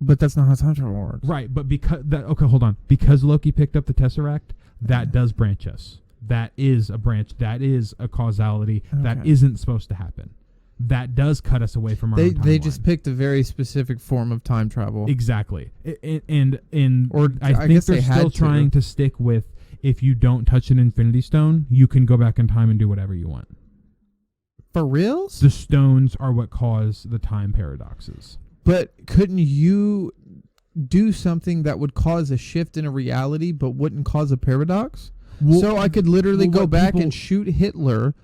But
that's not how time travel works.
Right, but okay, hold on. Because Loki picked up the Tesseract, that does branch us. That is a branch. That is a causality. Okay. That isn't supposed to happen. That does cut us away from our own timeline.
They just picked a very specific form of time travel.
Exactly. I think they're still trying to stick with, if you don't touch an Infinity Stone, you can go back in time and do whatever you want.
For reals?
The stones are what cause the time paradoxes.
But couldn't you do something that would cause a shift in a reality but wouldn't cause a paradox? Well, so I could literally go back and shoot Hitler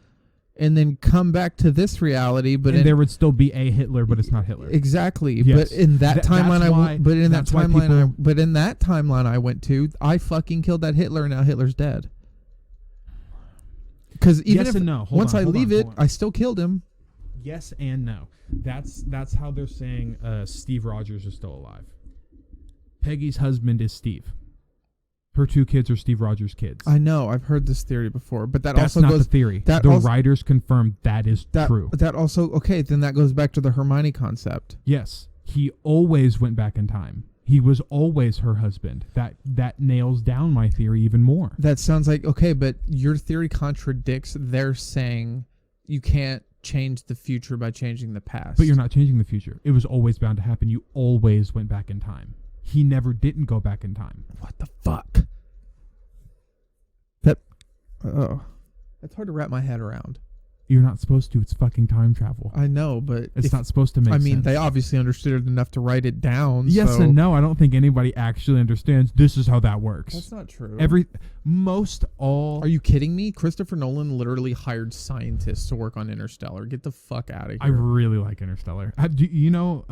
and then come back to this reality, but
there would still be a Hitler, but it's not Hitler.
Exactly.
Yes.
But in that timeline in that timeline I went to, I fucking killed that Hitler, and now Hitler's dead. Because even
yes
if
and no.
once I leave it, I still killed him.
Yes and no. That's how they're saying Steve Rogers is still alive. Peggy's husband is Steve. Her 2 kids are Steve Rogers' kids.
I know. I've heard this theory before, but that's
also not the theory. The writers confirmed that is true.
That also, okay, then that goes back to the Hermione concept.
Yes. He always went back in time. He was always her husband. That nails down my theory even more.
That sounds like, okay, but your theory contradicts their saying you can't change the future by changing the past.
But you're not changing the future. It was always bound to happen. You always went back in time. He never didn't go back in time.
What the fuck? That's hard to wrap my head around.
You're not supposed to. It's fucking time travel.
I know, but
it's not supposed to make sense.
I mean, they obviously understood it enough to write it down.
Yes and no. I don't think anybody actually understands this is how that works.
That's not true.
Are
you kidding me? Christopher Nolan literally hired scientists to work on Interstellar. Get the fuck out of here.
I really like Interstellar. Do you know,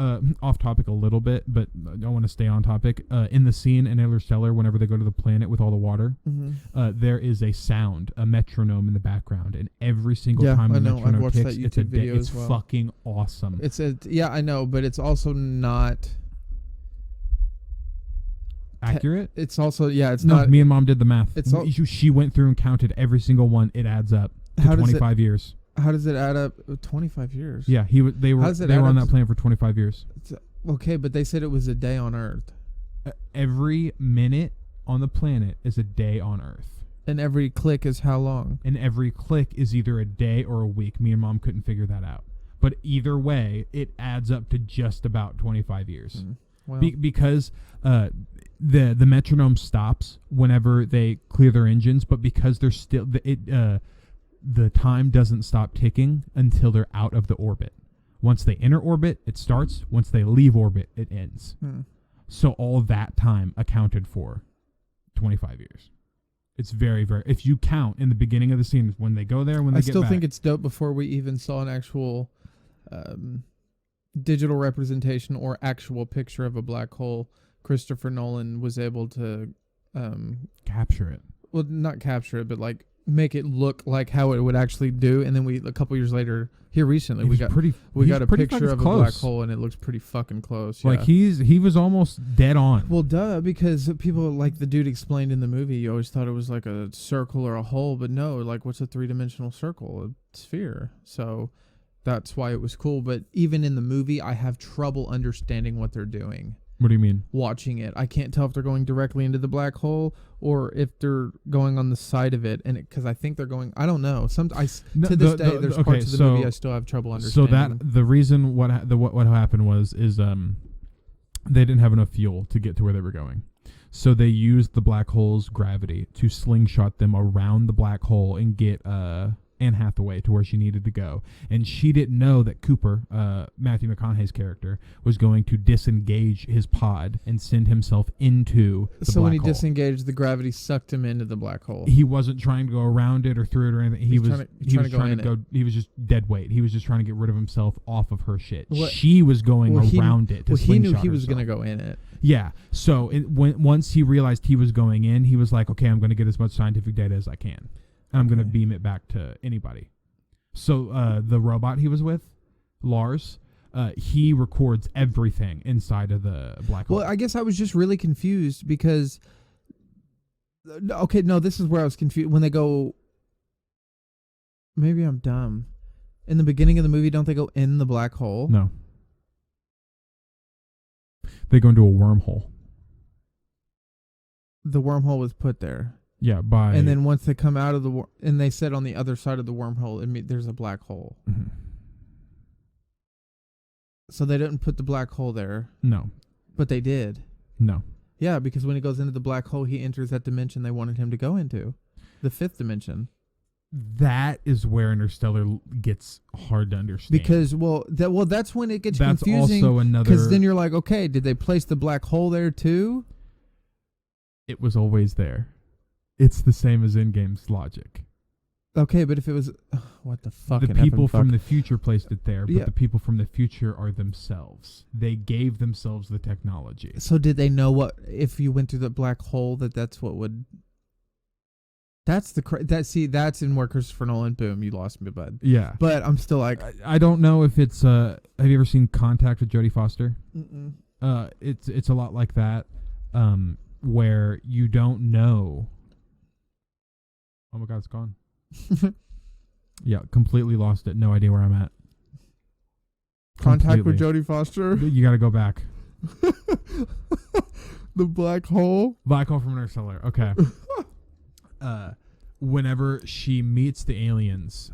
off topic a little bit, but I don't want to stay on topic. In the scene in Interstellar, whenever they go to the planet with all the water, there is a sound, a metronome in the background, and every single time the metronome ticks, it's a video. It's fucking awesome.
I know, but it's also not
accurate.
It's also it's not.
Me and Mom did the math. She went through and counted every single one. It adds up to 25 years.
How does it add up? 25 years.
Yeah, they were on that planet for 25 years.
Okay, but they said it was a day on Earth.
Every minute on the planet is a day on Earth.
And every click is how long?
And every click is either a day or a week. Me and Mom couldn't figure that out. But either way, it adds up to just about 25 years.
Well.
Because the metronome stops whenever they clear their engines, but because they're still the time doesn't stop ticking until they're out of the orbit. Once they enter orbit, it starts. Once they leave orbit, it ends. So all that time accounted for 25 years. It's very, very... If you count in the beginning of the scene, when they go there, when they get back... I still
think it's dope before we even saw an actual digital representation or actual picture of a black hole. Christopher Nolan was able to...
capture it.
Well, not capture it, but like make it look like how it would actually do. And then a couple years later, here recently, we got a picture of a black hole, and it looks pretty fucking close.
Like he was almost dead on.
Well, duh, because people, like the dude explained in the movie, you always thought it was like a circle or a hole, but no, like what's a 3-dimensional circle? A sphere. So that's why it was cool. But even in the movie, I have trouble understanding what they're doing.
What do you mean?
watching it. I can't tell if they're going directly into the black hole or if they're going on the side of it. And because I think they're going, I don't know. To this day, there's parts of the movie I still have trouble understanding.
So that the reason what happened is they didn't have enough fuel to get to where they were going. So they used the black hole's gravity to slingshot them around the black hole and get Anne Hathaway to where she needed to go. And she didn't know that Cooper, Matthew McConaughey's character, was going to disengage his pod and send himself into the black hole.
So when he disengaged, the gravity sucked him into the black hole.
He wasn't trying to go around it or through it or anything. He was trying to go. He was just dead weight. He was just trying to get rid of himself off of her shit. She was going around it.
He knew he was going to go in it.
Yeah. So once he realized he was going in, he was like, okay, I'm going to get as much scientific data as I can. And I'm going to beam it back to anybody. So the robot he was with, Lars, he records everything inside of the black hole.
Well, I guess I was just really confused because... Okay, no, this is where I was confused. When they go... Maybe I'm dumb. In the beginning of the movie, don't they go in the black hole?
No. They go into a wormhole.
The wormhole was put there.
Yeah,
and then once they come out of and they said on the other side of the wormhole, there's a black hole.
Mm-hmm.
So they didn't put the black hole there.
No.
But they did.
No.
Yeah, because when he goes into the black hole, he enters that dimension they wanted him to go into. The fifth dimension.
That is where Interstellar gets hard to understand.
Because, that's when it gets confusing.
Also another...
Because then you're like, okay, did they place the black hole there too?
It was always there. It's the same as Endgame's logic.
Okay, but if it was... what the fuck?
The people from the future placed it there, but the people from the future are themselves. They gave themselves the technology.
So did they know what... If you went through the black hole, that's what would... That's that's in where Christopher Nolan... Boom, you lost me, bud.
Yeah.
But I'm still like...
I don't know if it's... have you ever seen Contact with Jodie Foster?
Mm-mm.
It's a lot like that, where you don't know... Oh my God, it's gone. Yeah, completely lost it. No idea where I'm at.
Contact with Jodie Foster?
You got to go back.
The black hole?
Black hole from Interstellar. Okay. Whenever she meets the aliens,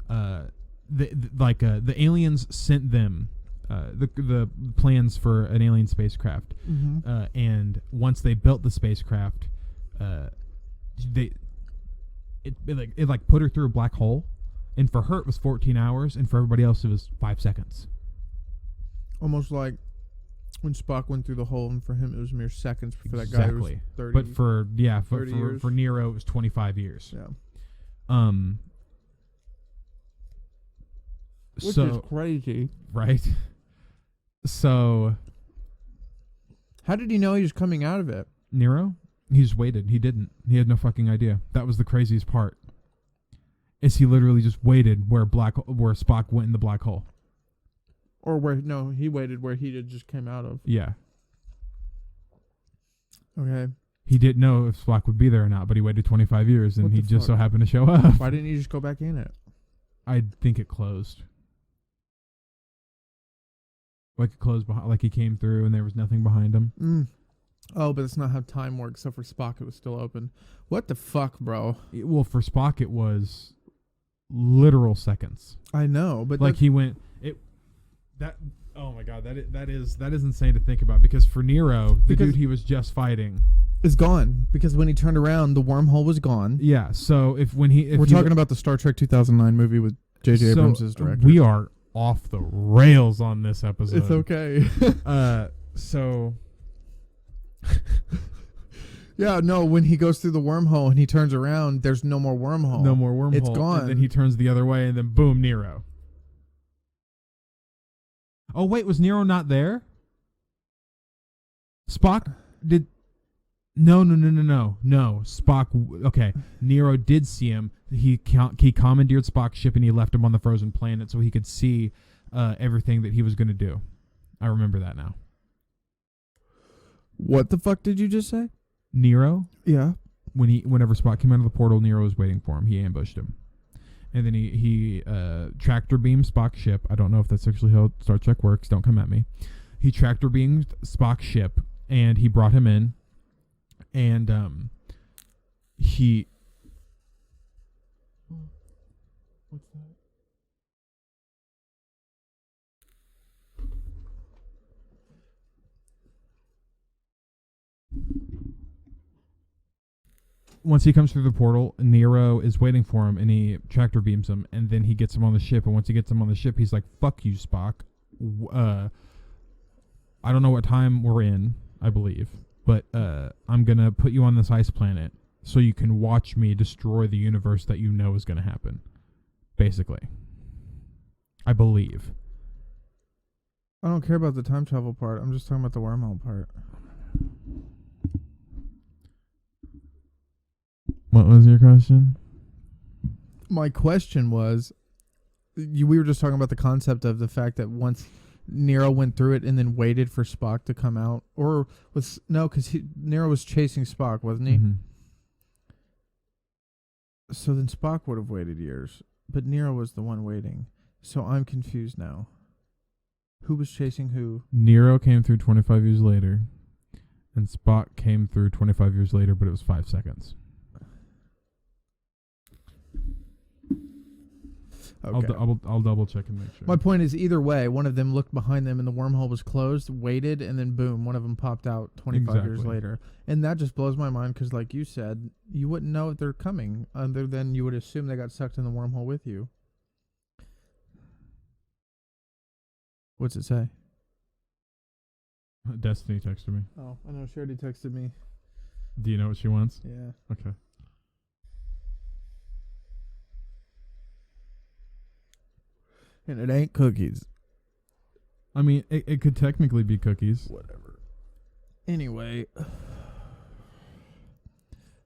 the aliens sent them the plans for an alien spacecraft.
Mm-hmm.
And once they built the spacecraft, it put her through a black hole, and for her it was 14 hours, and for everybody else it was 5 seconds.
Almost like when Spock went through the hole, and for him it was mere seconds. For that guy it was 30.
But for Nero it was 25 years.
Yeah. Which is crazy,
right? So,
how did he know he was coming out of it?
Nero? He just waited. He didn't. He had no fucking idea. That was the craziest part. Is he literally just waited where Spock went in the black hole.
Or he waited where he just came out of.
Yeah.
Okay.
He didn't know if Spock would be there or not, but he waited 25 years and he just so happened to show up.
Why didn't he just go back in it?
I think it closed. Like it closed behind, like he came through and there was nothing behind him.
Mm. Oh, but that's not how time works. So for Spock, it was still open. What the fuck, bro?
Well, for Spock, it was literal seconds.
I know, but
like he went. Oh my God, that is insane to think about. Because for Nero, the dude he was just fighting
is gone. Because when he turned around, the wormhole was gone.
Yeah. So we're
talking about the Star Trek 2009 movie with J.J. Abrams as director.
We are off the rails on this episode.
It's okay.
So.
Yeah, no, when he goes through the wormhole and he turns around, there's no more wormhole.
No more wormhole.
It's gone.
And then he turns the other way and then boom, Nero. Oh, wait, was Nero not there? Spock did... No. Spock... Okay, Nero did see him. He commandeered Spock's ship and he left him on the frozen planet so he could see everything that he was going to do. I remember that now.
What the fuck did you just say?
Nero?
Yeah.
Whenever Spock came out of the portal, Nero was waiting for him. He ambushed him. And then he tractor beamed Spock's ship. I don't know if that's actually how Star Trek works. Don't come at me. He tractor beamed Spock's ship and he brought him in, and he. What's that? Once he comes through the portal, Nero is waiting for him, and he tractor beams him, and then he gets him on the ship. And once he gets him on the ship, he's like, "Fuck you, Spock. I don't know what time we're in, I believe, but I'm gonna put you on this ice planet so you can watch me destroy the universe that you know is gonna happen." Basically, I believe.
I don't care about the time travel part. I'm just talking about the wormhole part.
What was your question?
My question was, we were just talking about the concept of the fact that once Nero went through it and then waited for Spock to come out, or was no, because Nero was chasing Spock, wasn't he?
Mm-hmm.
So then Spock would have waited years, but Nero was the one waiting. So I'm confused now. Who was chasing who?
Nero came through 25 years later, and Spock came through 25 years later, but it was 5 seconds.
Okay.
I'll double check and make sure.
My point is, either way, one of them looked behind them and the wormhole was closed, waited, and then boom, one of them popped out 25 years later. And that just blows my mind because, like you said, you wouldn't know if they're coming other than you would assume they got sucked in the wormhole with you. What's it say?
Destiny texted me.
Oh, I know. She already texted me.
Do you know what she wants?
Yeah.
Okay.
And it ain't cookies.
I mean, it could technically be cookies.
Whatever. Anyway.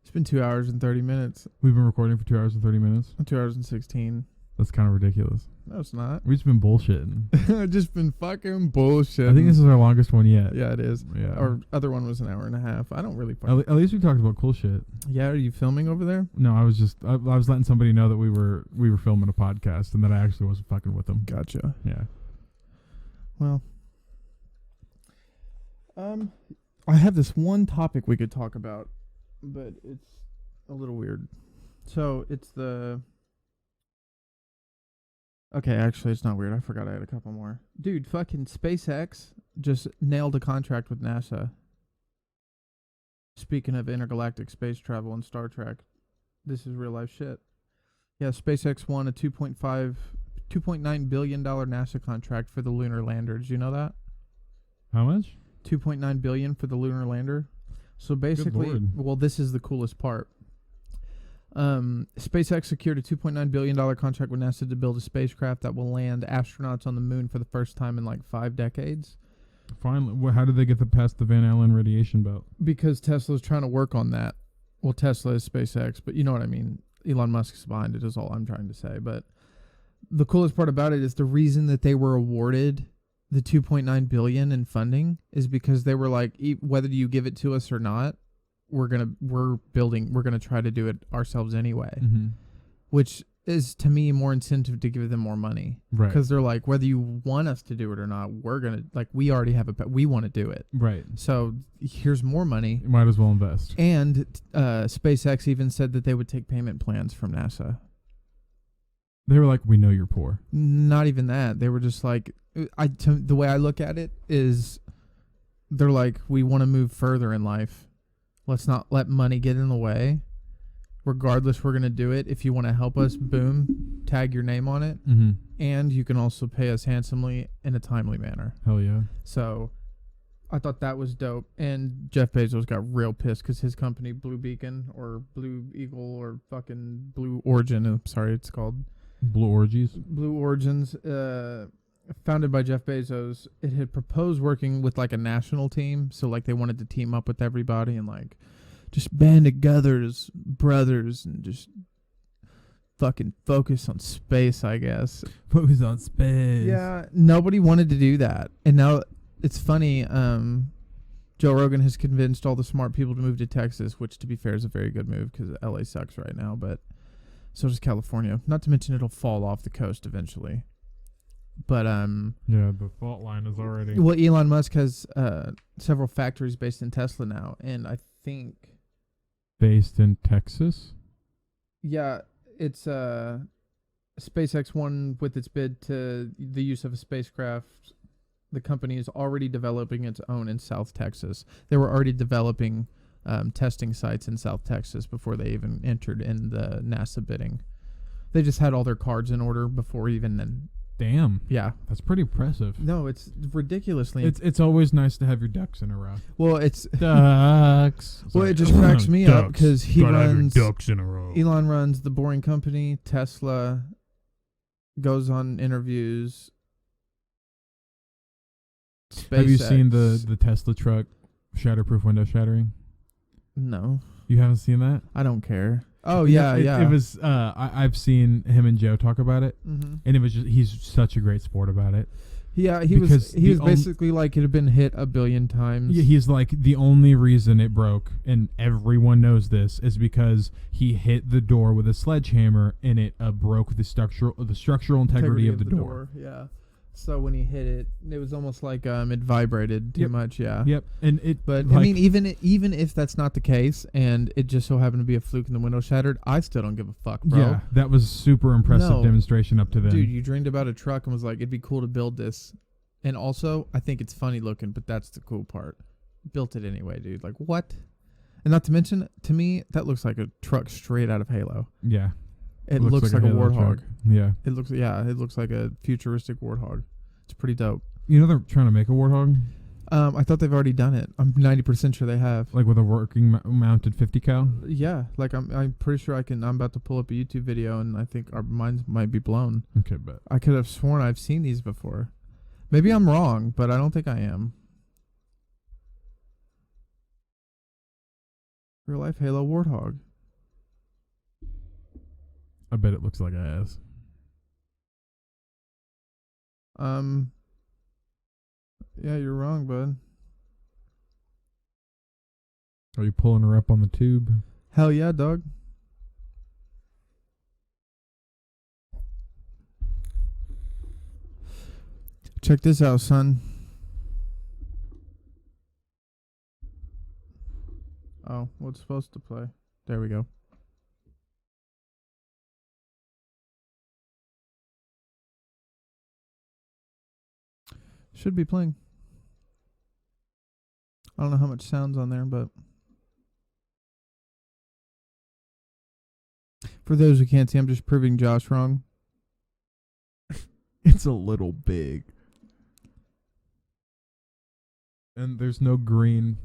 It's been 2 hours and 30 minutes.
We've been recording for 2 hours and 30 minutes.
2 hours and 16.
That's kind of ridiculous.
No, it's not.
We've just been bullshitting.
I've just been fucking bullshit.
I think this is our longest one yet.
Yeah, it is.
Yeah.
Our other one was an hour and a half. I don't really
At least we talked about cool shit.
Yeah, are you filming over there?
No, I was just I was letting somebody know that we were filming a podcast and that I actually wasn't fucking with them.
Gotcha.
Yeah.
Well, I have this one topic we could talk about, but it's a little weird. So it's the... Okay, actually, it's not weird. I forgot I had a couple more. Dude, fucking SpaceX just nailed a contract with NASA. Speaking of intergalactic space travel and Star Trek, this is real life shit. Yeah, SpaceX won a $2.9 billion NASA contract for the lunar lander. Did you know that?
How much?
$2.9 billion for the lunar lander. So basically, well, this is the coolest part. SpaceX secured a $2.9 billion contract with NASA to build a spacecraft that will land astronauts on the moon for the first time in like 5 decades.
Finally, how did they get past the Van Allen radiation belt?
Because Tesla's trying to work on that. Well, Tesla is SpaceX, but you know what I mean. Elon Musk's behind it is all I'm trying to say. But the coolest part about it is the reason that they were awarded the $2.9 billion in funding is because they were like, whether you give it to us or not, we're gonna try to do it ourselves anyway, which is to me more incentive to give them more money,
right? Because
they're like, whether you want us to do it or not, we're gonna we already have we want to do it,
right? So
here's more money.
You might as well invest.
And SpaceX even said that they would take payment plans from NASA.
They were like, we know you're poor.
Not even that. They were just like, the way I look at it is, they're like, we want to move further in life. Let's not let money get in the way. Regardless, we're going to do it. If you want to help us, boom, tag your name on it.
Mm-hmm.
And you can also pay us handsomely in a timely manner.
Hell yeah.
So I thought that was dope. And Jeff Bezos got real pissed because his company, Blue Beacon or Blue Eagle or fucking Blue Origin, I'm sorry, it's called
Blue Orgies.
Blue Origins, founded by Jeff Bezos. It had proposed working with like a national team, so like they wanted to team up with everybody and like just band together as brothers and just fucking focus on space, I guess.
Focus on space.
Yeah, nobody wanted to do that. And now it's funny, Joe Rogan has convinced all the smart people to move to Texas, which to be fair is a very good move because LA sucks right now, but so does California. Not to mention it'll fall off the coast eventually. But
Yeah, the fault line is already.
well, Elon Musk has several factories based in Tesla now, and I think
Based in Texas?
yeah, it's SpaceX won with its bid to the use of a spacecraft. The company is already developing its own in South Texas. They were already developing testing sites in South Texas before they even entered in the NASA bidding. They just had all their cards in order before even then.
Damn.
Yeah.
That's pretty impressive.
No, it's ridiculously.
It's always nice to have your ducks in a row.
Well, it's
Ducks.
well, it just cracks me up because he
Gotta have your
runs.
ducks in a row.
Elon runs the Boring Company. Tesla goes on interviews.
Have you seen
SpaceX.
the Tesla truck shatterproof window shattering?
No,
You haven't seen that?
I don't care. Oh yeah, yeah.
It was. I've seen him and Joe talk about it,
Mm-hmm.
and it was just he's such a great sport about it.
Yeah, he
Because
was
the
basically like it had been hit a billion times.
Yeah, he's like the only reason it broke, and everyone knows this, is because he hit the door with a sledgehammer, and it broke the structural integrity of the door.
Yeah. So when he hit it, it was almost like it vibrated too
Yep.
much. Yeah.
Yep, and it.
But
like,
I mean, even if that's not the case, and it just so happened to be a fluke and the window shattered, I still don't give a fuck, bro.
yeah, that was super impressive
No.
demonstration up to then.
Dude, you dreamed about a truck and was like, it'd be cool to build this. And also, I think it's funny looking, but that's the cool part. Built it anyway, dude. Like, what? And not to mention, to me, that looks like a truck straight out of Halo.
Yeah,
It looks like a
Halo
warthog.
truck. Yeah,
It looks like a futuristic warthog. It's pretty dope.
you know they're trying to make a warthog
I thought they've already done it. I'm 90% sure they have.
like with a working mounted 50 cal.
Yeah, like I'm pretty sure I'm about to pull up a YouTube video, and I think our minds might be blown.
Okay, but
I could have sworn I've seen these before. Maybe I'm wrong, but I don't think I am. Real life Halo Warthog.
I bet it looks like ass.
Yeah, you're wrong, bud.
Are you pulling her up on the tube?
Hell yeah, dog. Check this out, son. Oh, what's supposed to play? There we go. Should be playing. I don't know how much sound's on there, but for those who can't see, I'm just proving Josh wrong.
It's a little big. And there's no green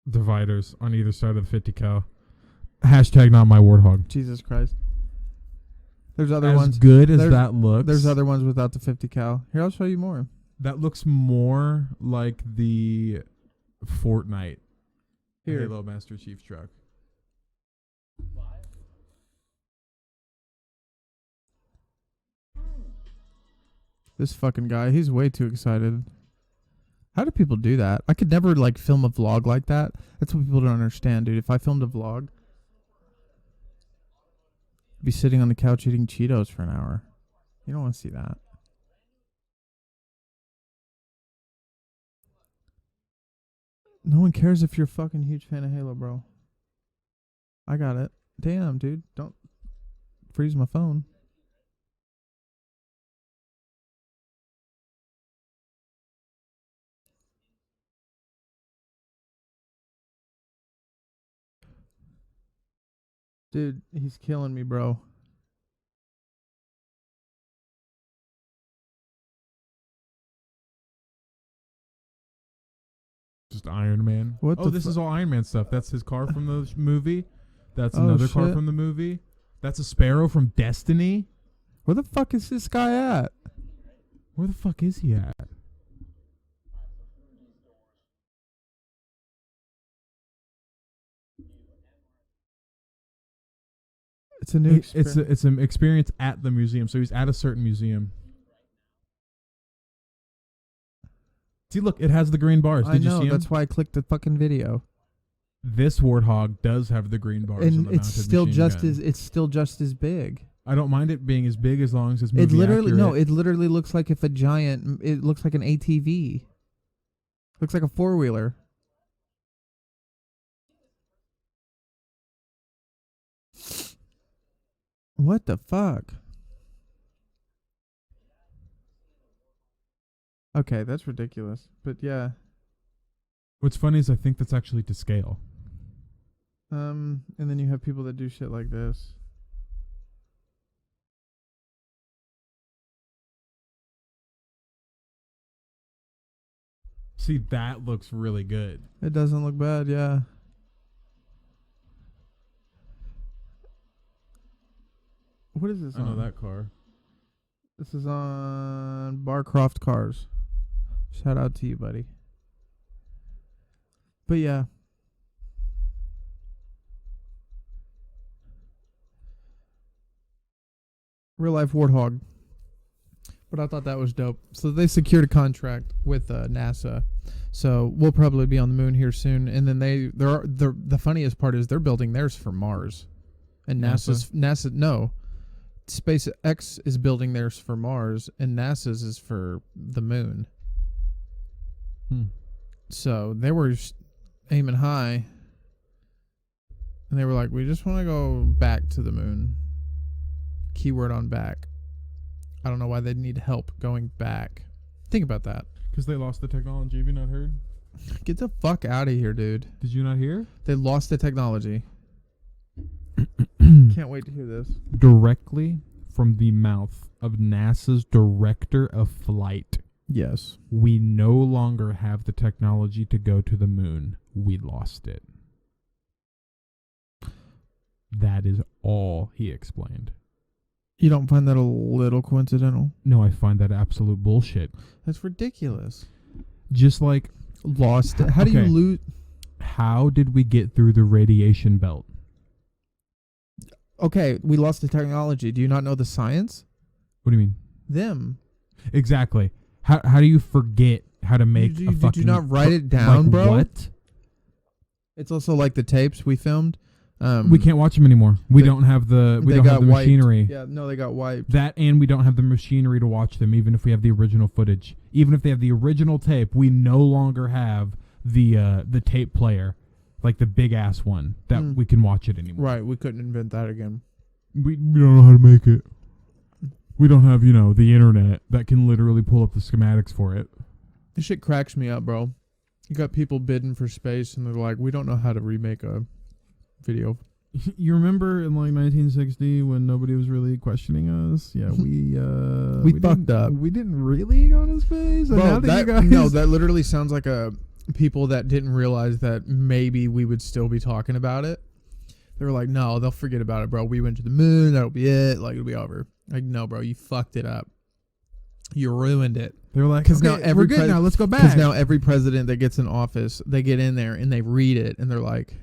dividers on either side of the 50 cal. Hashtag not my warthog.
Jesus Christ. There's other
As
ones.
good as
there's-
that looks.
There's other ones without the 50 cal. Here, I'll show you more.
That looks more like the Fortnite
Here.
Halo Master Chief truck.
This fucking guy, he's way too excited. How do people do that? I could never like film a vlog like that. That's what people don't understand, dude. If I filmed a vlog, I'd be sitting on the couch eating Cheetos for an hour. You don't want to see that. No one cares if you're a fucking huge fan of Halo, bro. I got it. Damn, dude. Don't freeze my phone. Dude, he's killing me, bro.
Just Iron Man.
What
Oh,
the
this
fu-
is all Iron Man stuff. That's his car from the movie. That's
Oh,
another car
shit.
from the movie. That's a Sparrow from Destiny.
Where the fuck is this guy at?
Where the fuck is he at?
It's a new
It's an experience at the museum. So he's at a certain museum. See, look, it has the green bars.
I
Did
know,
you see
that's
him?
why I clicked the fucking video.
This Warthog does have the green bars.
And
and the
it's
mounted
still
machine
just
gun.
as big.
I don't mind it being as big as long as it's movie
It literally
accurate.
it literally looks like if a giant. It looks like an ATV. Looks like a 4-wheeler. What the fuck? Okay, that's ridiculous. But yeah.
What's funny is I think that's actually to scale.
And then you have people that do shit like this.
See, that looks really good.
It doesn't look bad, yeah. What is this
I know
on?
that car.
This is on Barcroft Cars. Shout out to you, buddy. But yeah. Real life warthog. But I thought that was dope. So they secured a contract with NASA. So we'll probably be on the moon here soon. And then the funniest part is they're building theirs for Mars. And NASA SpaceX is building theirs for Mars, and NASA's is for the moon. So they were aiming high, and they were like, we just want to go back to the moon. Keyword on back. I don't know why they'd need help going back. Think about that.
Because they lost the technology. Have you not heard?
Get the fuck out of here, dude.
Did you not hear?
They lost the technology. Can't wait to hear this.
Directly from the mouth of NASA's director of flight.
Yes.
We no longer have the technology to go to the moon. We lost it. That is all he explained.
You don't find that a little coincidental?
No, I find that absolute bullshit.
That's ridiculous.
Just like...
Lost it. How do you
Okay.
lose?
How did we get through the radiation belt?
Okay, we lost the technology. Do you not know the science?
What do you mean?
Them.
Exactly. How do you forget how to make
Did
a
you
fucking...
not write it down,
like
bro?
What?
It's also like the tapes we filmed.
We can't watch them anymore. We
they-
don't have the
they
have
got
the
wiped.
machinery.
Yeah, no, they got wiped.
That, and we don't have the machinery to watch them, even if we have the original footage. Even if they have the original tape, we no longer have the tape player, like the big ass one that we can watch it anymore.
Right, we couldn't invent that again.
We don't know how to make it. We don't have, the internet that can literally pull up the schematics for it.
This shit cracks me up, bro. You got people bidding for space, and they're like, we don't know how to remake a video.
You remember in like 1960 when nobody was really questioning us? Yeah, we
fucked up.
We didn't really go to space. And now
Bro,
that you guys,
that literally sounds like people that didn't realize that maybe we would still be talking about it. They were like, no, they'll forget about it, bro. We went to the moon. That'll be it. Like, it'll be over. Like, no, bro, you fucked it up. You ruined it.
they were like,
Because
okay,
now
we're good now. Let's go back.
Because now every president that gets in office, they get in there and they read it and they're like,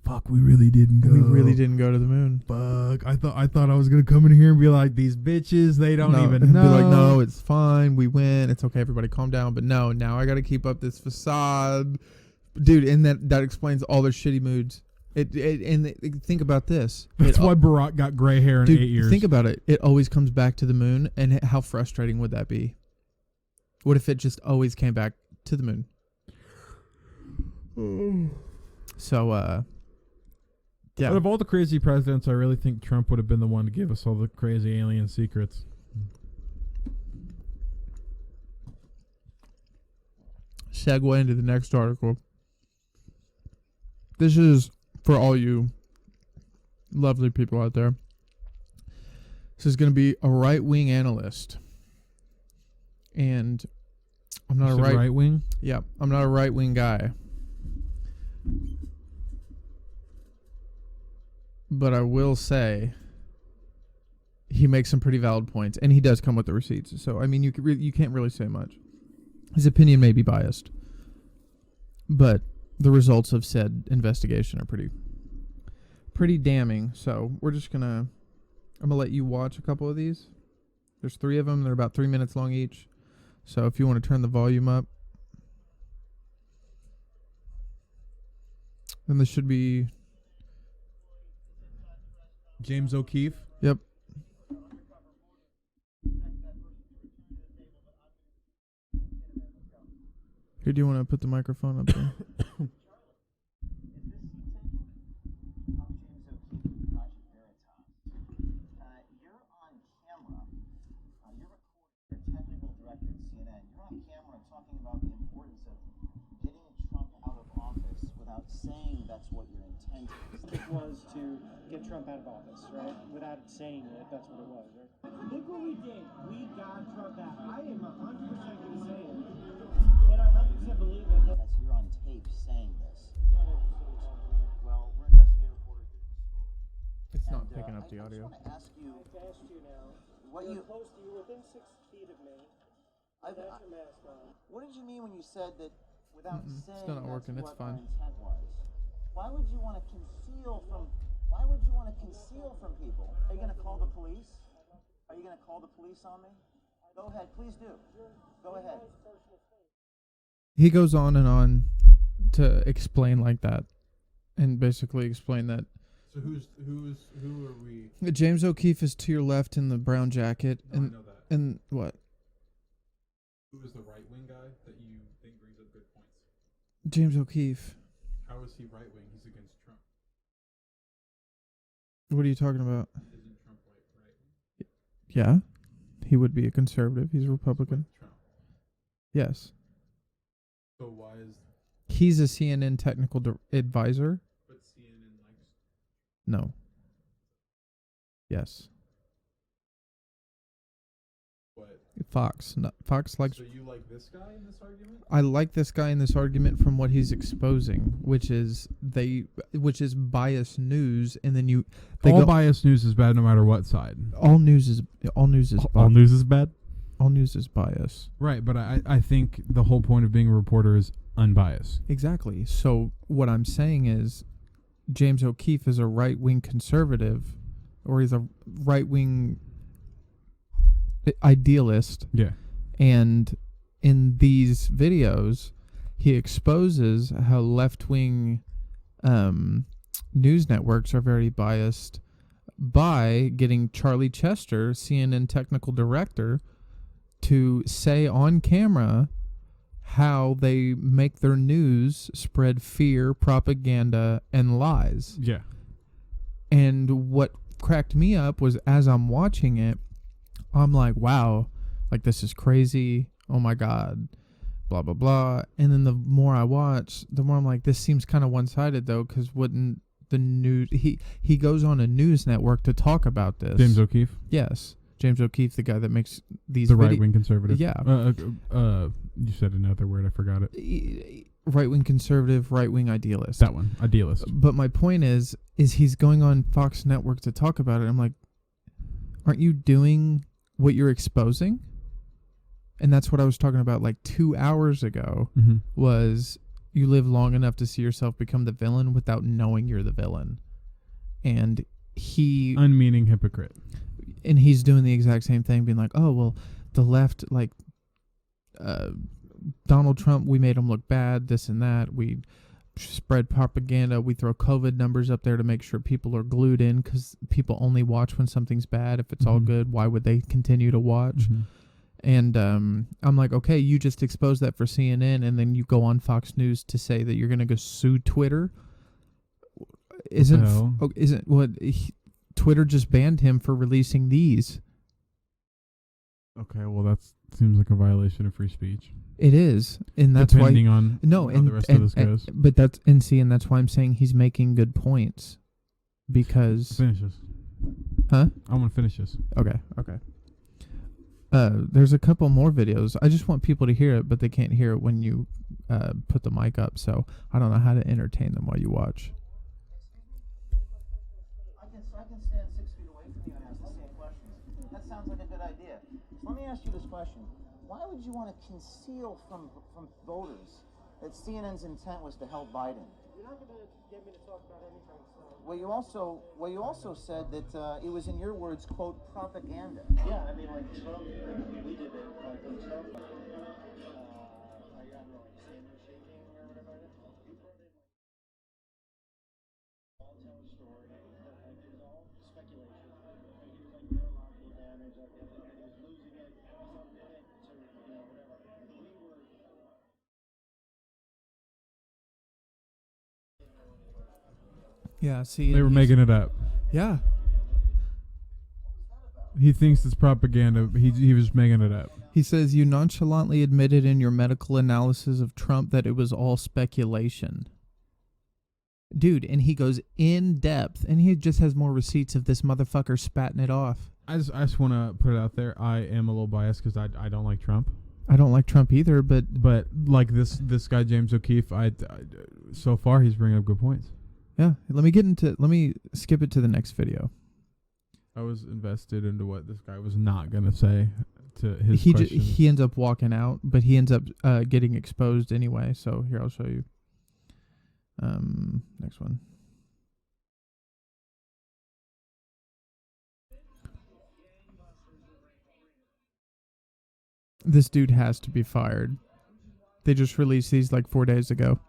fuck, we really didn't go.
we really didn't go to the moon.
Fuck, I thought I was gonna come in here and be like, these bitches, they don't even
and
know.
Be like, no, it's fine. We win. It's okay. Everybody calm down. But no, now I got to keep up this facade, dude. And that explains all their shitty moods. Think about this.
That's why Barack got gray hair in
Dude,
8 years.
think about it. It always comes back to the moon, and how frustrating would that be? What if it just always came back to the moon? So, yeah.
Out of all the crazy presidents, I really think Trump would have been the one to give us all the crazy alien secrets.
Segue into the next article. This is for all you lovely people out there. This is going to be a right-wing analyst. And I'm not
You
a
said right wing.
Yeah, I'm not a right-wing guy. But I will say he makes some pretty valid points, and he does come with the receipts. So, I mean, you can't really say much. His opinion may be biased, but the results of said investigation are pretty damning. So, I'm gonna let you watch a couple of these. There's 3 of them. They're about 3 minutes long each. So, if you want to turn the volume up, then this should be...
James O'Keefe.
Yep. Here, do you want to put the microphone up there?
You're on camera. You're recording. You're technical director at CNN. You're on camera talking about the importance of getting Trump out of office without saying that's what your intent is.
It was to get Trump out of office, right? Without saying it, that's what it was, right?
Look what we did. We got Trump out. I am 100% going to say it. And I 100% believe it.
That's you're on tape saying this. Well, we're investigative reporters.
It's not
And,
picking up the
I
audio.
just want to ask you
I asked you now.
what
You're
you.
close to you, within 6 feet of me. Without your mask on.
What did you mean when you said that without
It's
saying
still not
that's
working. It's
what
fine.
our intent was? Why would you want to conceal from? Why would you want to conceal from people? Are you going to call the police? Are you going to call the police on me? Go ahead, please do. Go ahead.
He goes on and on to explain like that, and basically explain that
So who are we?
James O'Keefe is to your left in the brown jacket,
No, I know that.
and what?
Who is the right wing guy that you think brings up good points?
James O'Keefe.
How is he right wing? He's against Trump.
What are you talking about?
Isn't Trump right wing?
Yeah, he would be a conservative. He's a Republican.
With Trump.
Yes,
So why is
he's a CNN technical advisor.
but CNN likes?
No. Yes,
What?
Fox. No, Fox likes.
So you like this guy in this argument?
I like this guy in this argument from what he's exposing, which is biased news, and then
All biased news is bad no matter what side.
all news is
All news is bad?
all news is bias.
Right, but I think the whole point of being a reporter is unbiased.
Exactly. So what I'm saying is, James O'Keefe is a right-wing conservative, or he's a right-wing idealist,
Yeah.
and in these videos, he exposes how left-wing news networks are very biased by getting Charlie Chester, CNN technical director, to say on camera how they make their news spread fear, propaganda, and lies.
Yeah.
And what cracked me up was, as I'm watching it, I'm like, wow, like, this is crazy. Oh my God, blah, blah, blah. And then the more I watch, the more I'm like, this seems kind of one-sided, though, because wouldn't the news... He goes on a news network to talk about this.
James O'Keefe,
Yes. James O'Keefe, the guy that makes these...
the right-wing conservative.
Yeah.
You said another word. I forgot it.
Right-wing conservative, right-wing idealist.
That one. Idealist.
But my point is he's going on Fox Network to talk about it. I'm like, aren't you doing what you're exposing? And that's what I was talking about like 2 hours ago,
Mm-hmm.
was you live long enough to see yourself become the villain without knowing you're the villain. And
Unmeaning hypocrite.
and he's doing the exact same thing, being like, oh, well, the left, like, Donald Trump, we made him look bad, this and that. We spread propaganda. We throw COVID numbers up there to make sure people are glued in, because people only watch when something's bad. If it's all
Mhm.
good, why would they continue to watch?
Mhm.
And I'm like, okay, you just exposed that for CNN, and then you go on Fox News to say that you're going to go sue Twitter.
hell?
Twitter just banned him for releasing these.
Okay, well that seems like a violation of free speech.
It is, and that's
Depending
why.
on
No,
how
and
the rest of this goes.
but that's that's why I'm saying he's making good points, because
Finish this.
huh?
I want to finish this.
Okay. There's a couple more videos. I just want people to hear it, but they can't hear it when you put the mic up. So I don't know how to entertain them while you watch.
I can stand 6 feet away from you and ask the same questions. That sounds like a good idea. So let me ask you this question. Why would you want to conceal from voters that CNN's intent was to help Biden?
You're not going to get me to talk about anything, so...
Well, you also said that it was, in your words, quote, propaganda.
Yeah, I mean, like, Trump, we did it, like, when Trump, I don't know, like, Sanders shaking or whatever it is. You brought in, like, all tell a story, it's all speculation.
Yeah, see,
They were making it up.
Yeah,
He thinks it's propaganda. He was making it up.
he says you nonchalantly admitted in your medical analysis of Trump that it was all speculation. Dude, and he goes in depth, and he just has more receipts of this motherfucker spatting it off.
I just want to put it out there. I am a little biased because I don't like Trump.
I don't like Trump either, but
like this guy James O'Keefe, I so far he's bringing up good points.
yeah, let me skip it to the next video.
I was invested into what this guy was not gonna say to his question.
He ends up walking out, but he ends up getting exposed anyway. So here, I'll show you. Next one. This dude has to be fired. They just released these like 4 days ago.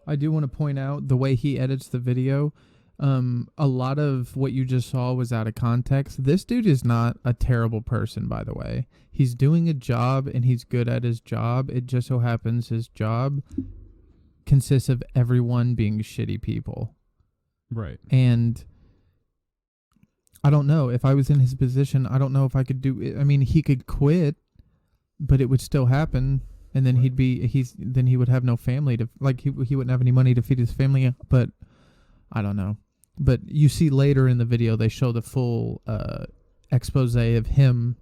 I do want to point out the way he edits the video. A lot of what you just saw was out of context. This dude is not a terrible person, by the way. He's doing a job and he's good at his job. It just so happens his job consists of everyone being shitty people.
Right.
And I don't know if I was in his position. I don't know if I could do it. I mean, he could quit, but it would still happen. And then then he would have no family to, like, he wouldn't have any money to feed his family. But I don't know. But you see later in the video, they show the full expose of him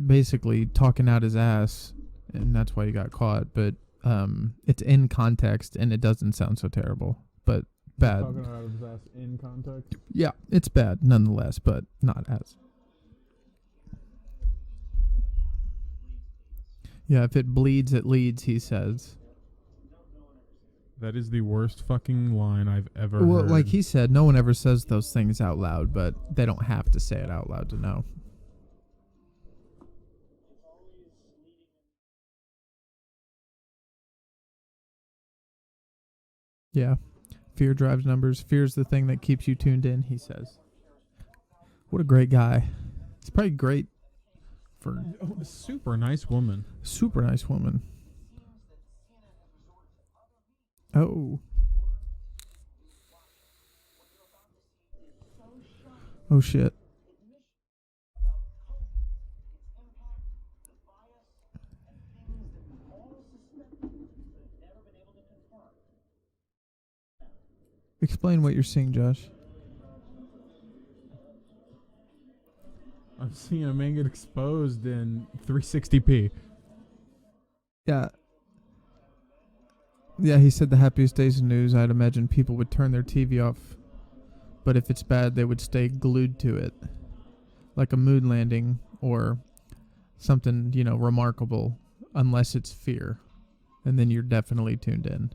basically talking out his ass, and that's why he got caught. But it's in context, and it doesn't sound so terrible, but bad.
Talking out of his ass in context.
Yeah, it's bad nonetheless, but not as. Yeah, if it bleeds, it leads, he says.
That is the worst fucking line I've ever
Well,
heard.
like he said, no one ever says those things out loud, but they don't have to say it out loud to know. Yeah. Fear drives numbers. Fear's the thing that keeps you tuned in, he says. What a great guy. He's probably great for
super nice woman.
super nice woman. Oh. Oh shit. Explain what you're seeing, Josh.
I'm seeing a man get exposed in 360p.
Yeah. Yeah, he said the happiest days in news, I'd imagine people would turn their TV off. But if it's bad, they would stay glued to it. Like a moon landing or something, remarkable. Unless it's fear. And then you're definitely tuned in.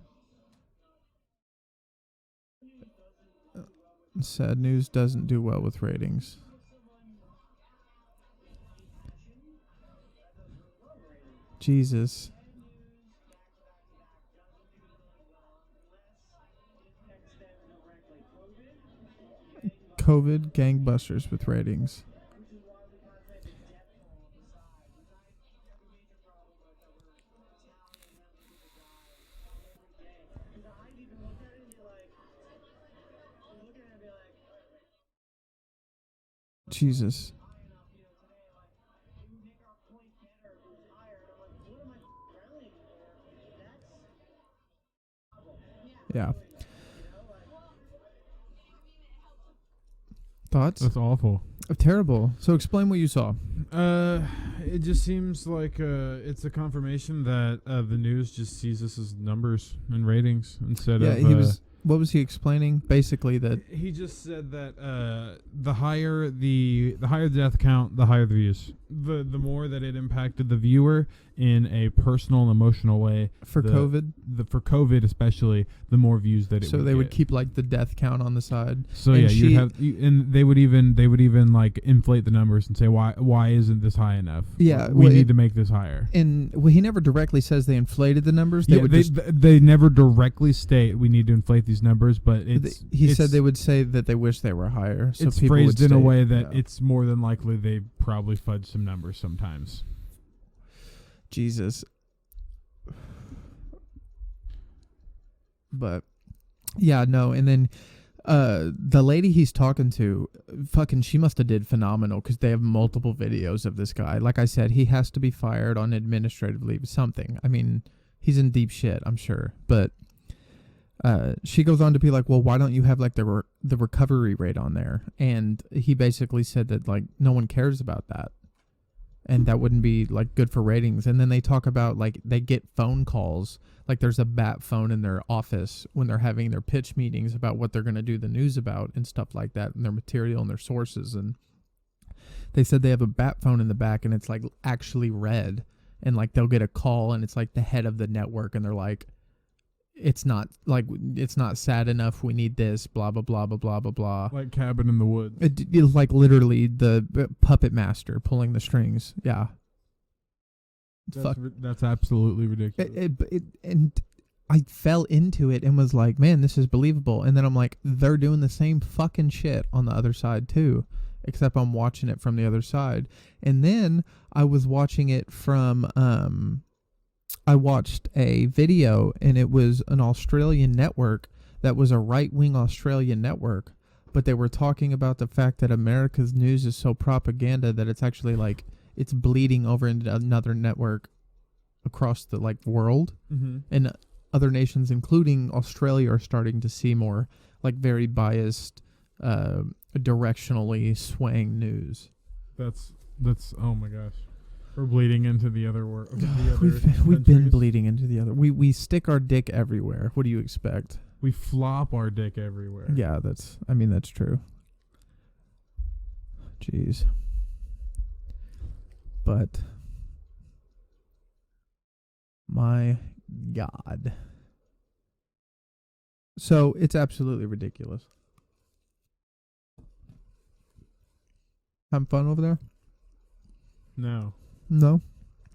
Sad news doesn't do well with ratings. Jesus. COVID gangbusters with ratings. Jesus. Yeah. Thoughts?
That's awful.
Terrible. So explain what you saw.
It just seems like it's a confirmation that the news just sees this as numbers and ratings instead of.
he was. What was he explaining? Basically, that
he just said that the higher the death count, the higher the views. The more that it impacted the viewer in a personal and emotional way
for COVID.
For COVID especially, the more views that it.
So
would
they
get.
would keep like the death count on the side.
So
and
and they would even like inflate the numbers and say why isn't this high enough?
Yeah,
we need to make this higher.
And he never directly says they inflated the numbers.
They never directly state we need to inflate these numbers, but
he said they would say that they wish they were higher. So
it's
people
phrased
would
in a
state,
way that it's more than likely they probably fudge some numbers sometimes.
Jesus. But yeah, no, and then the lady he's talking to, fucking, she must have did phenomenal because they have multiple videos of this guy. Like I said, he has to be fired on administrative leave, something. I mean, he's in deep shit, I'm sure. But she goes on to be like, well, why don't you have like the recovery rate on there? And he basically said that like no one cares about that, and that wouldn't be like good for ratings. And then they talk about like they get phone calls, like there's a bat phone in their office when they're having their pitch meetings about what they're going to do the news about and stuff like that, and their material and their sources. And they said they have a bat phone in the back and it's like actually red, and like they'll get a call and it's like the head of the network, and they're like, it's not sad enough, we need this, blah blah blah blah blah blah blah.
Like Cabin in the Woods.
It's like literally the puppet master pulling the strings. Yeah.
That's absolutely ridiculous.
And I fell into it and was like, man, this is believable. And then I'm like, they're doing the same fucking shit on the other side too, except I'm watching it from the other side. And then I was watching it from I watched a video, and it was an Australian network that was a right-wing Australian network, but they were talking about the fact that America's news is so propaganda that it's actually like it's bleeding over into another network across the like world.
Mm-hmm.
And other nations, including Australia, are starting to see more like very biased, directionally swaying news.
That's oh my gosh. We're bleeding into the other world.
We've been bleeding into the other. We stick our dick everywhere. What do you expect?
We flop our dick everywhere.
Yeah, that's true. Jeez. But my God. So it's absolutely ridiculous. Having fun over there?
No.
No.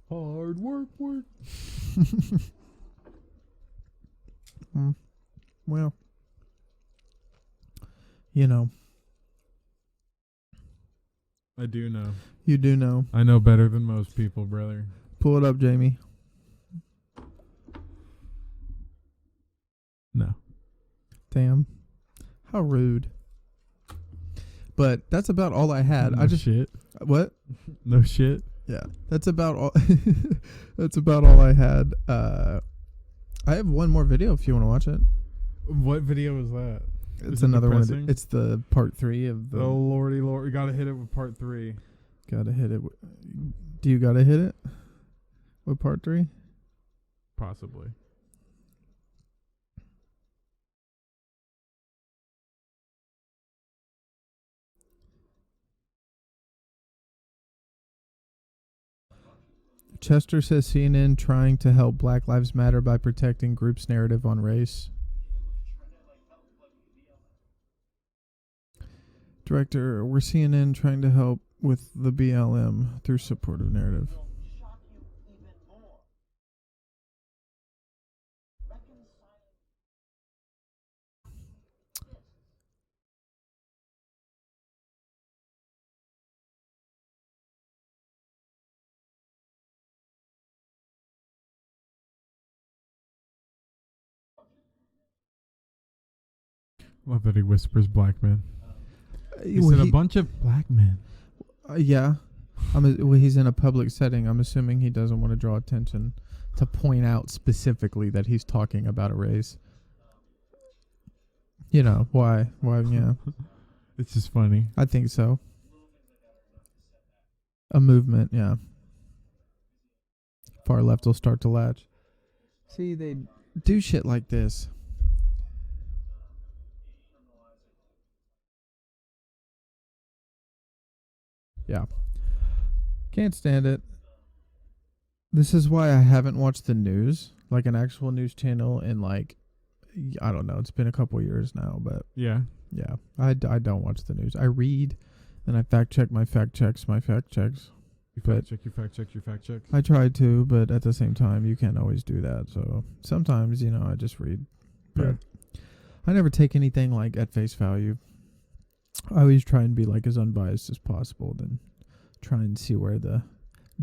Hard work.
Well, you know.
I do know.
You do know.
I know better than most people, brother.
Pull it up, Jamie.
No.
Damn. How rude. But that's about all I had.
No shit.
What?
No shit.
Yeah. That's about all that's about all I had. I have one more video if you want to watch it.
What video is that?
It's
Is it
another
depressing?
one. It's the part 3 of the.
Oh lordy lord, we gotta hit it with part 3.
Gotta hit it. Do you gotta hit it with part 3?
Possibly.
Chester says CNN trying to help Black Lives Matter by protecting groups' narrative on race. Director, we're CNN trying to help with the BLM through supportive narrative.
Love that he whispers black man. He
Well,
said a bunch of black men.
Yeah. He's in a public setting. I'm assuming he doesn't want to draw attention to point out specifically that he's talking about a race. You know, why? Why, yeah.
It's just funny.
I think so. A movement, yeah. Far left will start to latch. See, they do shit like this. Yeah. Can't stand it. This is why I haven't watched the news, like an actual news channel, in like, I don't know, it's been a couple years now, but
Yeah.
yeah, I don't watch the news. I read, and I fact check my fact checks.
You fact check, you fact check, you fact check.
I try to, but at the same time, you can't always do that. So sometimes, you know, I just read. But
Yeah.
I never take anything like at face value. I always try and be like as unbiased as possible, then try and see where the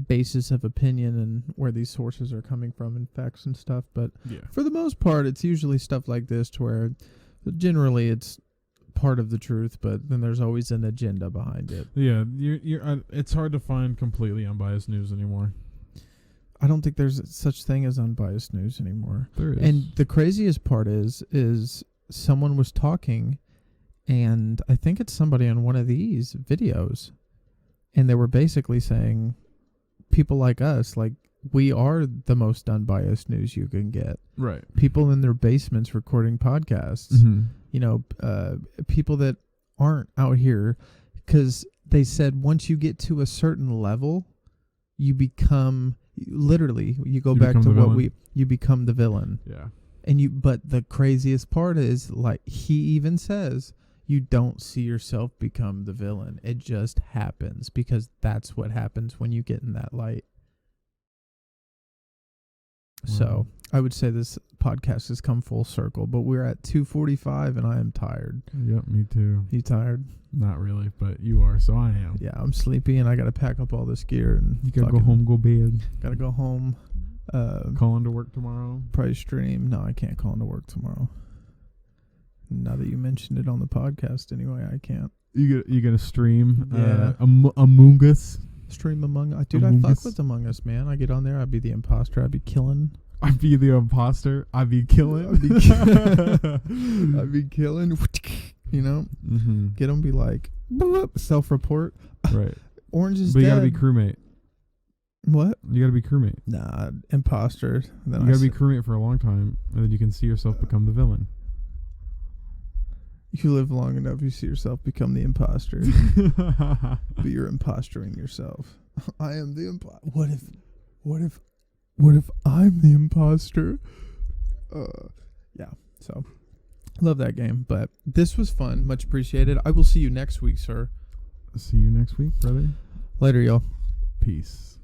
basis of opinion and where these sources are coming from and facts and stuff. But
Yeah.
for the most part, it's usually stuff like this to where generally it's part of the truth, but then there's always an agenda behind it.
Yeah, it's hard to find completely unbiased news anymore.
I don't think there's such thing as unbiased news anymore.
There is.
And the craziest part is someone was talking, and I think it's somebody on one of these videos, and they were basically saying people like us, like, we are the most unbiased news you can get.
Right.
People in their basements recording podcasts,
Mm-hmm.
you know, people that aren't out here, because they said once you get to a certain level, you become literally, you go
You
back
become
to
the
what
villain.
you become the villain.
Yeah.
But the craziest part is, like, he even says, you don't see yourself become the villain. It just happens, because that's what happens when you get in that light. So I would say this podcast has come full circle, but we're at 2:45 and I am tired.
Yep, me too.
You tired?
Not really, but you are, so I am.
Yeah, I'm sleepy and I got to pack up all this gear and
You gotta go home, go bed.
Got to go home.
Call into work tomorrow.
Probably stream. No, I can't call into work tomorrow. Now that you mentioned it on the podcast, anyway, I can't.
You gonna stream?
Yeah.
Among Us.
Stream Among Us. Dude,
Among
I fuck
Us.
with Among Us, man. I get on there. I'd be the imposter. I'd be killing.
I'd be the imposter. I'd be killing.
I'd be killing. You know?
Mm-hmm.
Get them, be like, self-report.
Right.
Orange is
But you
dead.
gotta be crewmate.
What?
You gotta be crewmate.
Nah, imposter. Then
You gotta be crewmate for a long time, and then you can see yourself become the villain.
You live long enough, you see yourself become the imposter. But you're imposturing yourself. I am the imposter. What if I'm the imposter? Yeah. So, love that game. But this was fun. Much appreciated. I will see you next week, sir.
See you next week, brother.
Later, y'all.
Peace.